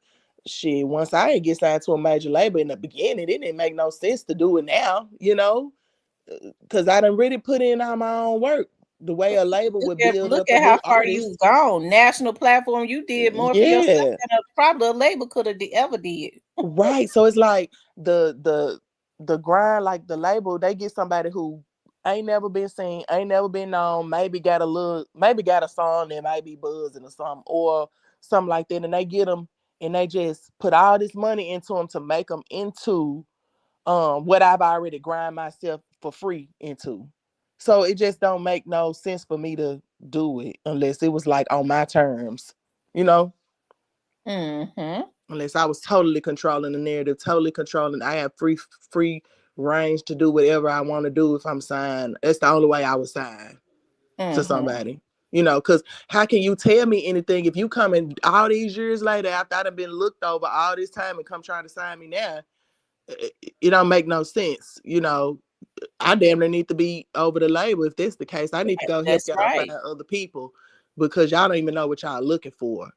shit, once I ain't get signed to a major label in the beginning, it didn't make no sense to do it now, because I done really put in all my own work. The way a label would build Look up a at how new far artist. you've gone. National platform, you did more for yourself Yeah. than probably a label could have ever did. Right. So it's like the grind, like the label, they get somebody who ain't never been seen, ain't never been known, maybe got a song that might be buzzing or something, or something like that, and they get them and they just put all this money into them to make them into what I've already grind myself for free into. So it just don't make no sense for me to do it unless it was like on my terms, you know? Mm-hmm. Unless I was totally controlling the narrative, totally controlling. I have free range to do whatever I want to do if I'm signed. That's the only way I would sign to Mm-hmm. somebody. Because how can you tell me anything if you come in all these years later after I've been looked over all this time and come trying to sign me now? It don't make no sense. I damn near need to be over the label if that's the case. I need to go help That's y'all find right. other people because y'all don't even know what y'all looking for.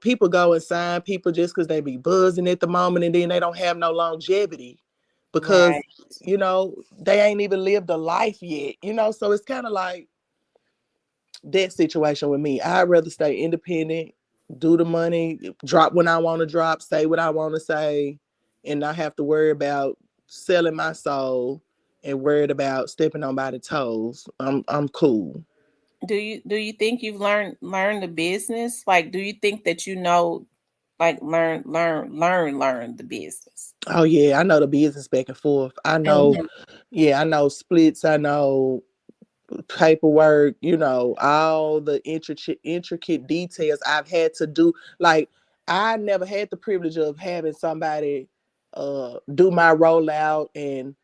People go and sign people just because they be buzzing at the moment and then they don't have no longevity. because, Right. they ain't even lived a life yet, so it's kind of like that situation with me. I'd rather stay independent, do the money, drop when I want to drop, say what I want to say, and not have to worry about selling my soul and worried about stepping on by the toes. I'm cool. Do you think you've learned the business? Like, do you think that like learn the business? Oh yeah, I know the business back and forth. I know, Mhm. yeah, I know splits. I know paperwork, all the intricate details I've had to do. Like, I never had the privilege of having somebody do my rollout and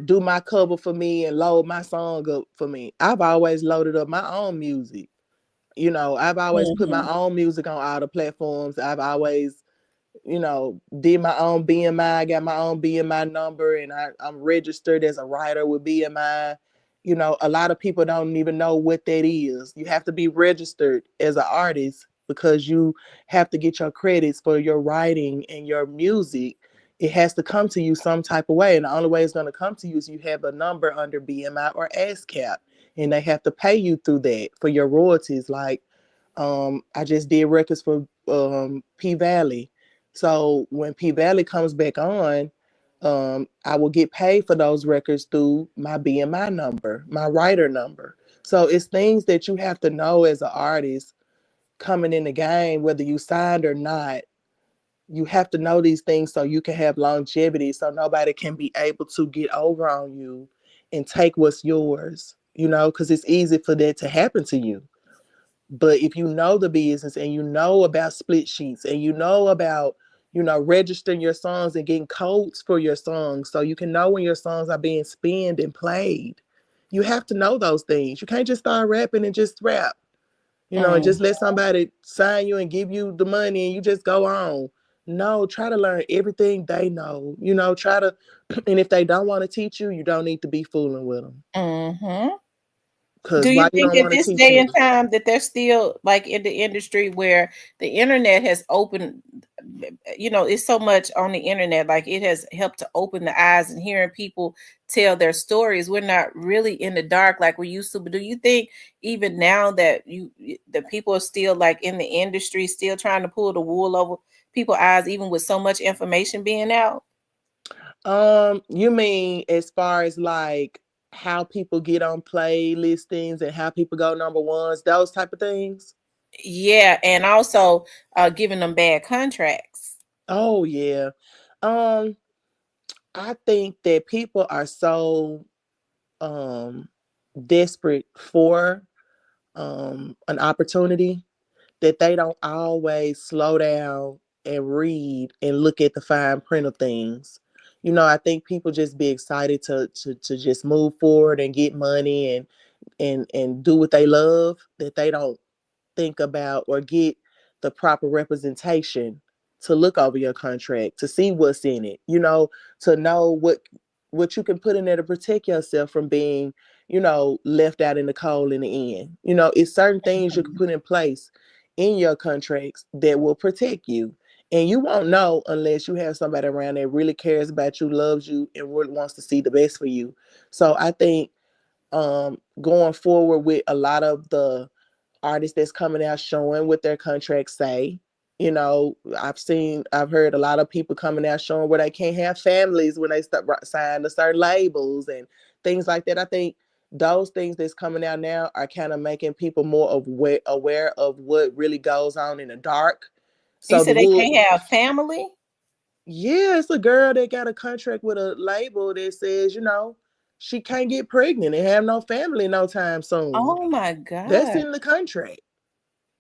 do my cover for me and load my song up for me. I've always loaded up my own music. I've always put my Mhm. own music on all the platforms. I've always did my own BMI, got my own BMI number, and I'm registered as a writer with BMI. A lot of people don't even know what that is. You have to be registered as an artist because you have to get your credits for your writing and your music. It has to come to you some type of way. And the only way it's going to come to you is you have a number under BMI or ASCAP. And they have to pay you through that for your royalties. Like, I just did records for P Valley. So when P Valley comes back on, I will get paid for those records through my BMI number, my writer number. So it's things that you have to know as an artist coming in the game, whether you signed or not. You have to know these things so you can have longevity, so nobody can be able to get over on you and take what's yours, because it's easy for that to happen to you. But if you know the business and you know about split sheets and you know about, registering your songs and getting codes for your songs so you can know when your songs are being spinned and played. You have to know those things. You can't just start rapping and just rap, and Mm. just let somebody sign you and give you the money and you just go on. No, try to learn everything they know. Try to, and if they don't want to teach you, you don't need to be fooling with them. Mhm. Do Because you why you think don't at want to this teach day me? and time that they're still like in the industry where the internet has opened, it's so much on the internet, like it has helped to open the eyes and hearing people tell their stories. We're not really in the dark like we used to. But do you think even now that the people are still like in the industry, still trying to pull the wool over people's eyes, even with so much information being out? You mean as far as like how people get on play listings and how people go number ones, those type of things? Yeah, and also giving them bad contracts. Oh yeah. Um, I think that people are so um desperate for an opportunity that they don't always slow down and read and look at the fine print of things. I think people just be excited to just move forward and get money and do what they love, that they don't think about or get the proper representation to look over your contract, to see what's in it, to know what you can put in there to protect yourself from being, left out in the cold in the end. It's certain things you can put in place in your contracts that will protect you. And you won't know unless you have somebody around that really cares about you, loves you, and really wants to see the best for you. So I think going forward with a lot of the artists that's coming out showing what their contracts say. I've heard a lot of people coming out showing where they can't have families when they start sign to certain labels and things like that. I think those things that's coming out now are kind of making people more aware of what really goes on in the dark. You So the said they wood, can't have family? yeah, it's a girl that got a contract with a label that says, she can't get pregnant and have no family no time soon. Oh my That's God. in the contract.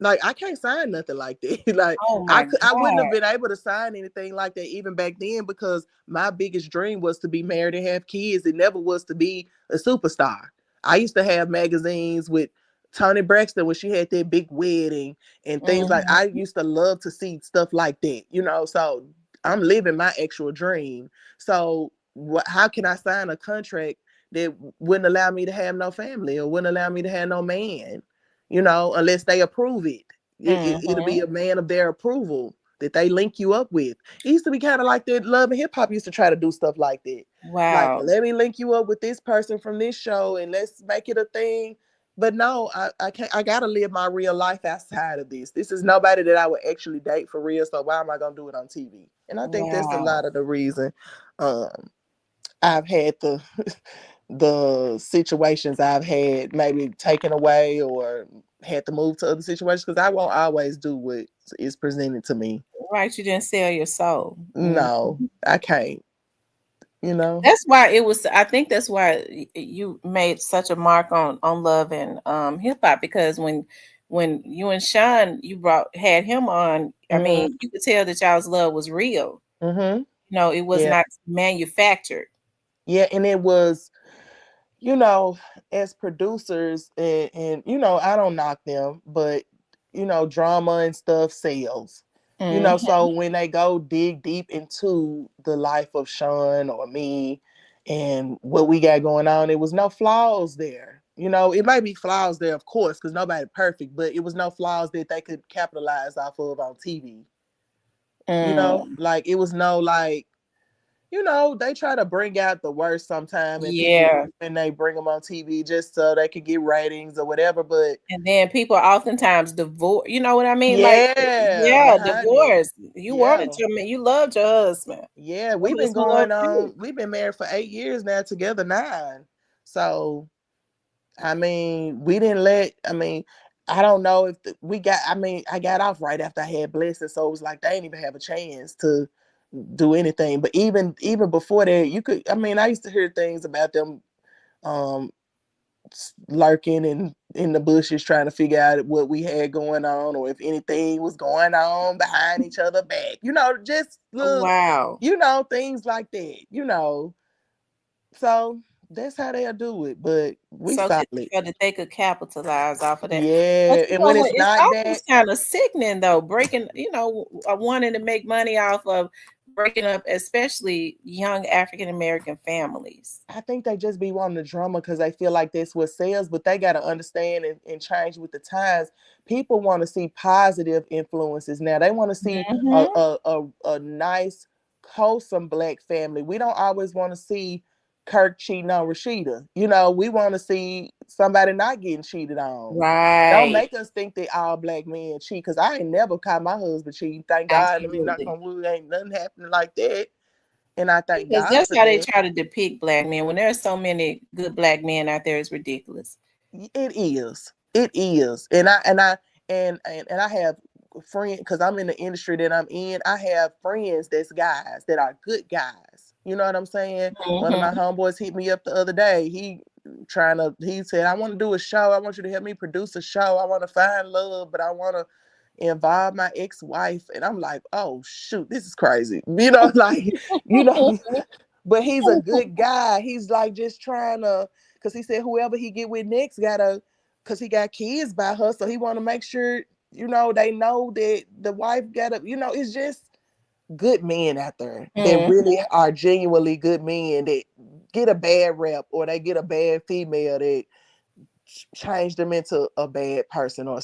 Like, I can't sign nothing like that. Like, Oh my I wouldn't have God. been able to sign anything like that even back then because my biggest dream was to be married and have kids. It never was to be a superstar. I used to have magazines with Toni Braxton when she had that big wedding and things like. I Mhm. used to love to see stuff like that. So I'm living my actual dream. So how can I sign a contract that wouldn't allow me to have no family or wouldn't allow me to have no man? Unless they approve it. It'll be Mhm. a man of their approval. that they link you up with. It used to be kind of like that. Love and Hip Hop used to try to do stuff like that. Like, Wow. let me link you up with this person from this show and let's make it a thing. But no, I can't. I gotta live my real life outside of this. This is nobody that I would actually date for real. So why am I gonna do it on TV? And I think that's a Wow. lot of the reason um, I've had the situations I've had maybe taken away or had to move to other situations because I won't always do what is presented to me. Right, you didn't sell your soul. No, I can't. You know. That's why it was. I think that's why you made such a mark on Love and hip hop, because when you and Sean you brought had him on, I Mhm. mean, you could tell that y'all's love was real. Mhm. No, it was Yeah. not manufactured. Yeah, and it was, you know, as producers, and I don't knock them, but drama and stuff sells. Hmm. So when they go dig deep into the life of Sean or me and what we got going on, it was no flaws there. It might be flaws there, of course, because nobody perfect, but it was no flaws that they could capitalize off of on TV. Mm, Like it was no like they try to bring out the worst sometime in people yeah, when they bring them on TV just so they can get ratings or whatever. But and then people oftentimes divorce. You know what I mean? Like, yeah, yeah, behind it, divorce. You wanted yeah, your man, you loved your husband. yeah, Your we've been husband loved going you. on. We've been married for 8 years now, together 9. So I mean, we didn't let. I mean, I don't know if we got. I mean, I got off right after I had Blessing, so it was like they didn't even have a chance to do anything. But even before that, you could. I mean, I used to hear things about them um lurking in the bushes trying to figure out what we had going on or if anything was going on behind each other back. Just little, Wow. things like that. So that's how they'll do it. But we solid. So that they could capitalize off of that. But Yeah. you And know when what? it's It's not that, almost kind of sickening though, breaking, wanting to make money off of breaking up, especially young African American families. I think they just be wanting the drama because they feel like that's what sells, but they got to understand and change with the times. People want to see positive influences now. They want to see Hmm. a nice, wholesome black family. We don't always want to see Kirk cheating on Rashida. We want to see somebody not getting cheated on. Don't Right. make us think that all black men cheat because I ain't never caught my husband cheating. Thank God. I mean, knock Absolutely. on wood, ain't nothing happening like that. And I thank Because God that's for how they that. try to depict black men. When there are so many good black men out there, it's ridiculous. It is. It is. And I have friends because I'm in the industry that I'm in. I have friends that's guys that are good guys. You know what I'm saying? One of my Hmm. homeboys hit me up the other day. He said, I want to do a show. I want you to help me produce a show. I want to find love, but I want to involve my ex-wife. And I'm like, oh shoot, this is crazy. You know, but he's a good guy. He's like just trying to, because he said whoever he get with next gotta, because he got kids by her, so he want to make sure they know that the wife gotta. It's just good men out there that Hmm. really are genuinely good men that get a bad rep or they get a bad female that change them into a bad person or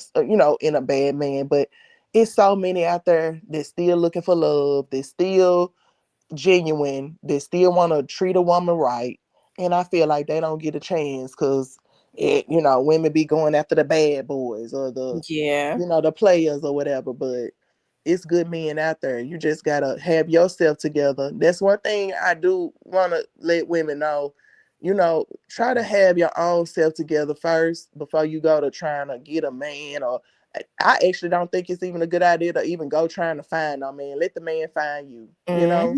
in a bad man. But it's so many out there that still looking for love. That still genuine, that still want to treat a woman right. And I feel like they don't get a chance because women be going after the bad boys or Yeah. the players or whatever. But it's good men out there. You just gotta have yourself together. That's one thing I do want to let women know. Try to have your own self together first before you go to trying to get a man. Or I actually don't think it's even a good idea to even go trying to find no man. Let the man find you. Hmm.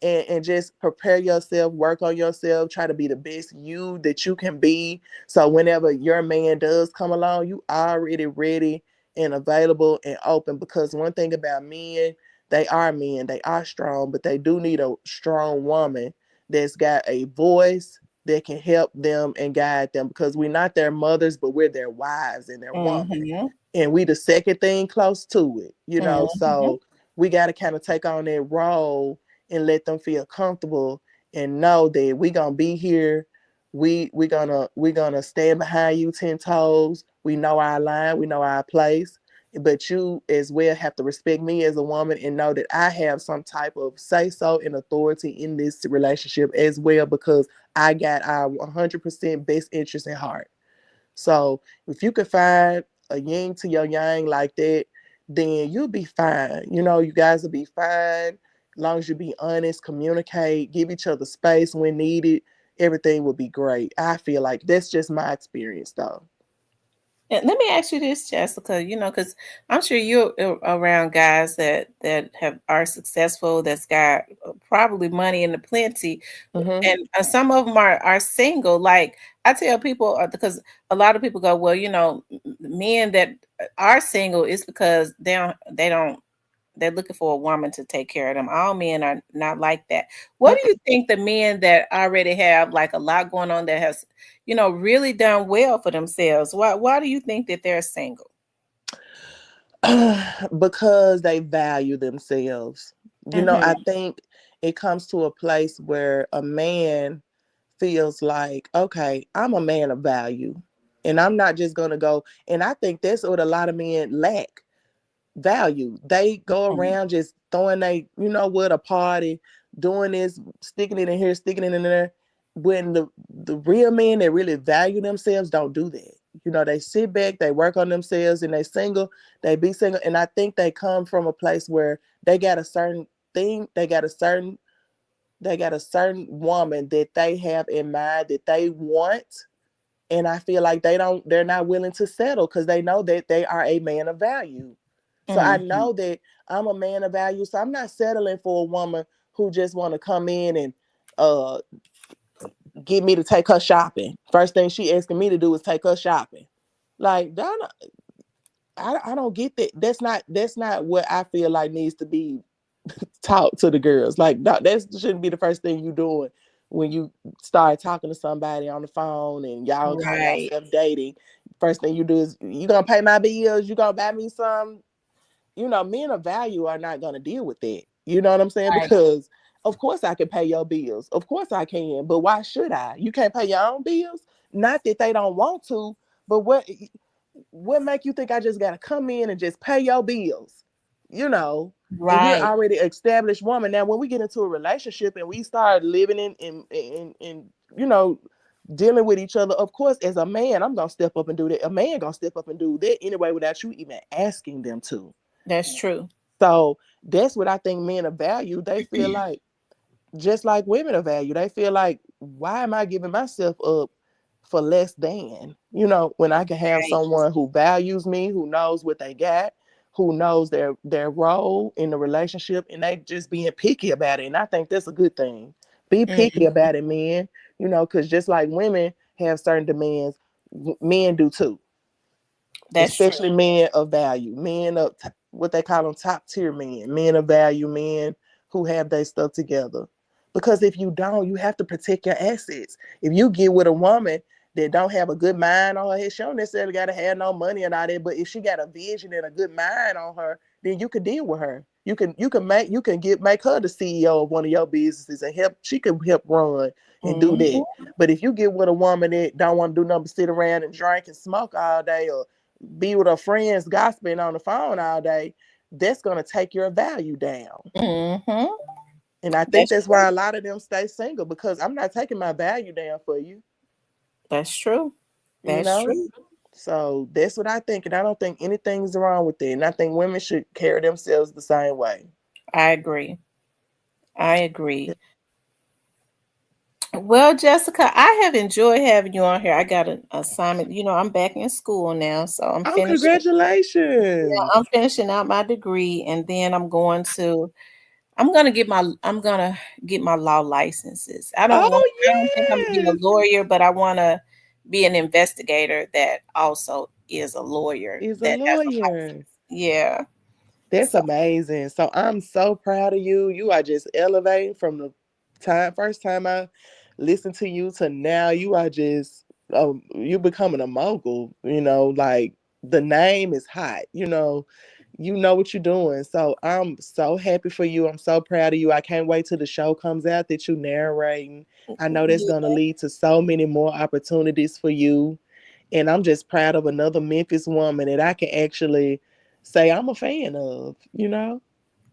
And just prepare yourself, work on yourself, try to be the best you that you can be. So whenever your man does come along, you already ready and available and open. Because one thing about men, they are strong, but they do need a strong woman that's got a voice that can help them and guide them. Because we're not their mothers, but we're their wives and their woman. Hmm. And we the second thing close to it. Hmm. So we got to kind of take on that role and let them feel comfortable and know that we gonna be here. We gonna stand behind you 10 toes. We know our line, we know our place, but you as well have to respect me as a woman and know that I have some type of say so and authority in this relationship as well, because I got our 100% best interest in heart. So if you could find a yin to your yang like that, then you'll be fine. You guys will be fine. As long as you be honest, communicate, give each other space when needed, everything will be great. I feel like that's just my experience though. And let me ask you this, Jessica. Because I'm sure you're around guys that have are successful, that's got probably money in the plenty, Mm-hmm. and some of them are single. Like I tell people, because a lot of people go, well, men that are single is because they don't they're looking for a woman to take care of them. All men are not like that. What do you think the men that already have like a lot going on, that has, really done well for themselves? Why do you think that they're single? Because they value themselves. I Mm-hmm. think it comes to a place where a man feels like, okay, I'm a man of value. And I'm not just going to go. And I think that's what a lot of men lack, value. They go around just throwing a party, doing this, sticking it in here, sticking it in there. When the real men that really value themselves don't do that. They sit back, they work on themselves, and they be single. And I think they come from a place where they got a certain thing, they got a certain woman that they have in mind that they want. And I feel like they're not willing to settle because they know that they are a man of value. So I Mm-hmm. know that I'm a man of value. So I'm not settling for a woman who just want to come in and uh get me to take her shopping. First thing she asking me to do is take her shopping. Like, Donna, I don't get that. That's not what I feel like needs to be taught to the girls. Like, that shouldn't be the first thing you doing when you start talking to somebody on the phone and y'all call Right. yourself dating. First thing you do is, you gonna pay my bills, you gonna buy me some. Men of value are not gonna deal with that. You know what I'm saying? Right. Because of course I can pay your bills. Of course I can, but why should I? You can't pay your own bills? Not that they don't want to, but what make you think I just gotta come in and just pay your bills? And we're Right. already established woman. Now, when we get into a relationship and we start living in dealing with each other, of course, as a man, I'm gonna step up and do that. A man gonna step up and do that anyway without you even asking them to. That's true. So that's what I think men of value. They feel like, just like women of value, they feel like, why am I giving myself up for less than? When I can have Right. someone who values me, who knows what they got, who knows their role in the relationship, and they just being picky about it. And I think that's a good thing. Be picky Mm, about it, men. Because just like women have certain demands, men do too, that's true. especially men of value, men of what they call them top tier men of value, men who have their stuff together. Because if you don't, you have to protect your assets. If you get with a woman that don't have a good mind on her head, she don't necessarily got to have no money and all that. But if she got a vision and a good mind on her, then you can deal with her. You can make her the CEO of one of your businesses and help. She can help run and do that. Hmm. But if you get with a woman that don't want to do nothing but sit around and drink and smoke all day, or be with her friends gossiping on the phone all day, that's going to take your value down. Hmm. And I think That's that's true. why a lot of them stay single, because I'm not taking my value down for you, That's true. you That's know? true. So that's what I think. And I don't think anything's wrong with it. And I think women should carry themselves the same way. I agree. I agree. Well, Jessica, I have enjoyed having you on here. I got an assignment. I'm back in school now, so I'm Oh, finishing. Yeah, congratulations. I'm finishing out my degree, and then I'm gonna get my law licenses. Oh, I don't think I'm gonna be a yes. lawyer, but I wanna be an investigator that also is a lawyer Is a that has a lawyer. license. Yeah. That's So amazing. So I'm so proud of you. You are just elevating from the first time I listened to you to now. You are just, you becoming a mogul. Like, the name is hot. You know what you're doing. So I'm so happy for you. I'm so proud of you. I can't wait till the show comes out that you narrating. I know that's gonna yeah. lead to so many more opportunities for you. And I'm just proud of another Memphis woman that I can actually say I'm a fan of, you know?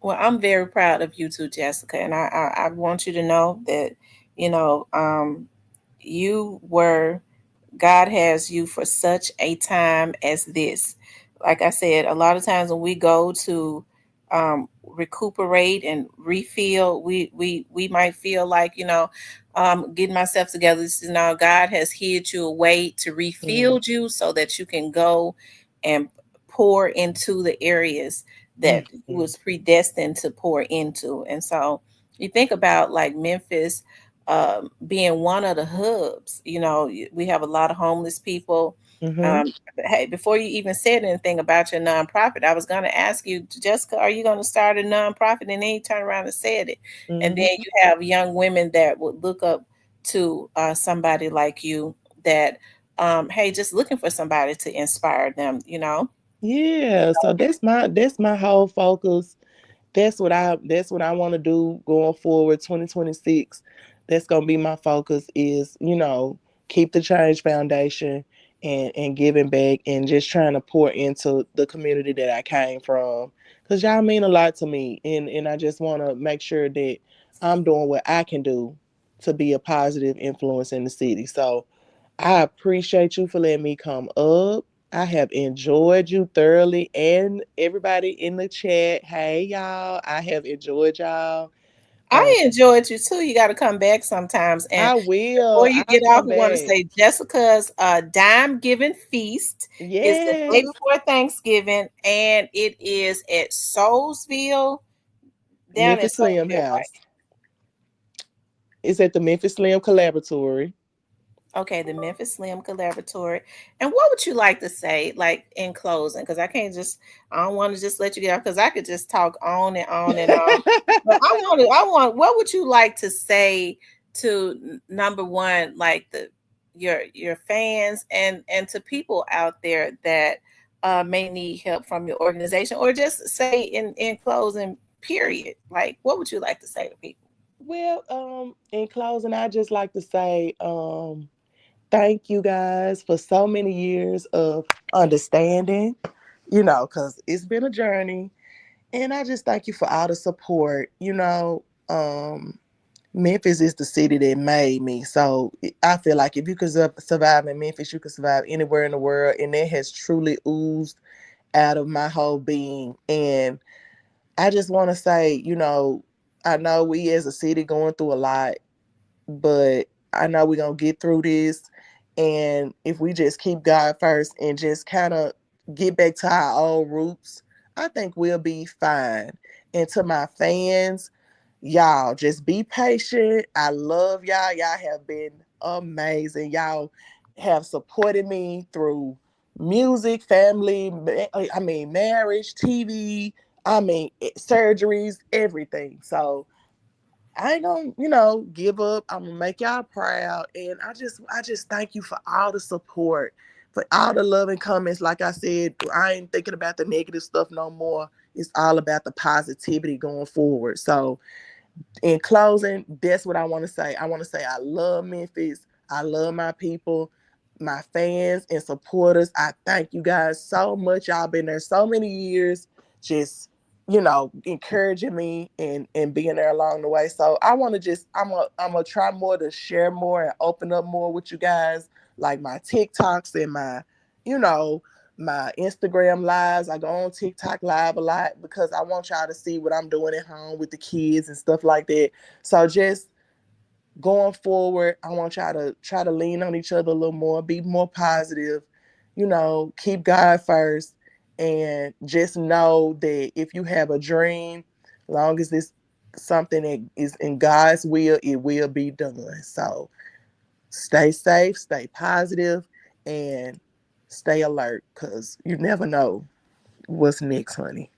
Well, I'm very proud of you too, Jessica, and I want you to know that you know you were God has you for such a time as this. Like I said, a lot of times when we go to recuperate and refill, we might feel like, getting myself together. This is now God has hid you away to Mm, refill you so that you can go and pour into the areas that you mm. was predestined to pour into. And so you think about like Memphis being one of the hubs. We have a lot of homeless people. Mhm. But hey, before you even said anything about your nonprofit, I was going to ask you, Jessica, are you going to start a nonprofit? And then you turn around and said it. And then Mhm. you have young women that would look up to somebody like you that, hey, just looking for somebody to inspire them. Yeah, so that's my whole focus. That's what I want to do going forward 2026. That's going to be my focus is, keep the change foundation and giving back and just trying to pour into the community that I came from, cuz y'all mean a lot to me, and I just want to make sure that I'm doing what I can do to be a positive influence in the city. So, I appreciate you for letting me come up. I have enjoyed you thoroughly, and everybody in the chat. Hey, y'all. I have enjoyed y'all. Um, I enjoyed you too. You got to come back sometimes. And I before will. you I'll get off, come I want to back. say Jessica's Dime Giving Feast is the day Yes. before Thanksgiving, and it is at Soulsville down at Memphis Slim Soulsville, House. right? It's at the Memphis Slim Collaboratory. Okay, the Memphis Slim Collaboratory. And what would you like to say, like in closing? Because I don't want to just let you get off because I could just talk on and on and on. But what would you like to say to number one, like your fans and to people out there that may need help from your organization, or just say in closing, period. Like, what would you like to say to people? Well, in closing, I just like to say, thank you guys for so many years of understanding, because it's been a journey. And I just thank you for all the support. Memphis is the city that made me. So I feel like if you could survive in Memphis, you could survive anywhere in the world. And that has truly oozed out of my whole being. And I just want to say, I know we as a city going through a lot, but I know we're going to get through this. And if we just keep God first and just kind of get back to our old roots, I think we'll be fine. And to my fans, y'all, just be patient. I love y'all. Y'all have been amazing. Y'all have supported me through music, family, marriage, TV, surgeries, everything. So I ain't gonna, give up. I'm gonna make y'all proud. And I just thank you for all the support, for all the loving comments. Like I said, I ain't thinking about the negative stuff no more. It's all about the positivity going forward. So in closing, that's what I want to say. I want to say I love Memphis. I love my people, my fans and supporters. I thank you guys so much. Y'all been there so many years, just encouraging me and being there along the way. So I want to just I'm gonna try more to share more and open up more with you guys, like my TikToks and you know my Instagram lives. I go on TikTok live a lot because I want y'all to see what I'm doing at home with the kids and stuff like that. So just going forward, I want y'all to try to lean on each other a little more, be more positive, keep God first, and just know that if you have a dream, long as it's something that is in God's will, it will be done. So stay safe, stay positive, and stay alert because you never know what's next, honey.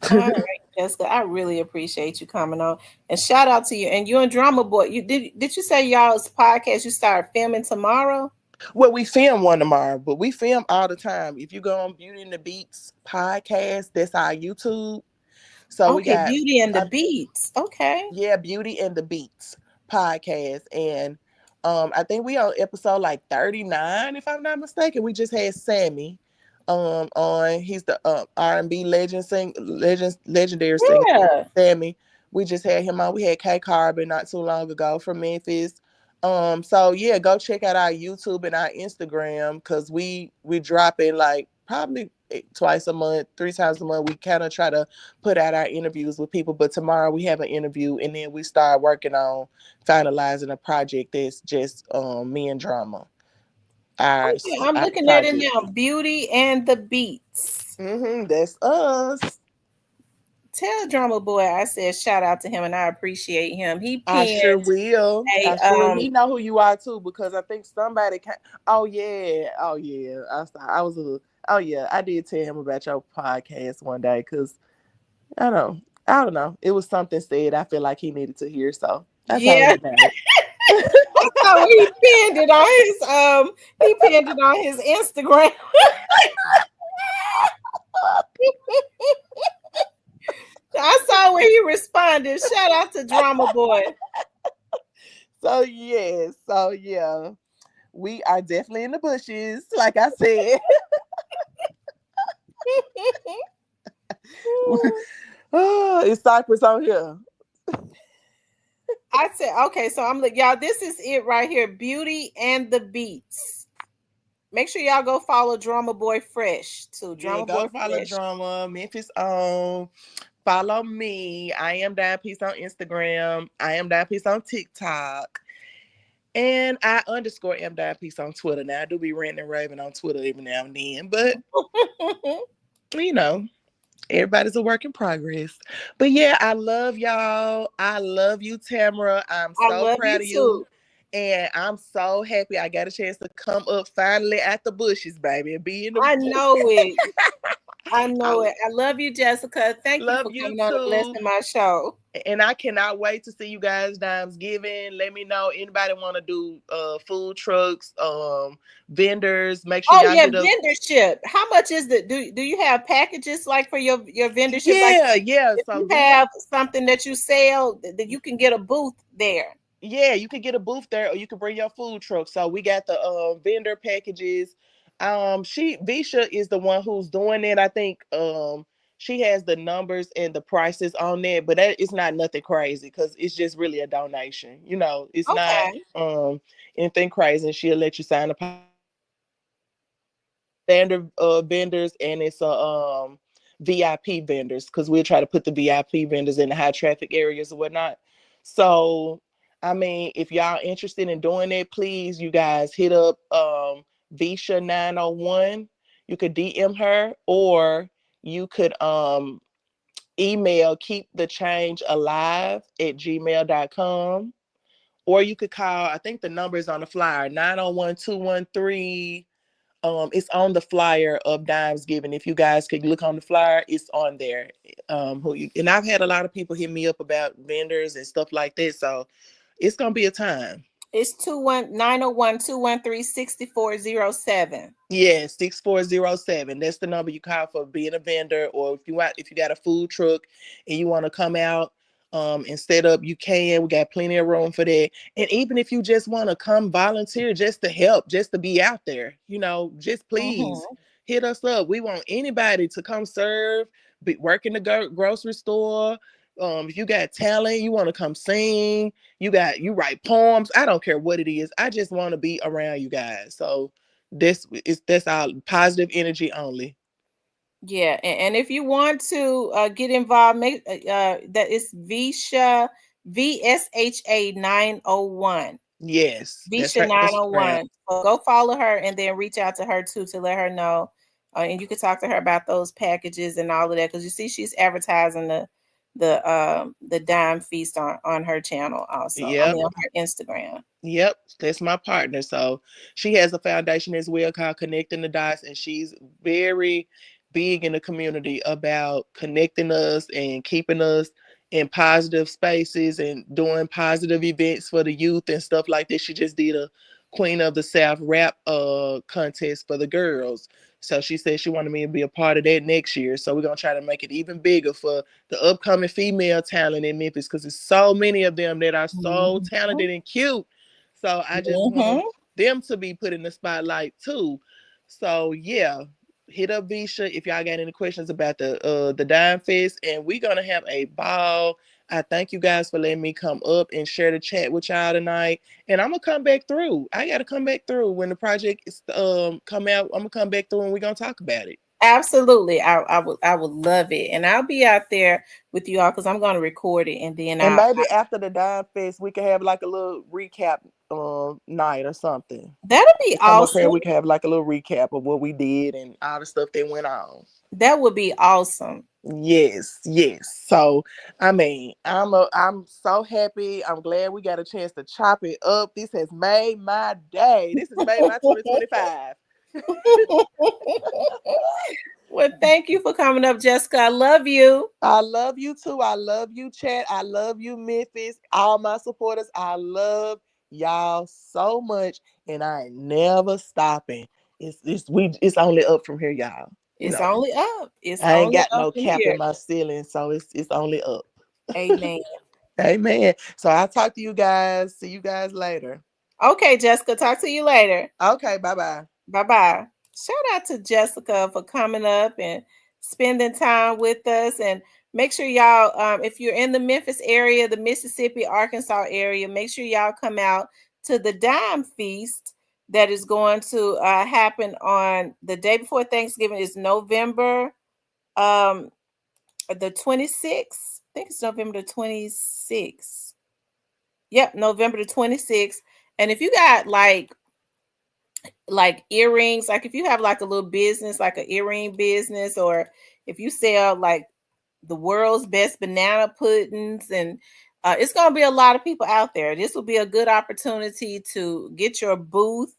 All right, Jessica, I really appreciate you coming on. And shout out to you. And you and Drama Boy, did you say y'all's podcast you start filming tomorrow? Well, we film one tomorrow, but we film all the time. If you go on Beauty and the Beats podcast, that's our YouTube. So we Okay, got, Beauty and the uh, Beats. Okay. yeah, Beauty and the Beats podcast, and I think we on episode like 39, if I'm not mistaken. We just had Sammy. On he's the R&B legendary singer Yeah. Sammy. We just had him on. We had K Carbon not too long ago from Memphis. So yeah, go check out our YouTube and our Instagram because we drop in like probably twice a month, three times a month. We kind of try to put out our interviews with people. But tomorrow we have an interview, and then we start working on finalizing a project that's just me and Drama. Our Okay, I'm our looking at it project. now. Beauty and the Beats. That's us. Tell Drama Boy I said shout out to him and I appreciate him. He I sure pinned will. a I sure. He know who you are too because I think somebody can. Oh yeah. Oh yeah. I was a. Oh yeah. I did tell him about your podcast one day because I don't. I don't know. It was something said. I feel like he needed to hear, so I told him yeah. about it. I saw where he pinned it on his Instagram. I saw where he responded. Shout out to Drama Boy. So yeah. So yeah. We are definitely in the bushes, like I said. Oh, it's Cypress on here. I said, okay, so I'm like, y'all, this is it right here. Beauty and the Beats. Make sure y'all go follow Drama Boy Fresh too. Yeah, Drama Boy go follow Fresh. Drama, Memphis on. Follow me. I am Diane Peace on Instagram. I am Diane Peace on TikTok. And I underscore am Diane Peace on Twitter. Now I do be ranting and raving on Twitter every now and then, but you know, everybody's a work in progress. But yeah, I love y'all. I love you, Tamara. I'm I so love you proud of you. too. And I'm so happy I got a chance to come up finally at the bushes, baby, and be in the I know it. I I know it. I love you, Jessica. Thank you love for you coming on and too. blessing my show. And I cannot wait to see you guys Dimesgiving. Let me know anybody want to do food trucks, vendors. Make sure Oh y'all yeah, hit up. vendorship. How much is the do you have packages like for your vendorship? Like Yeah, yeah. if So you this have something that you sell, that you can get a booth there. Yeah, you can get a booth there or you can bring your food truck. So we got the vendor packages. She Visha is the one who's doing it. I think she has the numbers and the prices on there, but that it's not nothing crazy because it's just really a donation. You know, it's not Okay. anything crazy. She'll let you sign a standard vendors and it's a VIP vendors because we'll try to put the VIP vendors in the high traffic areas or whatnot. So I mean, if y'all interested in doing it, please you guys hit up Visha 901. You could DM her or you could email keep the change alive at gmail.com or you could call, I think the number is on the flyer, 901-213. It's on the flyer of Dimesgiving. If you guys could look on the flyer, it's on there. And I've had a lot of people hit me up about vendors and stuff like that. So it's gonna be a time. It's 21901-213-6407. Yeah, 6407. That's the number you call for being a vendor, or if you got a food truck and you want to come out and set up, you can. We got plenty of room for that. And even if you just want to come volunteer just to help, just to be out there, just please Mm-hmm. hit us up. We want anybody to come serve, work in the grocery store. If you got talent, you want to come sing, you write poems. I don't care what it is. I just want to be around you guys. So that's our positive energy only. Yeah, and if you want to get involved, make that is Visha VSHA 901. Yes, that's Visha her Instagram. 901. So go follow her and then reach out to her too to let her know. And you can talk to her about those packages and all of that because you see she's advertising the dime feast on her channel also. I Yep. mean on her Instagram. Yep, that's my partner. So she has a foundation as well called Connecting the Dots, and she's very big in the community about connecting us and keeping us in positive spaces and doing positive events for the youth and stuff like that. She just did a Queen of the South rap contest for the girls. So she said she wanted me to be a part of that next year. So we're gonna try to make it even bigger for the upcoming female talent in Memphis because there's so many of them that are so Mhm. talented and cute. So I just want Mhm. them to be put in the spotlight too. So yeah. hit up Visha if y'all got any questions about the Dime Fest, and we're gonna have a ball. I thank you guys for letting me come up and share the chat with y'all tonight. And I'm gonna come back through. I gotta come back through when the project is come out. I'm gonna come back through and we're gonna talk about it. Absolutely. I would love it. And I'll be out there with you all because I'm gonna record it and then And I maybe after the Dime Fest, we can have like a little recap night or something. that'll be We come up here and awesome. we can have like a little recap of what we did and all the stuff that went on. That would be awesome. Yes, yes. So I mean, I'm so happy. I'm glad we got a chance to chop it up. This has made my day. This has made my 2025. Well, thank you for coming up, Jessica. I love you. I love you too. I love you, chat. I love you, Memphis. All my supporters. I love y'all so much, and I ain't never stopping. It's only up from here, y'all. You It's know, only up. It's I ain't only got up no from cap here. in my ceiling, so it's only up. Amen. Amen. So I'll talk to you guys. See you guys later. Okay, Jessica. Talk to you later. Okay, bye bye. Bye bye. Shout out to Jessica for coming up and spending time with us. And make sure y'all, if you're in the Memphis area, the Mississippi, Arkansas area, make sure y'all come out to the Dime Feast that is going to happen on the day before Thanksgiving. Is November um, the 26th. I think it's November the 26th. Yep, November the 26th. And if you got like earrings, like if you have like a little business, like an earring business, or if you sell like the world's best banana puddings, and it's going to be a lot of people out there. This will be a good opportunity to get your booth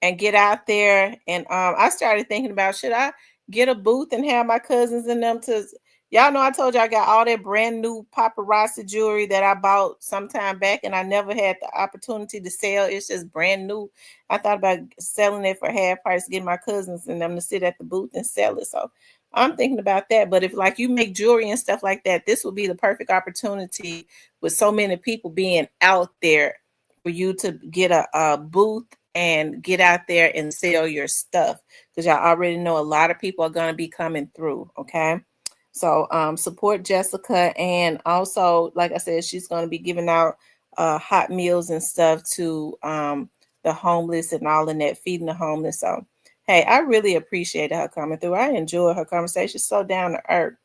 and get out there. And I started thinking about, should I get a booth and have my cousins and them to, y'all know I told you I got all that brand new paparazzi jewelry that I bought sometime back and I never had the opportunity to sell. It's just brand new. I thought about selling it for half price, getting my cousins and them to sit at the booth and sell it. So I'm thinking about that. But if like you make jewelry and stuff like that, this will be the perfect opportunity with so many people being out there for you to get a booth and get out there and sell your stuff because y'all already know a lot of people are going to be coming through. Okay. So support Jessica. And also, like I said, she's going to be giving out hot meals and stuff to the homeless and all in that, feeding the homeless. So, hey, I really appreciated her coming through. I enjoyed her conversation. So down to earth.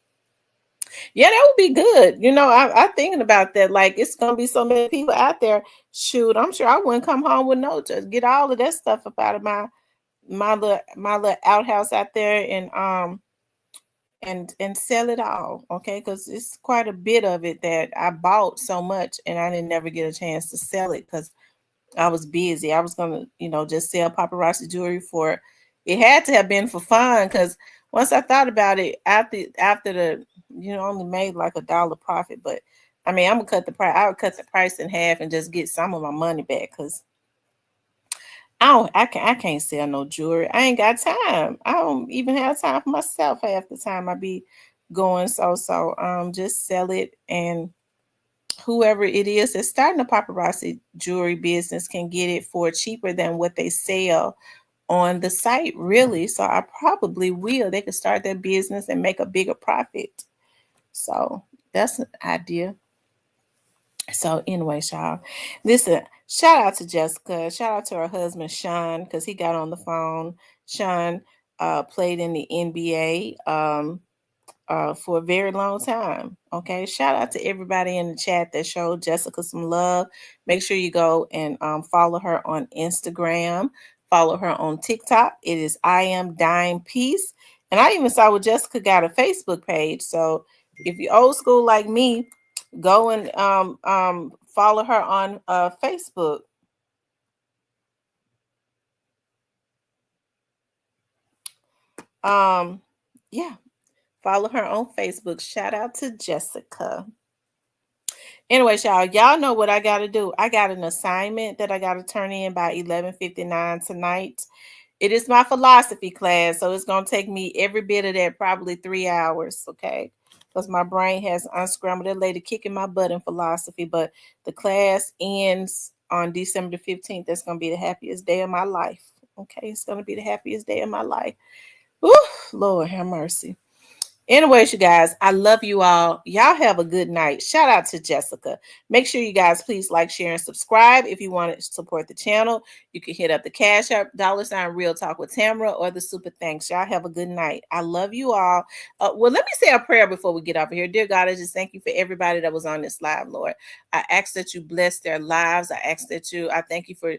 Yeah, that would be good. You know, I'm thinking about that. Like, it's gonna be so many people out there. Shoot, I'm sure I wouldn't come home with no, just get all of that stuff up out of my little outhouse out there and sell it all. Okay, because it's quite a bit of it that I bought so much and I didn't never get a chance to sell it because I was busy. I was gonna, just sell paparazzi jewelry for. It had to have been for fun because once I thought about it, after the, only made like $1 profit. But I mean, I'm gonna cut the price. I would cut the price in half and just get some of my money back because I can't sell no jewelry. I ain't got time. I don't even have time for myself half the time. I be going just sell it, and whoever it is that's starting a paparazzi jewelry business can get it for cheaper than what they sell on the site, really. So I probably will. They could start their business and make a bigger profit. So that's an idea. So anyway, y'all, listen, shout out to Jessica. Shout out to her husband, Sean, because he got on the phone. Sean played in the NBA. For a very long time. Okay. Shout out to everybody in the chat that showed Jessica some love. Make sure you go and follow her on Instagram, follow her on TikTok. It is I am Dime Peace. And I even saw where Jessica got a Facebook page. So if you're old school like me, go and follow her on Facebook. Um, yeah, follow her on Facebook. Shout out to Jessica. Anyways, y'all know what I got to do. I got an assignment that I got to turn in by 11:59 tonight. It is my philosophy class, so it's going to take me every bit of that, probably 3 hours, okay? Because my brain has unscrambled. That lady kicking my butt in philosophy, but the class ends on December the 15th. That's going to be the happiest day of my life, okay? It's going to be the happiest day of my life. Woo! Lord have mercy. Anyways, you guys, I love you all. Y'all have a good night. Shout out to Jessica. Make sure you guys please like, share, and subscribe. If you want to support the channel, you can hit up the Cash App, $ Real Talk with Tamra, or the Super Thanks. Y'all have a good night. I love you all. Well, let me say a prayer before we get off of here. Dear God, I just thank you for everybody that was on this live, Lord. I ask that you bless their lives. I thank you for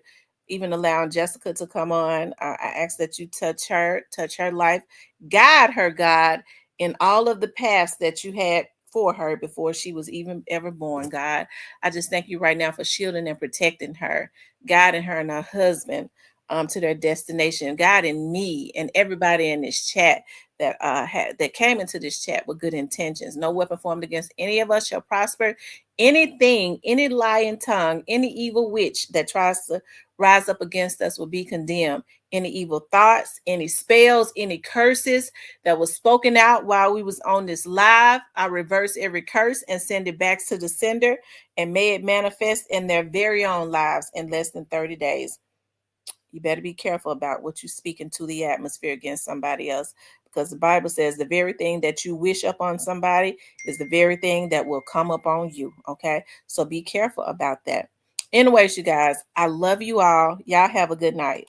even allowing Jessica to come on. I ask that you touch her life, guide her, God, in all of the paths that you had for her before she was even ever born, God. I just thank you right now for shielding and protecting her, guiding her and her husband to their destination, guiding me and everybody in this chat that came into this chat with good intentions. No weapon formed against any of us shall prosper. Anything, any lying tongue, any evil witch that tries to rise up against us will be condemned. Any evil thoughts, any spells, any curses that was spoken out while we was on this live, I reverse every curse and send it back to the sender, and may it manifest in their very own lives in less than 30 days. You better be careful about what you speak into the atmosphere against somebody else, because the Bible says the very thing that you wish upon somebody is the very thing that will come upon you. Okay, so be careful about that. Anyways, you guys, I love you all. Y'all have a good night.